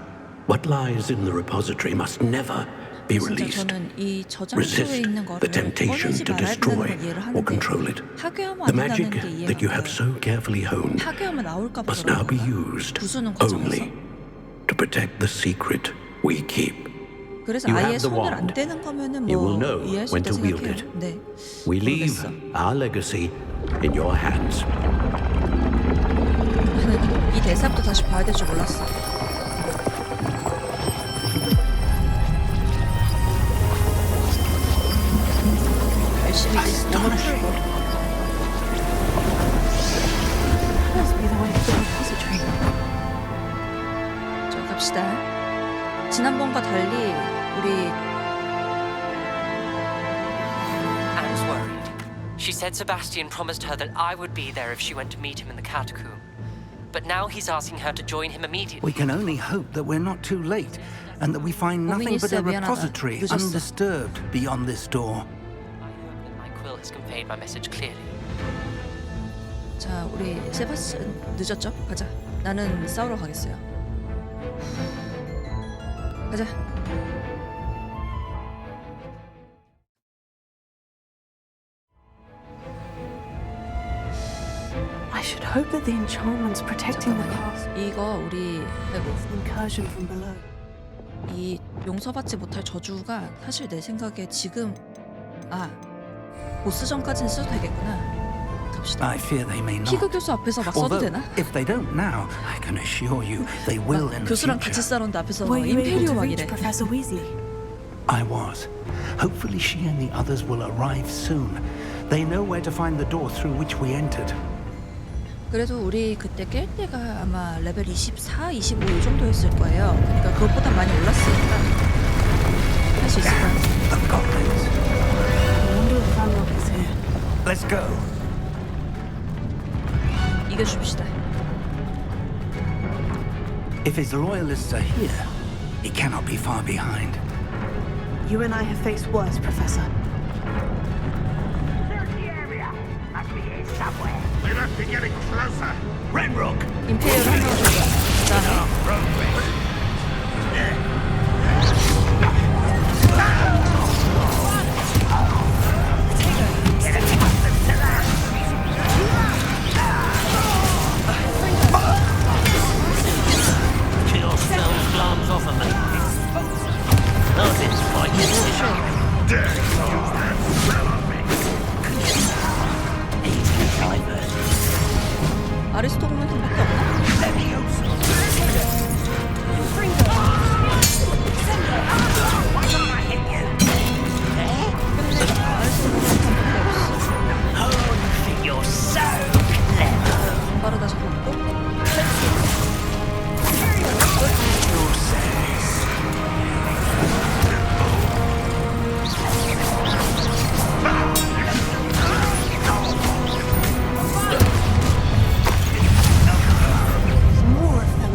What lies in the repository must never be 진짜 released. 저는 이 저장소에 Resist 있는 the 거를 temptation 꺼내지 to 말아야 된다는 destroy 걸 이해를 or 하는데 control it. 파괴하면 The 안 magic 된다는 게 that you 이해가 have 돼. so carefully honed 파괴하면 나올까 봐 must now 그런 be 건가? used 부수는 과정에서. only to protect the secret we keep. 그래서 You 아예 have the 손을 안 wand. 대는 거면은 You will 뭐 know 이해할 수 when 있다 to wield 생각해요. it. 네. We leave 모르겠어. our legacy in your hands. 이 대사부터 다시 봐야 될 줄 몰랐어. 열심히 몸을 풀고. Must be the way to the repository. 자, 갑시다. 지난번과 달리 우리 Anne's worried. She said Sebastian promised her that I would be there if she went to meet him in the catacomb. But now he's asking her to join him immediately. We can only hope that we're not too late, and that we find nothing but a repository undisturbed beyond this door. My quill has conveyed my message clearly. 자, 우리 세바스찬 늦었죠? 가자. 나는 싸우러 가겠어요. 가자. I should hope that the enchantment's protecting the castle. 이거 우리 Incursion from below. 이 용서받지 못할 저주가 사실 내 생각에 지금 보스전까지는 써도 되겠구나. 갑시다. I fear they may not. 피그 교수 앞에서 막 써도 Although, 되나? if they don't now, I can assure you they will in the 교수랑 future. 같이 싸우는데 앞에서 Were you able 임페리오 to 막 reach 이래. Professor Weasley? I was. Hopefully she and the others will arrive soon. They know where to find the door through which we entered. 그래도 우리 그때 깰 때가 아마 레벨 24, 25 이 정도였을 거예요. 그러니까 그것보다 많이 올랐으니까 할 수 있을 거야. The goblins. I wonder if Ranrock is here. Let's go. 이겨줍시다. If his loyalists are here, he cannot be far behind. You and I have faced worse, Professor. They must be getting closer. Ranrock! 임페리얼 한 명 줘봐. 그다음에 Yourselves glance off of me. Oh, it's quite good. 아리스토그만큼밖에 없나? 빠르다 잡았고.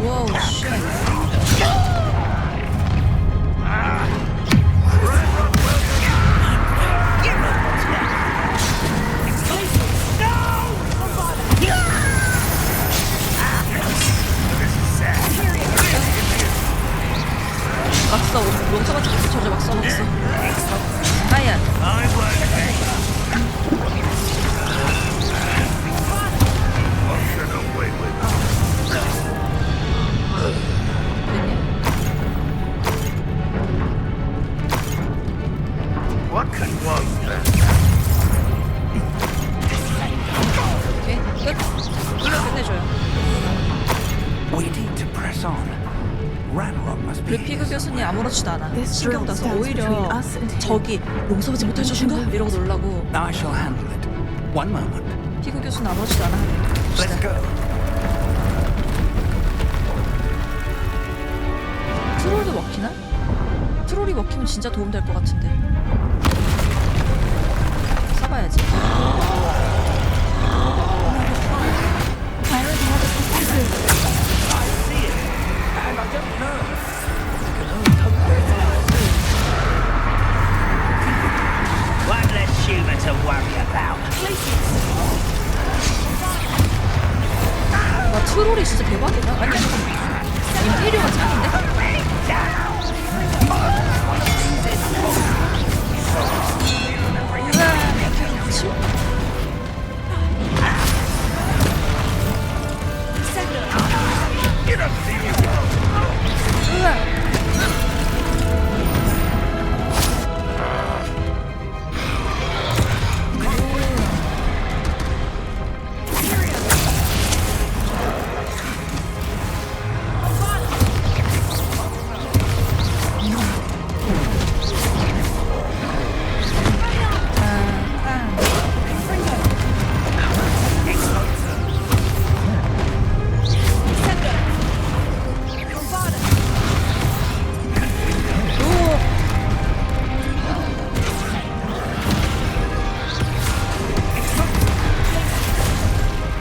와우, 쉣. 막 써. 롱서가 저저 막 써먹었어. 아야. What was that? 오케이, 끝. 끝내줘요. We need to press on. Ranrock must be. 그리고 피그 교수님 아무렇지도 않아. This 신경 drill 따서 stands 오히려 between us and him. 저기 용서받지 못할 저준가? 이러고 놀라고. I shall handle it. One moment. 피그 교수는 아무렇지도 않아. Let's go. 트롤도 먹히나? 트롤이 먹히면 진짜 도움될 것 같은데. 써봐야지. One less human to worry about. 와, 트롤이 진짜 대박이다. 아니, 임페리오가 짱인데?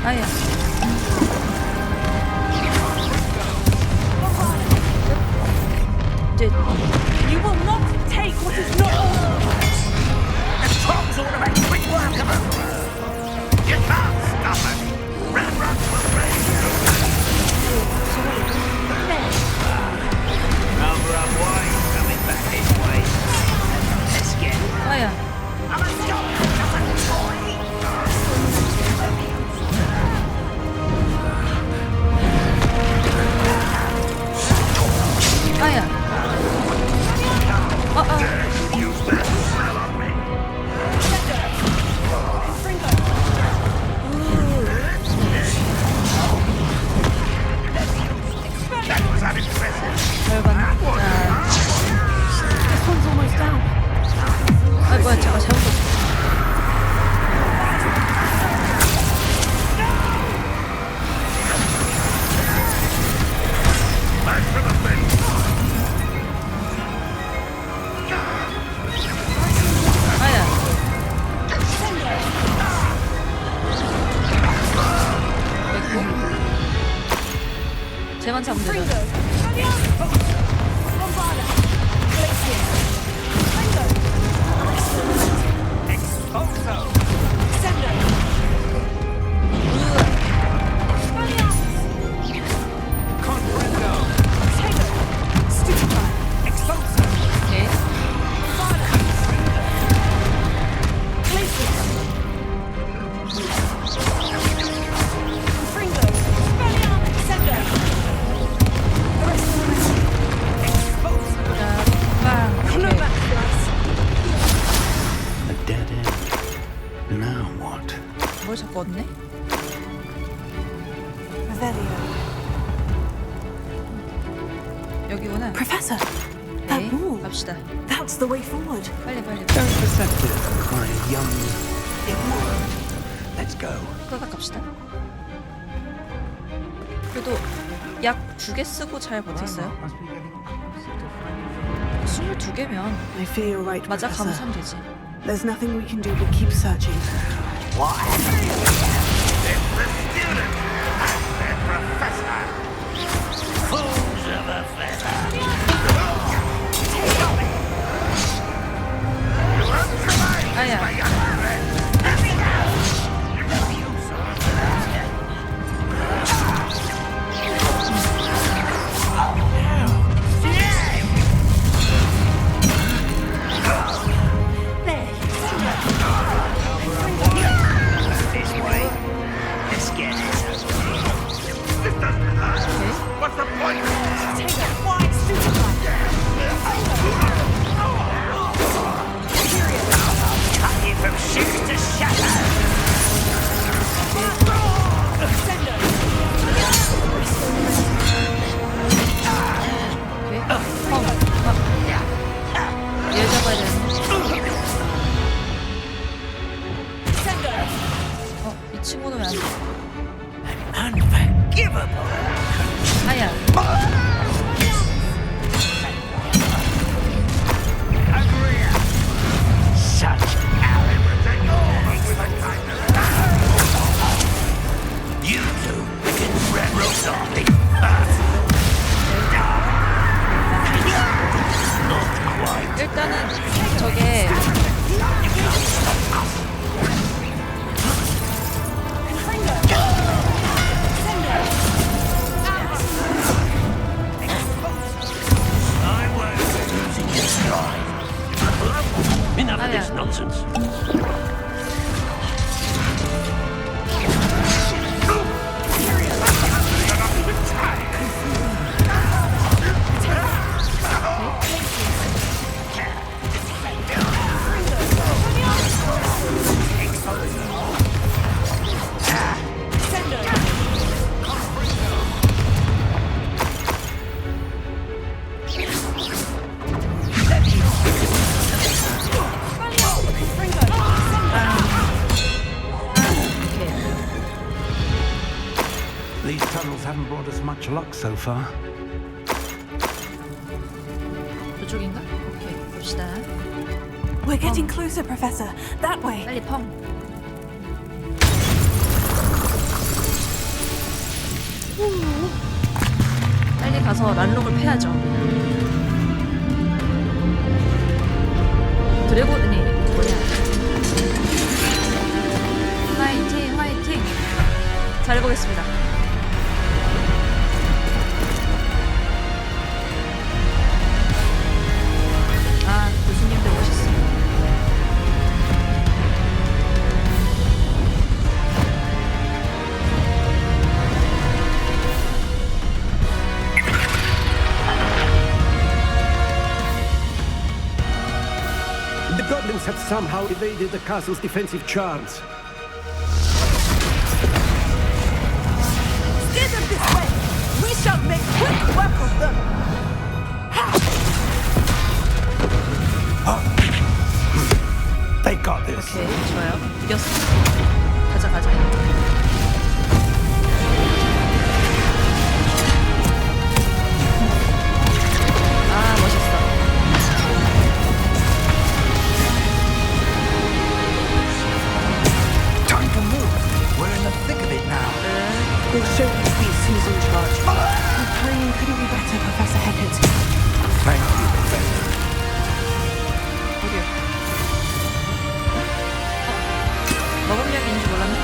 아야. 이제 You will not take what is not Tom's all about quick work of it. You can't stop it. Ranrock will raise you. Number of wine coming back this way. Let's get. 아야. I'm a stop. 아야. 절반. This one's almost down. 아, 뭐야, 제가 잘못했어. 아야. 쟤만 잡으면 되죠. 여기구나. Professor, 네, 갑시다. that's the way forward. 빨리. Very perceptive, my young ward. Let's go. 끌어다 갑시다. 그래도 약 2개 쓰고 잘 버텼어요. 22개면 I fear you're right, 맞아 Professor. 감사하면 되지. There's nothing we can do but keep searching. What? It's the student and their professor. Fools of a feather. 아야. This way. Let's get it. This doesn't hurt. What's the point? Take a wide cut you from shift to shatter. 얘 잡아야 되는데. 이 친구는 왜 안 돼? Unforgivable. 아야. Such arrogance. You two can rebel something. Not quite. 일단은 저게 I won't losing your stride. Enough of this nonsense. These tunnels haven't brought us much luck so far. 저쪽인가? 오케이, 갑시다. We're getting closer, Professor. That way. 빨리 펑. 빨리 가서 란록을 패야죠. 드래곤이 뭐냐? 화이팅, 화이팅. 잘해보겠습니다. 아, 교수님들 멋있어. The goblins have somehow evaded the castle's defensive charms. Steer them this way. We shall make quick work of them. They got this. 오케이, 좋아요. 이겼어. 가자. 아, 멋있어. Time to move. We're in the thick of it now. We'll show these beasts who's in charge. Your timing couldn't be better, Professor Hecat. Thank you, Professor. 어디요? 먹음약인지 몰랐네.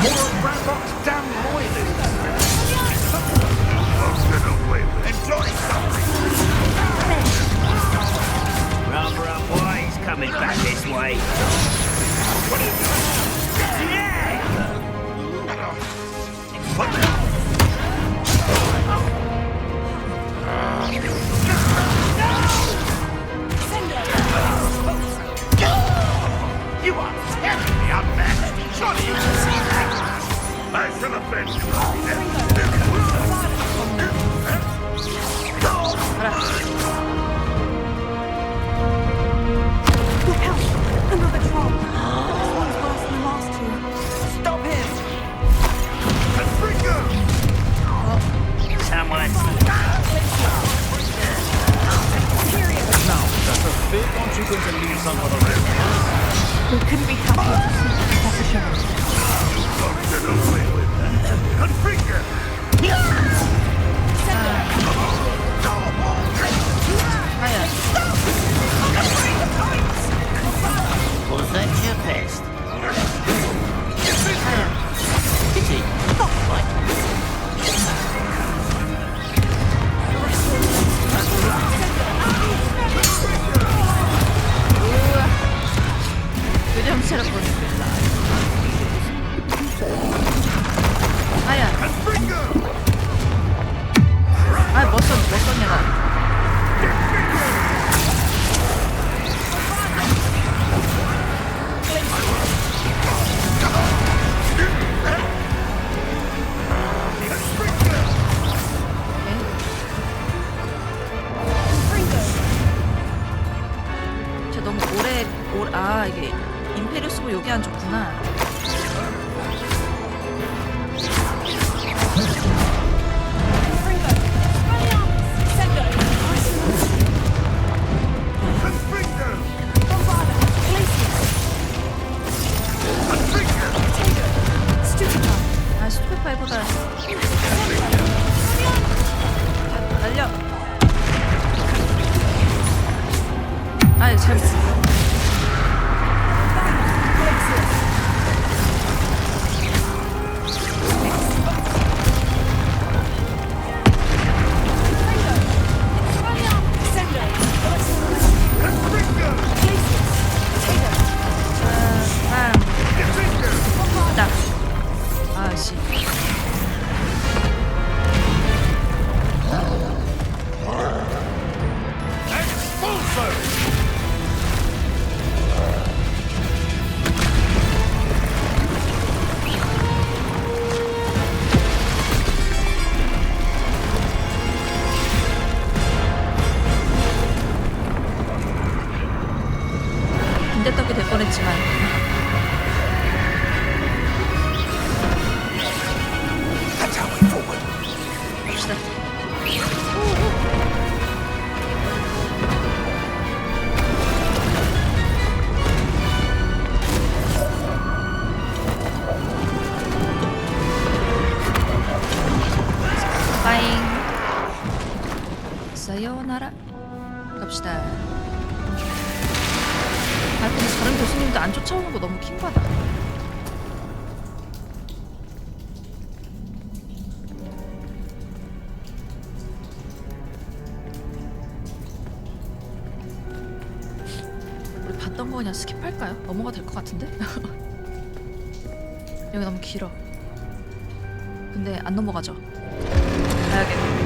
More Rambock's damn loyalists. You are terribly outmatched. Surely you can see that. I shall avenge Look out! Another troll. This one's worse than the last two. Stop him! Confringo! Someone. Now, Professor, aren't you going to leave someone around? We couldn't be happier to see Professor Sherman. Get away with that. Confringo! Was that your best? Pity. 요령처럼 보는 아야. 아, 못 썼냐. 저 너무 아, 이게 임페리우스고 여기 안 좋구나. 아, 스투파이보다 날려. 아, 잘못. 아씨. 빈대떡이 될 뻔했지만. 봅시다. 빠잉. 사요나라. 갑시다. 아, 근데 다른 교수님도 안 쫓아오는 거 너무 킹받아. 우리 봤던 거 그냥 스킵할까요? 넘어가 될 것 같은데? 여기 너무 길어. 근데 안 넘어가죠? 가야겠네.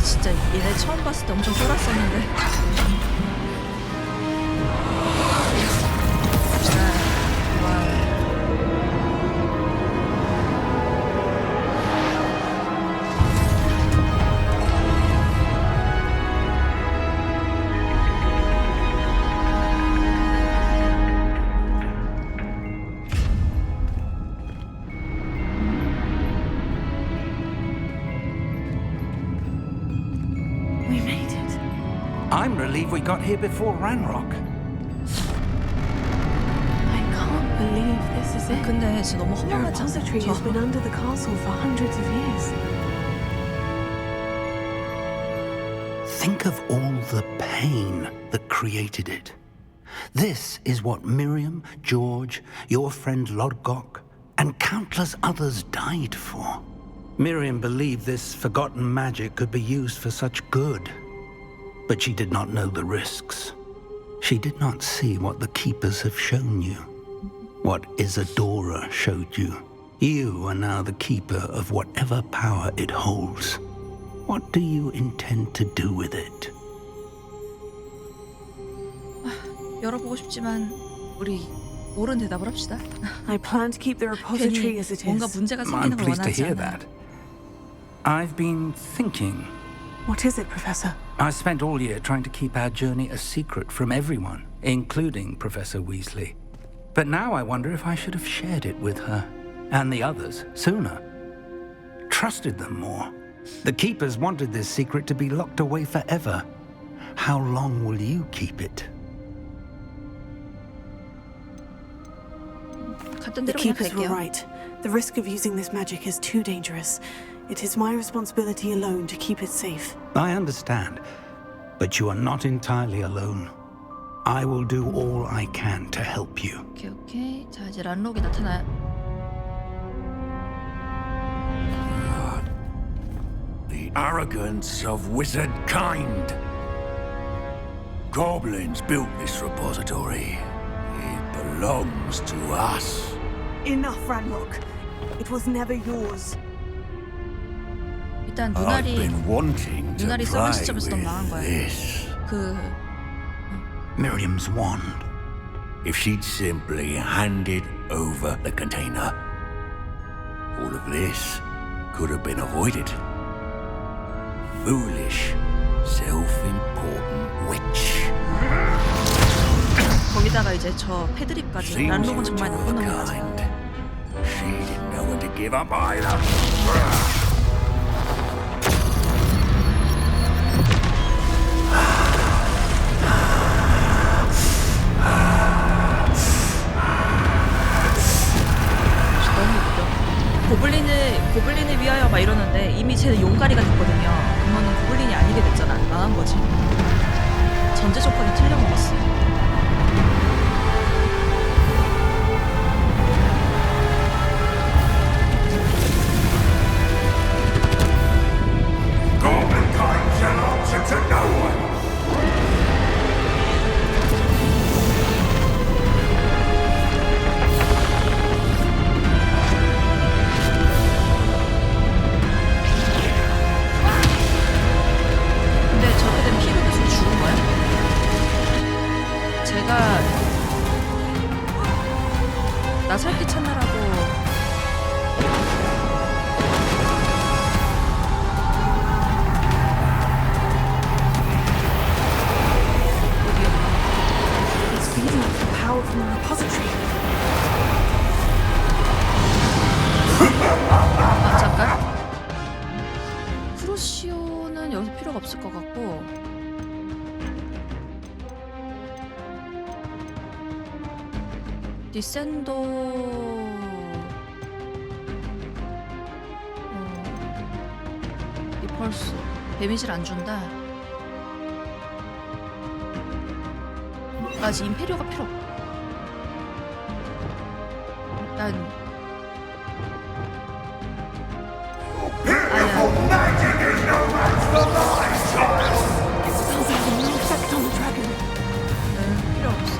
진짜 얘네 처음 봤을 때 엄청 쫄았었는데. I'm relieved we got here before Ranrock. I can't believe this is it. 근데 진짜 너무 The 허망하지 않아? repository has been under the castle for hundreds of years. Think of all the pain, the created it. This is what Miriam, George, your friend Lodgok, and countless others died for. Miriam believed this forgotten magic could be used for such good, but she did not know the risks. She did not see what the Keepers have shown you, what Isadora showed you. You are now the Keeper of whatever power it holds. What do you intend to do with it? 열어보고 싶지만 우리 옳은 대답을 합시다. I plan to keep the repository as it is. 뭔가 문제가 I'm 생기는 걸 pleased to 원하지 hear 않아. that. I've been thinking. What is it, Professor? I spent all year trying to keep our journey a secret from everyone, including Professor Weasley. But now I wonder if I should have shared it with her and the others sooner. Trusted them more. The Keepers wanted this secret to be locked away forever. How long will you keep it? The Keepers were right. The risk of using this magic is too dangerous. It is my responsibility alone to keep it safe. I understand, but you are not entirely alone. I will do all I can to help you. 오케이. 자, 이제 란록이 나타나요. The arrogance of wizard kind. Goblins built this repository. It belongs to us. Enough, Ranrock. It was never yours. 일단 I've been wanting to 눈알이 썩은 play 시점에서 너무 망한 거야. this. Miriam's wand. If she'd simply handed over the container, all of this could have been avoided. Foolish, self-important witch. 거기다가 이제 저 패드립까지. 란록은 정말 나쁜 놈 같아. She didn't know when to give up either. 고블린을 위하여 막 이러는데 이미 쟤는 용가리가 됐거든요. 그러면 고블린이 아니게 됐잖아. 망한 거지. 전제 조건이 틀려먹었어. Goblin kind shall answer to no one. 근데 저렇게 되면 피로 계속 죽은 거야? 제가 나설기 찾느라고 It's feeding off the power from the repository. 아, 잠깐. 크로시오는 여기서 필요가 없을 것 같고 디센도 리펄스 데미지를 안 준다. 나 지금 임페리오가 필요 없고 일단 필요 없어.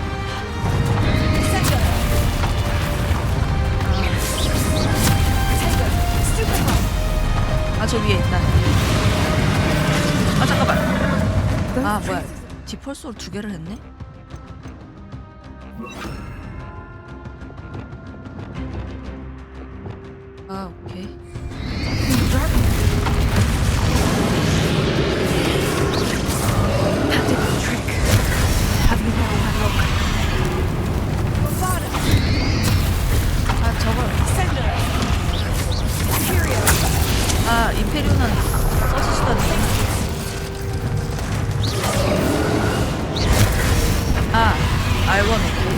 아, 저 위에 있다. 아, 잠깐만. 아, 뭐야. 디펄스로 2개를 했네? 아, 오케이. 아, 저걸. 아, 임페리오는 써지지도 않네. 아, R1 오케이.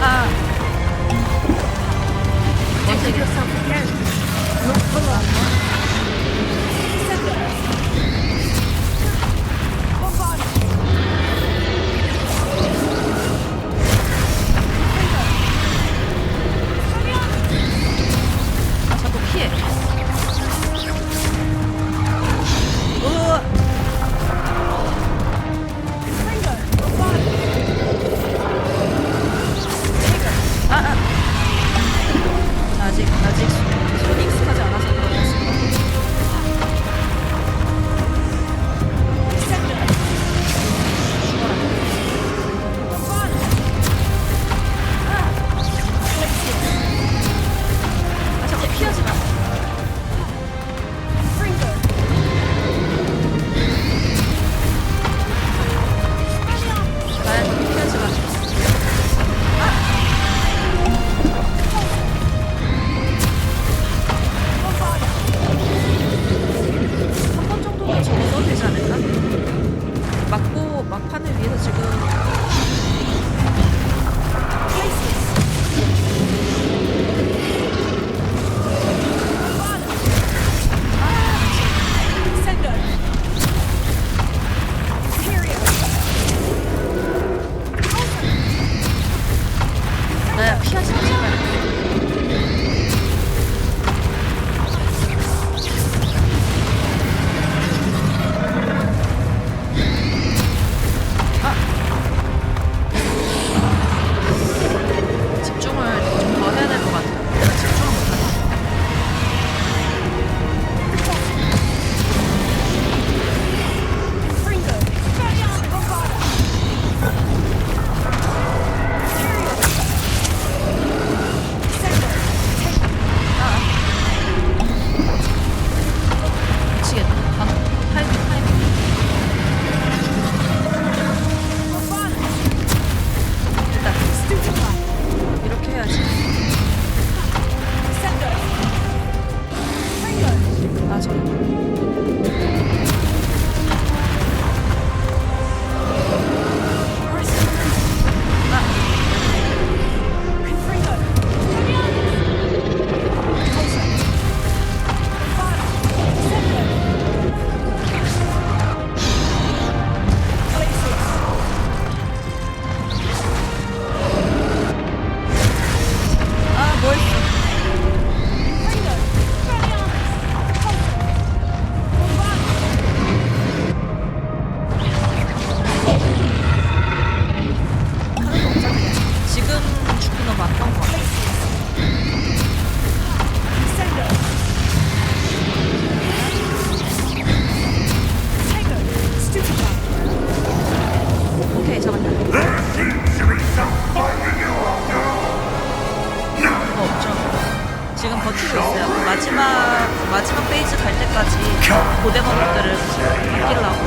아. 원색이었어. 피해. 으아. 아직 손이 익숙하지 않아서 그런 것 같습니다. 자꾸 피하지 마. 피하지 마. 한 번 정도는 저거 써도 되지 않을까? 막판을 위해서 지금 나야 피하지 마 제발. 집중을 좀 더 해야 될 것 같아. 내가 집중을 못하네. 미치겠다. 타이밍. 일단 이렇게 해야지. 아 저래. 아 뭐했어? 지금 죽기 너무 아까운 것 같아. 오케이 잡았다. 그거 없죠. 지금 버티고 있어요. 마지막 페이지 갈 때까지 고대머리들을 바뀌려고.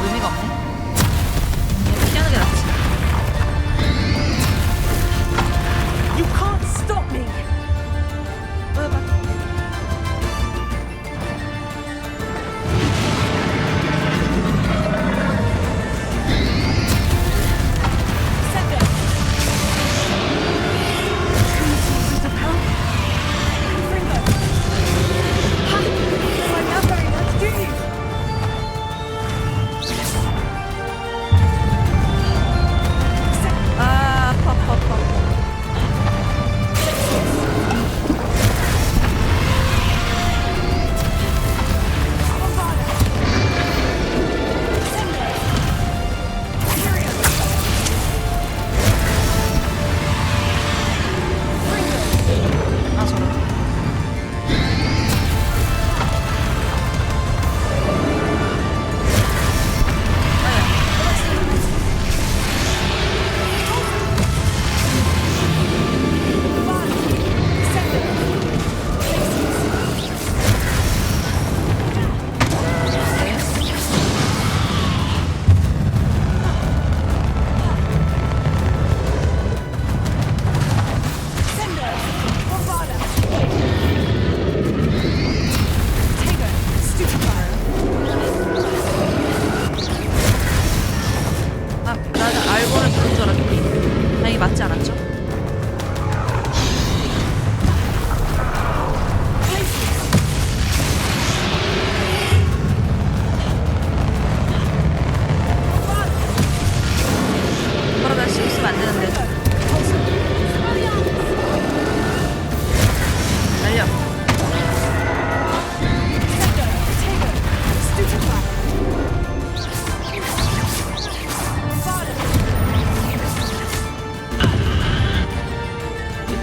의미가 없네. 그냥 피하는 게 낫지. You can't stop me. 아, 아파.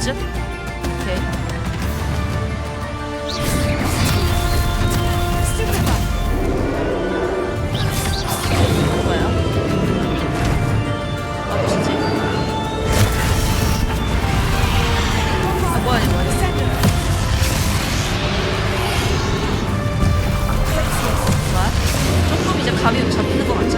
있죠? 오케이. 뭐야? 아, 무슨지? 아, 뭐하니, 뭐하니? 좋아. 조금 이제 감이 잡히는 것 같죠?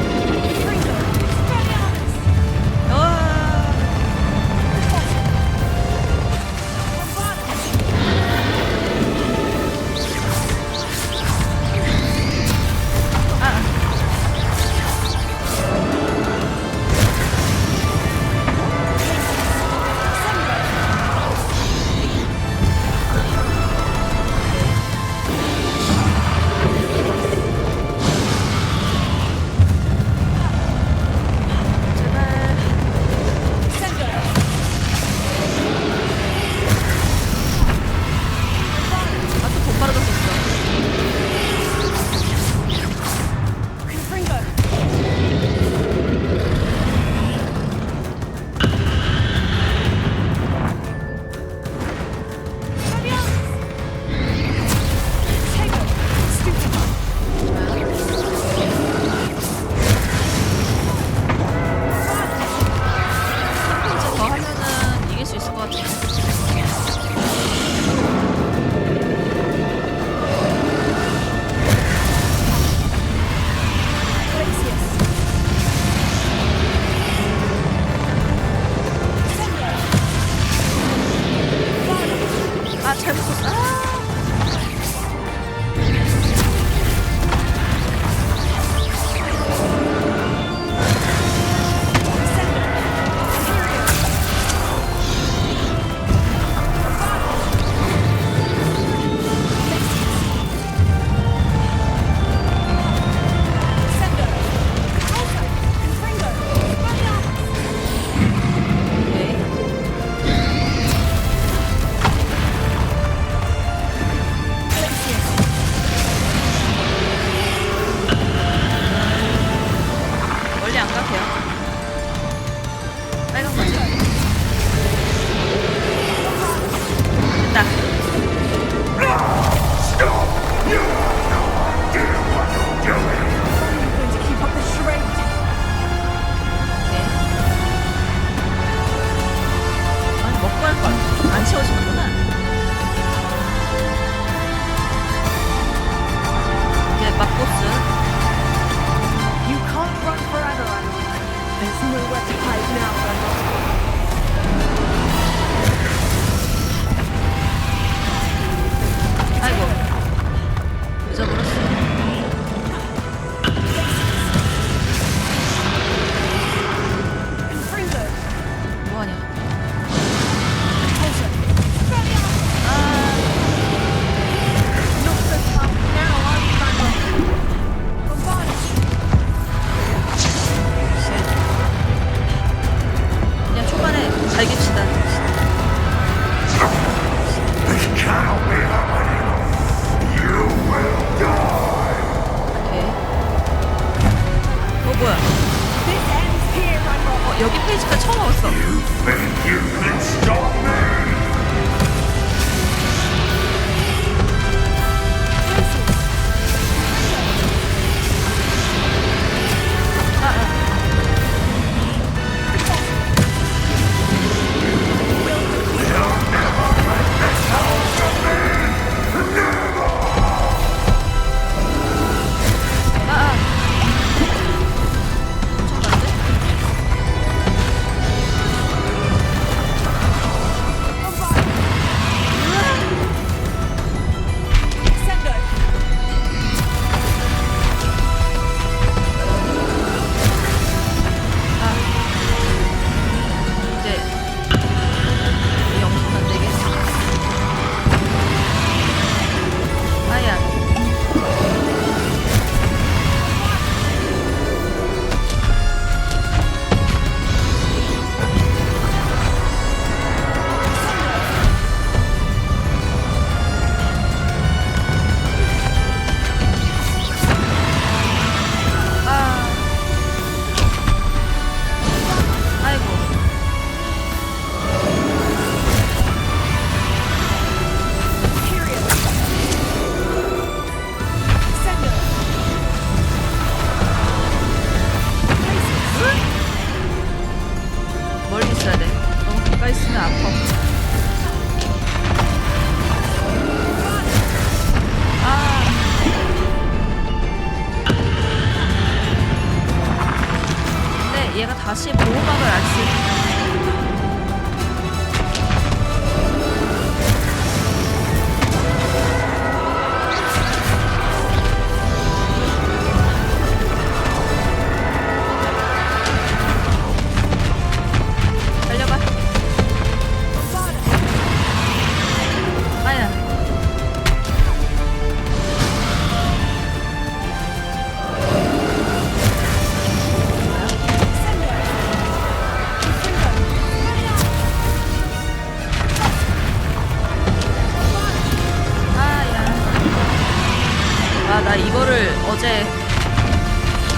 이거를 어제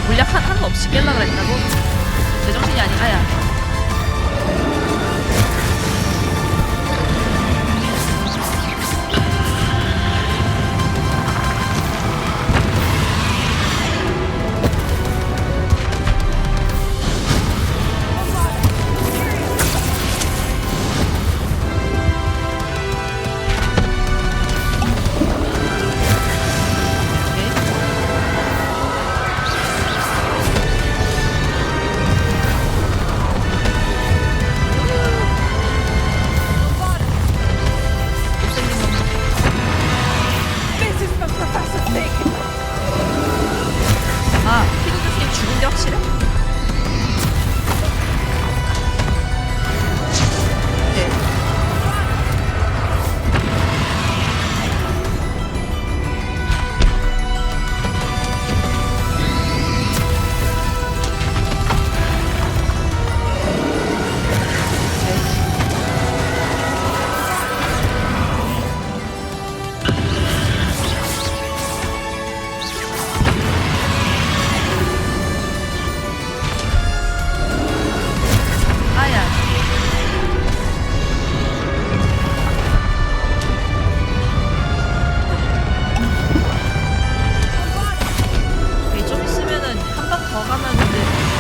물약 하나 없이 깰라 그랬다고? 제정신이 아야. 아, 피드 교수님 죽은 게 확실해? 네. 아야. 오케이, 좀 있으면은 한 방 더 가면 이제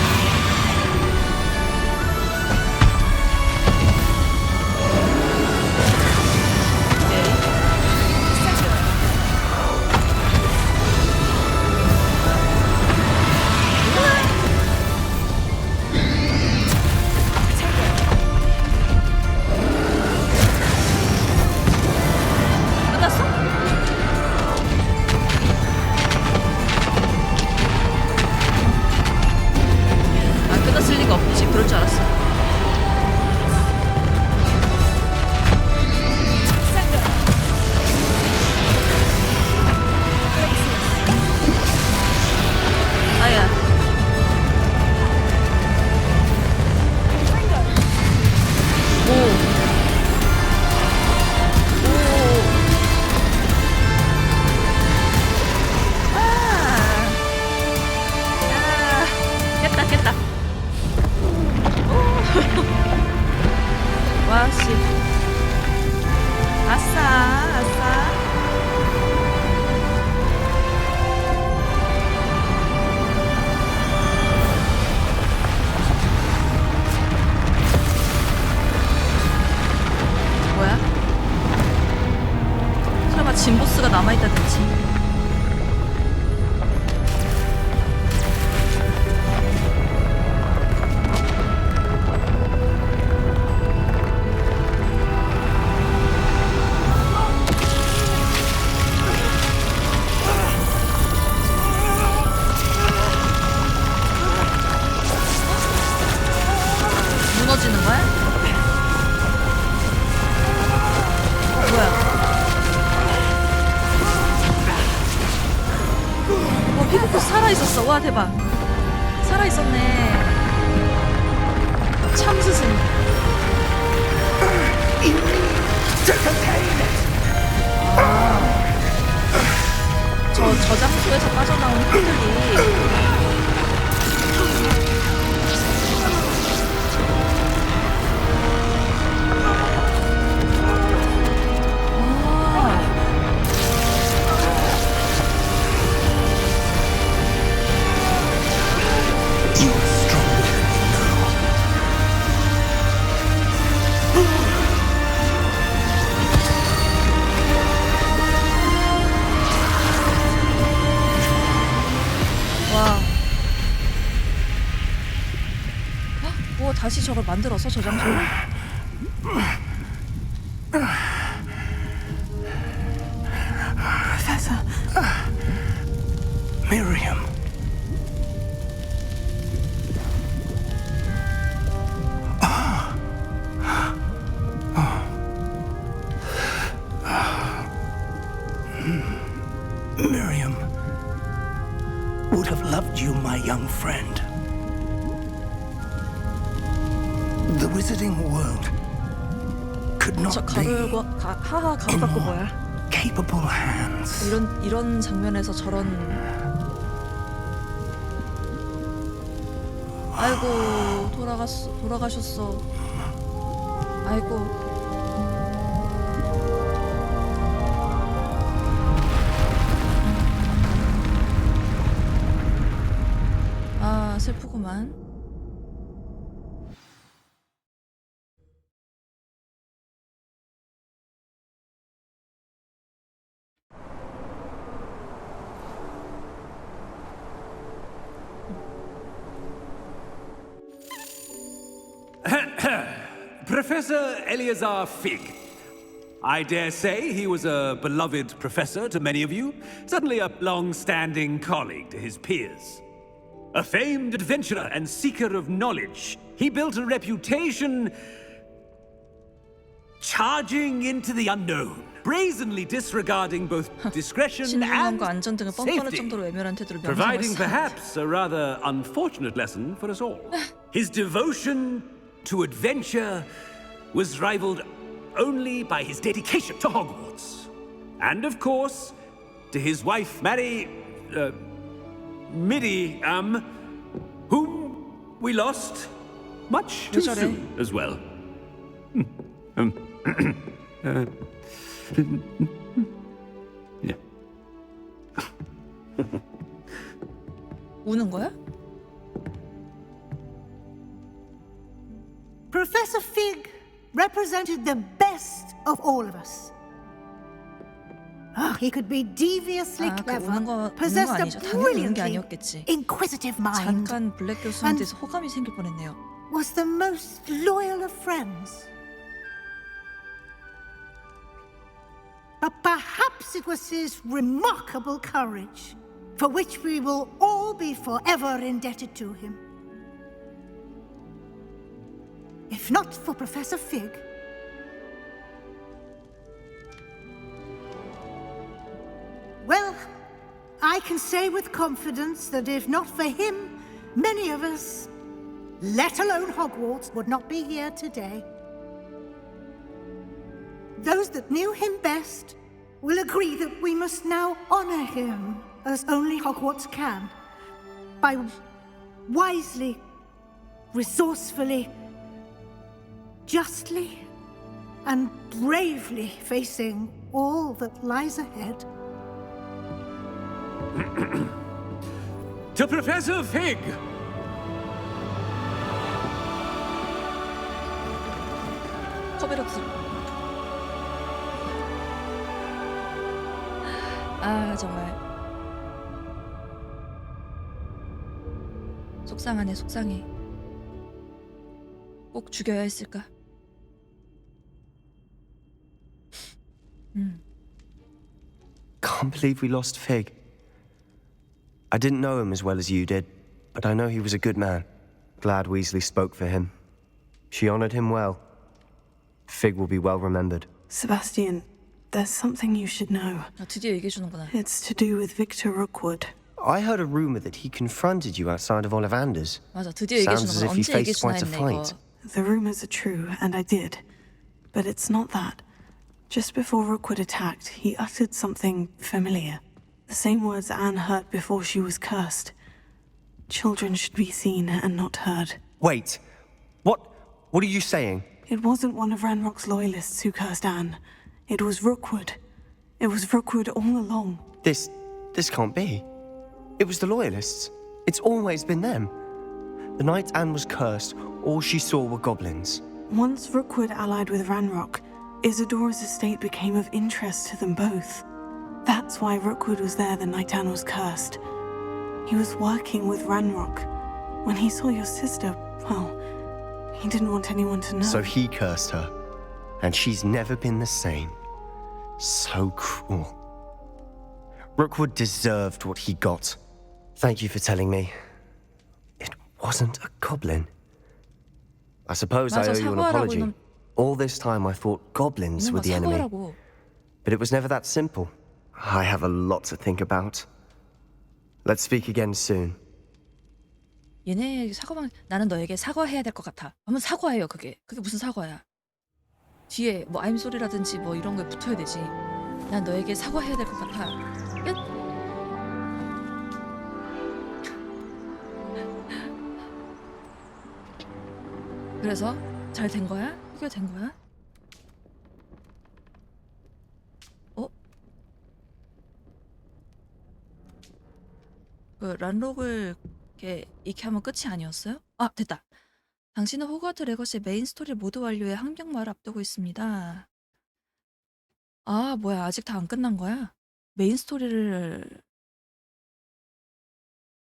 끝났어? 아, 끝났을 리가 없지. 그럴 줄 알았어. 아야. 오. 깼다. 와, 씨. 아싸. 뭐야? 설마 진보스가 남아있다든지. 무너지는 거야? 뭐야? 와, 피부코 살아있었어. 와, 대박. 살아있었네. 참 스승. 저 장소에서 빠져나온 흙들이 다시 저걸 만들어서 저 장소를? Professor. Miriam. Miriam would have loved you, my young friend. The wizarding world could not 저 be 하하 가을 갖고 뭐야? capable hands. 이런 장면에서 저런 아이고 돌아가셨어. 아이고. 아 슬프구만. Professor Eleazar Fig. I dare say he was a beloved professor to many of you, certainly a long-standing colleague to his peers. A famed adventurer and seeker of knowledge, he built a reputation charging into the unknown, brazenly disregarding both discretion and 신중함과 안전 등을 뻔뻔할 safety, 정도로 외면한 태도를 providing 명상했어. perhaps a rather unfortunate lesson for us all. His devotion to adventure was rivaled only by his dedication to Hogwarts. And of course, to his wife, Midi, whom we lost much too soon as well. Yeah. 우는 거야? Professor Fig represented the best of all of us. He could be deviously clever, possessed a brilliantly inquisitive mind, 잠깐 블랙 교수한테서 호감이 생길 뻔했네요. was the most loyal of friends. But perhaps it was his remarkable courage, for which we will all be forever indebted to him. If not for Professor Fig, well, I can say with confidence that if not for him, many of us, let alone Hogwarts, would not be here today. Those that knew him best will agree that we must now honor him as only Hogwarts can, by wisely, resourcefully, justly, and bravely facing all that lies ahead. To Professor Fig! 커베럭스. 아 정말 속상하네 속상해. 꼭 죽여야 했을까? Can't believe we lost Fig. I didn't know him as well as you did, but I know he was a good man. Glad Weasley spoke for him. She honored him well. Fig will be well remembered. Sebastian, there's something you should know. 드디어 얘기해주는구나. It's to do with Victor Rookwood. I heard a rumor that he confronted you outside of Ollivander's. 맞아, 드디어 Sounds as 얘기해주는구나. if he 언제 faced 얘기해주나 quite a 했네 fight. 이거. The rumors are true, and I did. But it's not that. Just before Rookwood attacked, he uttered something familiar. The same words Anne heard before she was cursed. Children should be seen and not heard. Wait, what are you saying? It wasn't one of Ranrock's loyalists who cursed Anne. It was Rookwood. It was Rookwood all along. This can't be. It was the Loyalists. It's always been them. The night Anne was cursed, all she saw were goblins. Once Rookwood allied with Ranrock, Isadora's estate became of interest to them both. That's why Rookwood was there the night Anne was cursed. He was working with Ranrock. When he saw your sister, well, he didn't want anyone to know. So he cursed her, and she's never been the same. So cruel. Rookwood deserved what he got. Thank you for telling me. It wasn't a goblin. I suppose I owe you an apology. All this time I thought goblins were the enemy. But it was never that simple. I have a lot to think about. Let's speak again soon. 얘네 나는 너에게 사과해야 될 것 같아. 한번 사과해요. 그게 무슨 사과야? 뒤에 뭐 I'm sorry라든지 뭐 이런 거에 붙어야 되지. 난 너에게 사과해야 될 것 같아. 끝. 그래서 잘 된 거야? 해결된 거야? 어? 그 란록을 이렇게 하면 끝이 아니었어요? 아, 됐다. 당신은 호그와트레거시의 메인 스토리를 모두 완료해 항명마을 앞두고 있습니다. 아, 뭐야. 아직 다 안 끝난 거야? 메인 스토리를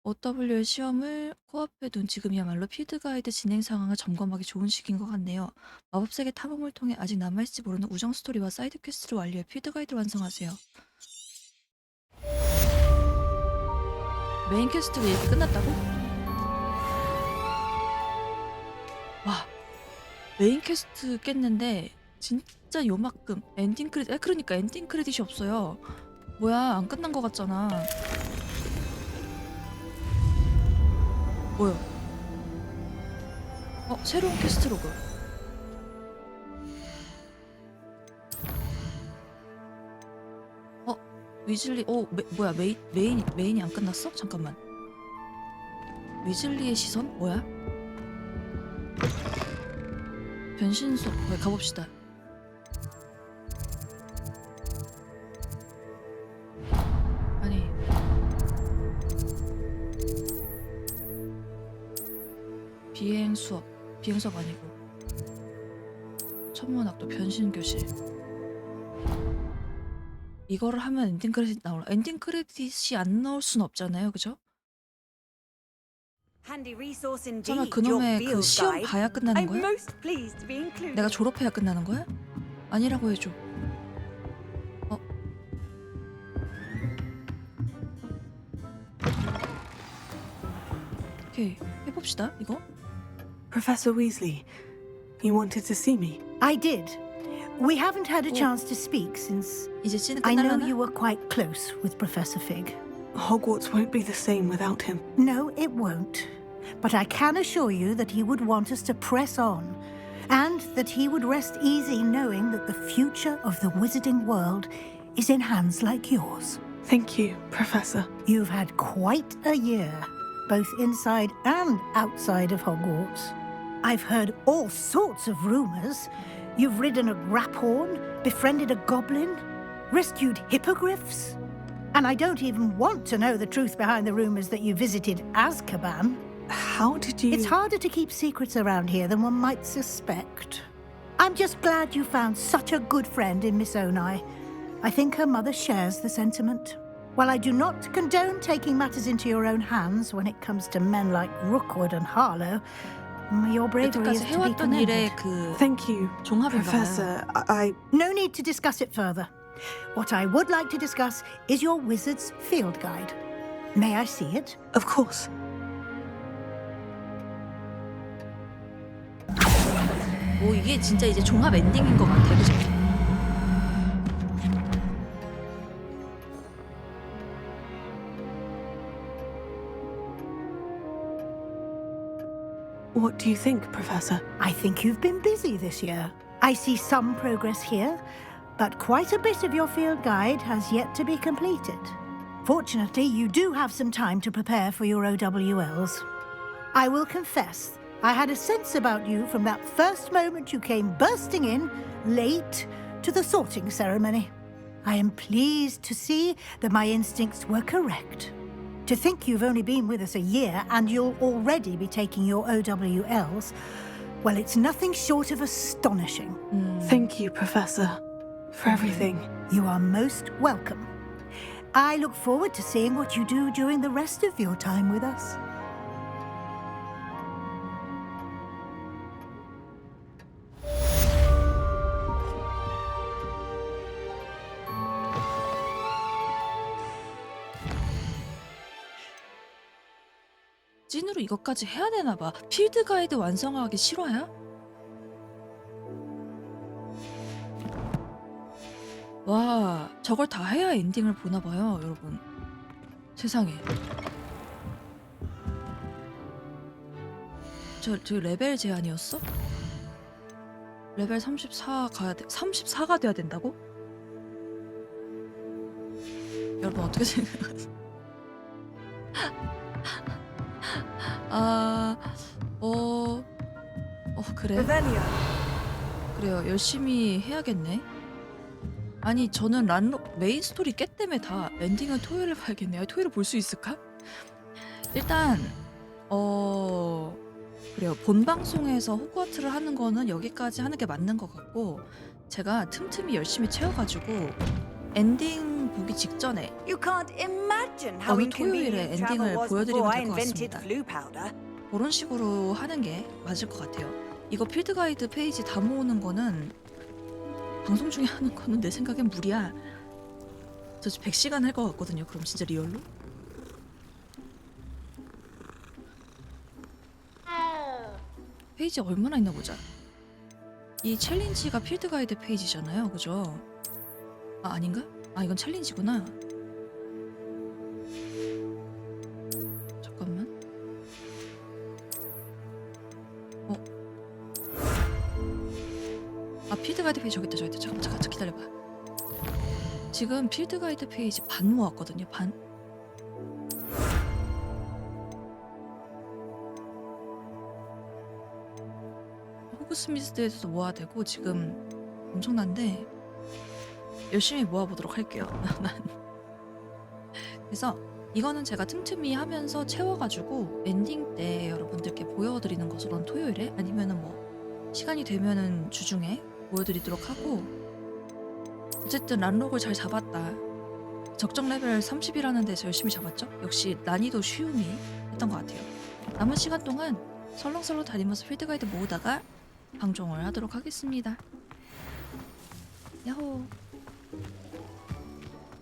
OW의 시험을 코앞에 둔 지금이야말로 필드 가이드 진행 상황을 점검하기 좋은 시기인 것 같네요. 마법세계 탐험을 통해 아직 남아있을지 모르는 우정 스토리와 사이드 퀘스트를 완료해 필드 가이드를 완성하세요. 메인 퀘스트가 이렇게 끝났다고? 와, 메인 퀘스트 깼는데 진짜 요만큼 엔딩 크레딧, 그러니까 엔딩 크레딧이 없어요. 뭐야, 안 끝난 것 같잖아. 뭐야? 새로운 퀘스트 로그. 위즐리, 뭐야, 메인이 안 끝났어? 잠깐만. 위즐리의 시선? 뭐야? 변신 수업, 가봅시다. 아니. 비행 수업 아니고. 천문학도 변신 교실. 이거를 하면 엔딩 크레딧 나올라. 엔딩 크레딧이 안 나올 순 없잖아요, 그죠? 설마 그놈의 그 시험 봐야 끝나는 거야? 내가 졸업해야 끝나는 거야? 아니라고 해줘. 오케이, 해봅시다, 이거. Professor Weasley, you wanted to see me. I did. We haven't had a chance to speak since 이제 찌는 I know 끝날라나? you were quite close with Professor Fig. Hogwarts won't be the same without him. No, it won't. But I can assure you that he would want us to press on, and that he would rest easy knowing that the future of the wizarding world is in hands like yours. Thank you, Professor. You've had quite a year, both inside and outside of Hogwarts. I've heard all sorts of rumors. You've ridden a graphorn, befriended a goblin, rescued hippogriffs. And I don't even want to know the truth behind the rumors that you visited Azkaban. How did you... It's harder to keep secrets around here than one might suspect. I'm just glad you found such a good friend in Miss Onai. I think her mother shares the sentiment. While I do not condone taking matters into your own hands when it comes to men like Rookwood and Harlow, your bravery is to be commended. Thank you, Professor. No need to discuss it further. What I would like to discuss is your wizard's field guide. May I see it? Of course. 오, 이게 진짜 이제 종합 엔딩인 것 같아, 그죠? What do you think, Professor? I think you've been busy this year. I see some progress here, but quite a bit of your field guide has yet to be completed. Fortunately, you do have some time to prepare for your OWLs. I will confess, I had a sense about you from that first moment you came bursting in, late, to the sorting ceremony. I am pleased to see that my instincts were correct. To think you've only been with us a year and you'll already be taking your OWLs, well, it's nothing short of astonishing. Thank you, Professor, for everything. You are most welcome. I look forward to seeing what you do during the rest of your time with us. 찐으로 이것까지 해야 되나 봐. 필드 가이드 완성하기 실화야? 와, 저걸 다 해야 엔딩을 보나 봐요, 여러분. 세상에. 저 레벨 제한이었어? 레벨 34 가야 돼. 34가 돼야 된다고? 여러분 어떻게 생각하세요? 그래? 그래요. 열심히 해야겠네. 아니 저는 메인 스토리 깨 때문에 다 엔딩은 토요일에 봐야겠네요. 토요일에 볼 수 있을까? 일단 그래요. 본 방송에서 호그와트를 하는 거는 여기까지 하는 게 맞는 것 같고 제가 틈틈이 열심히 채워가지고 엔딩 보기 직전에 어느 토요일에 엔딩을 보여드리면 될 것 같습니다. 그런 식으로 하는 게 맞을 것 같아요. 이거 필드 가이드 페이지 다 모으는 거는 방송 중에 하는 거는 내 생각엔 무리야. 저 100시간 할 것 같거든요. 그럼 진짜 리얼로? 페이지 얼마나 있나 보자. 이 챌린지가 필드 가이드 페이지잖아요. 그죠? 아닌가? 이건 챌린지구나. 잠깐만. 필드 가이드 페이지 저기 있다. 잠깐 기다려봐. 지금 필드 가이드 페이지 반 모았거든요. 반. 호그스미스에서도 모아야 되고 지금 엄청난데 열심히 모아보도록 할게요. 그래서 이거는 제가 틈틈이 하면서 채워가지고 엔딩 때 여러분들께 보여드리는 것으로는 토요일에 아니면은 뭐 시간이 되면은 주중에 보여드리도록 하고 어쨌든 란록을 잘 잡았다. 적정 레벨 30이라는 데서 열심히 잡았죠? 역시 난이도 쉬움이 했던 것 같아요. 남은 시간 동안 설렁설렁 다니면서 필드 가이드 모으다가 방종을 하도록 하겠습니다. 야호.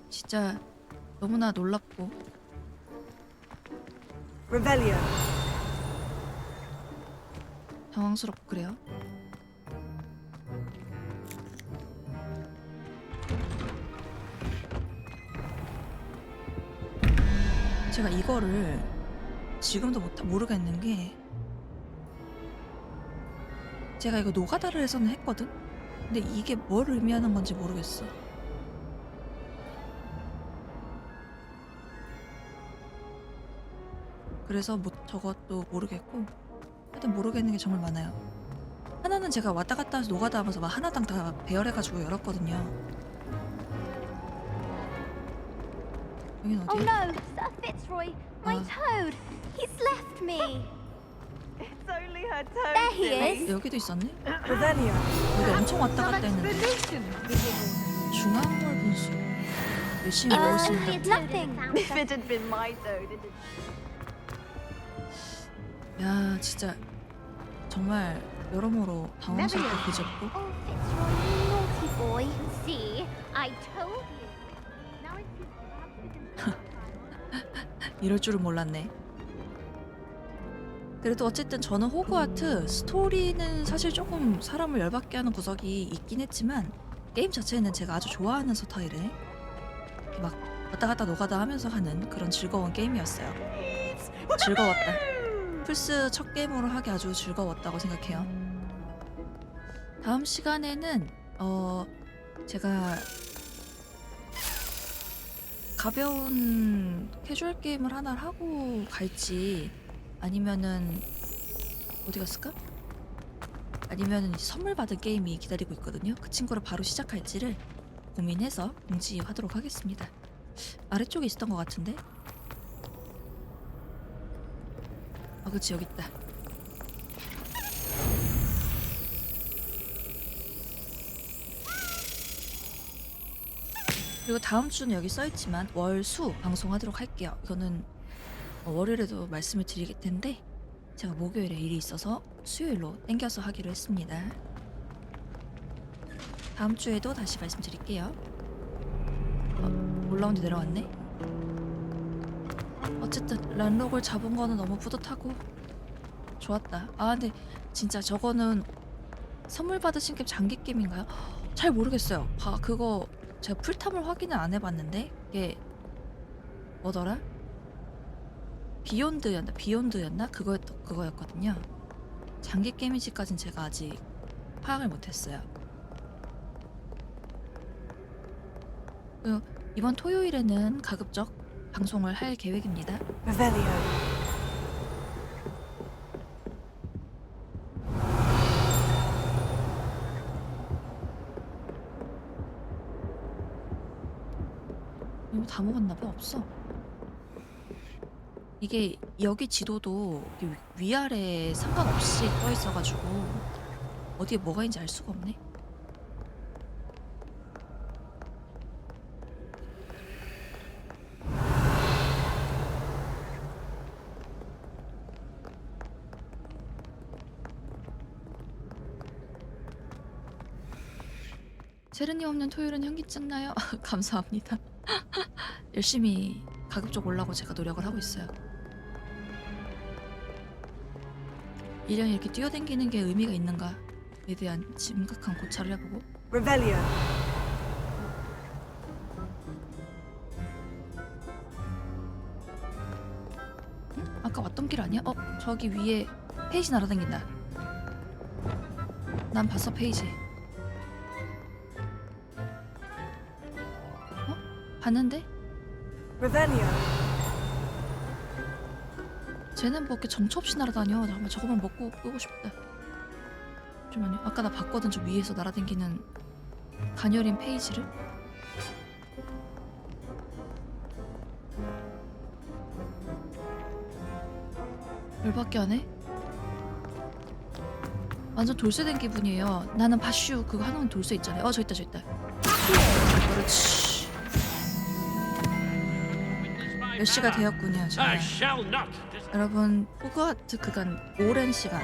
진짜 너무나 놀랍고 당황스럽고 그래요. 제가 이거를 지금도 모르겠는 게 제가 이거 노가다를 해서는 했거든? 근데 이게 뭘 의미하는 건지 모르겠어. 그래서 저것도 모르겠고 하여튼 모르겠는 게 정말 많아요. 하나는 제가 왔다 갔다 해서 노가다 하면서 막 하나당 다 배열해가지고 열었거든요. 여긴 어디야? Oh no, Sir Fitzroy, my toad. He's left me. It's only her toad. There he is. 여기도 있었네? 여기 엄청 왔다 갔다 했는데 중앙몰 분수 열심히 먹었습니다. Nothing. If it had been my toad, 야 진짜 정말 여러모로 당황스럽고 그저고 Oh, Fitzroy, you naughty boy. See, I told you. Now it's his 이럴 줄은 몰랐네. 그래도 어쨌든 저는 호그와트 스토리는 사실 조금 사람을 열받게 하는 구석이 있긴 했지만 게임 자체는 제가 아주 좋아하는 스타일에 이렇게 막 왔다 갔다 노가다 하면서 하는 그런 즐거운 게임이었어요. 즐거웠다. 플스 첫 게임으로 하기 아주 즐거웠다고 생각해요. 다음 시간에는 제가 가벼운 캐주얼 게임을 하나 하고 갈지 아니면은 어디 갔을까? 아니면은 선물 받은 게임이 기다리고 있거든요. 그 친구를 바로 시작할지를 고민해서 공지하도록 하겠습니다. 아래쪽에 있었던 것 같은데? 그치 여기 있다. 그리고 다음 주는 여기 써있지만 월, 수 방송하도록 할게요. 이거는 월요일에도 말씀을 드릴 텐데 제가 목요일에 일이 있어서 수요일로 땡겨서 하기로 했습니다. 다음 주에도 다시 말씀드릴게요. 올라온데 내려왔네. 어쨌든 란록을 잡은 거는 너무 뿌듯하고 좋았다. 근데 진짜 저거는 선물 받으신 게임 장기 게임인가요? 잘 모르겠어요. 그거 제가 풀탐을 확인을 안 해봤는데 이게 뭐더라? 비욘드였나? 그거였거든요. 장기 게임인지까지는 제가 아직 파악을 못했어요. 이번 토요일에는 가급적 방송을 할 계획입니다. 이거 다 먹었나 봐. 없어. 이게 여기 지도도 이게 위아래 상관없이 떠 있어가지고 어디에 뭐가 있는지 알 수가 없네. 세르님 없는 토요일은 현기증 나요. 감사합니다. 열심히 가급적 올라고 제가 노력을 하고 있어요. 1년이 이렇게 뛰어다니는 게 의미가 있는가에 대한 심각한 고찰을 해보고. Revelio. 응? 아까 왔던 길 아니야? 저기 위에 페이지 날아다닌다. 난 봤어, 페이지. 봤는데? Revelio. 쟤는 뭐 이렇게 정처 없이 날아다녀. 잠깐만 저거만 먹고 끄고 싶다. 잠시만요. 아까 나 봤거든. 저 위에서 날아다니는 가녀린 페이지를. 열받게 하네. 완전 돌쇠된 기분이에요. 나는 바슈 그거 하나만 돌쇠 있잖아요. 저 있다 저 있다. 그렇지. 몇 시가 되었군요. 여러분 호그와트 그간 오랜 시간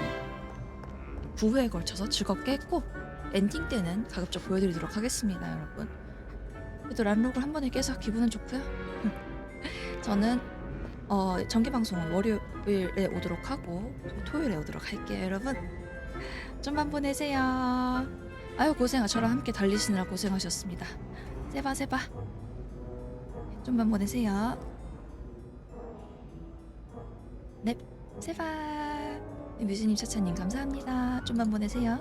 9회에 걸쳐서 즐겁게 했고 엔딩 때는 가급적 보여드리도록 하겠습니다. 여러분 그래도 란록을 한 번에 깨서 기분은 좋고요. 저는 정기방송은 월요일에 오도록 하고 토요일에 오도록 할게요. 여러분 좀만 보내세요. 아유 고생, 저랑 함께 달리시느라 고생하셨습니다. 세바 좀만 보내세요. 넵, 세바. 뮤즈님, 차차님 감사합니다. 좀만 보내세요.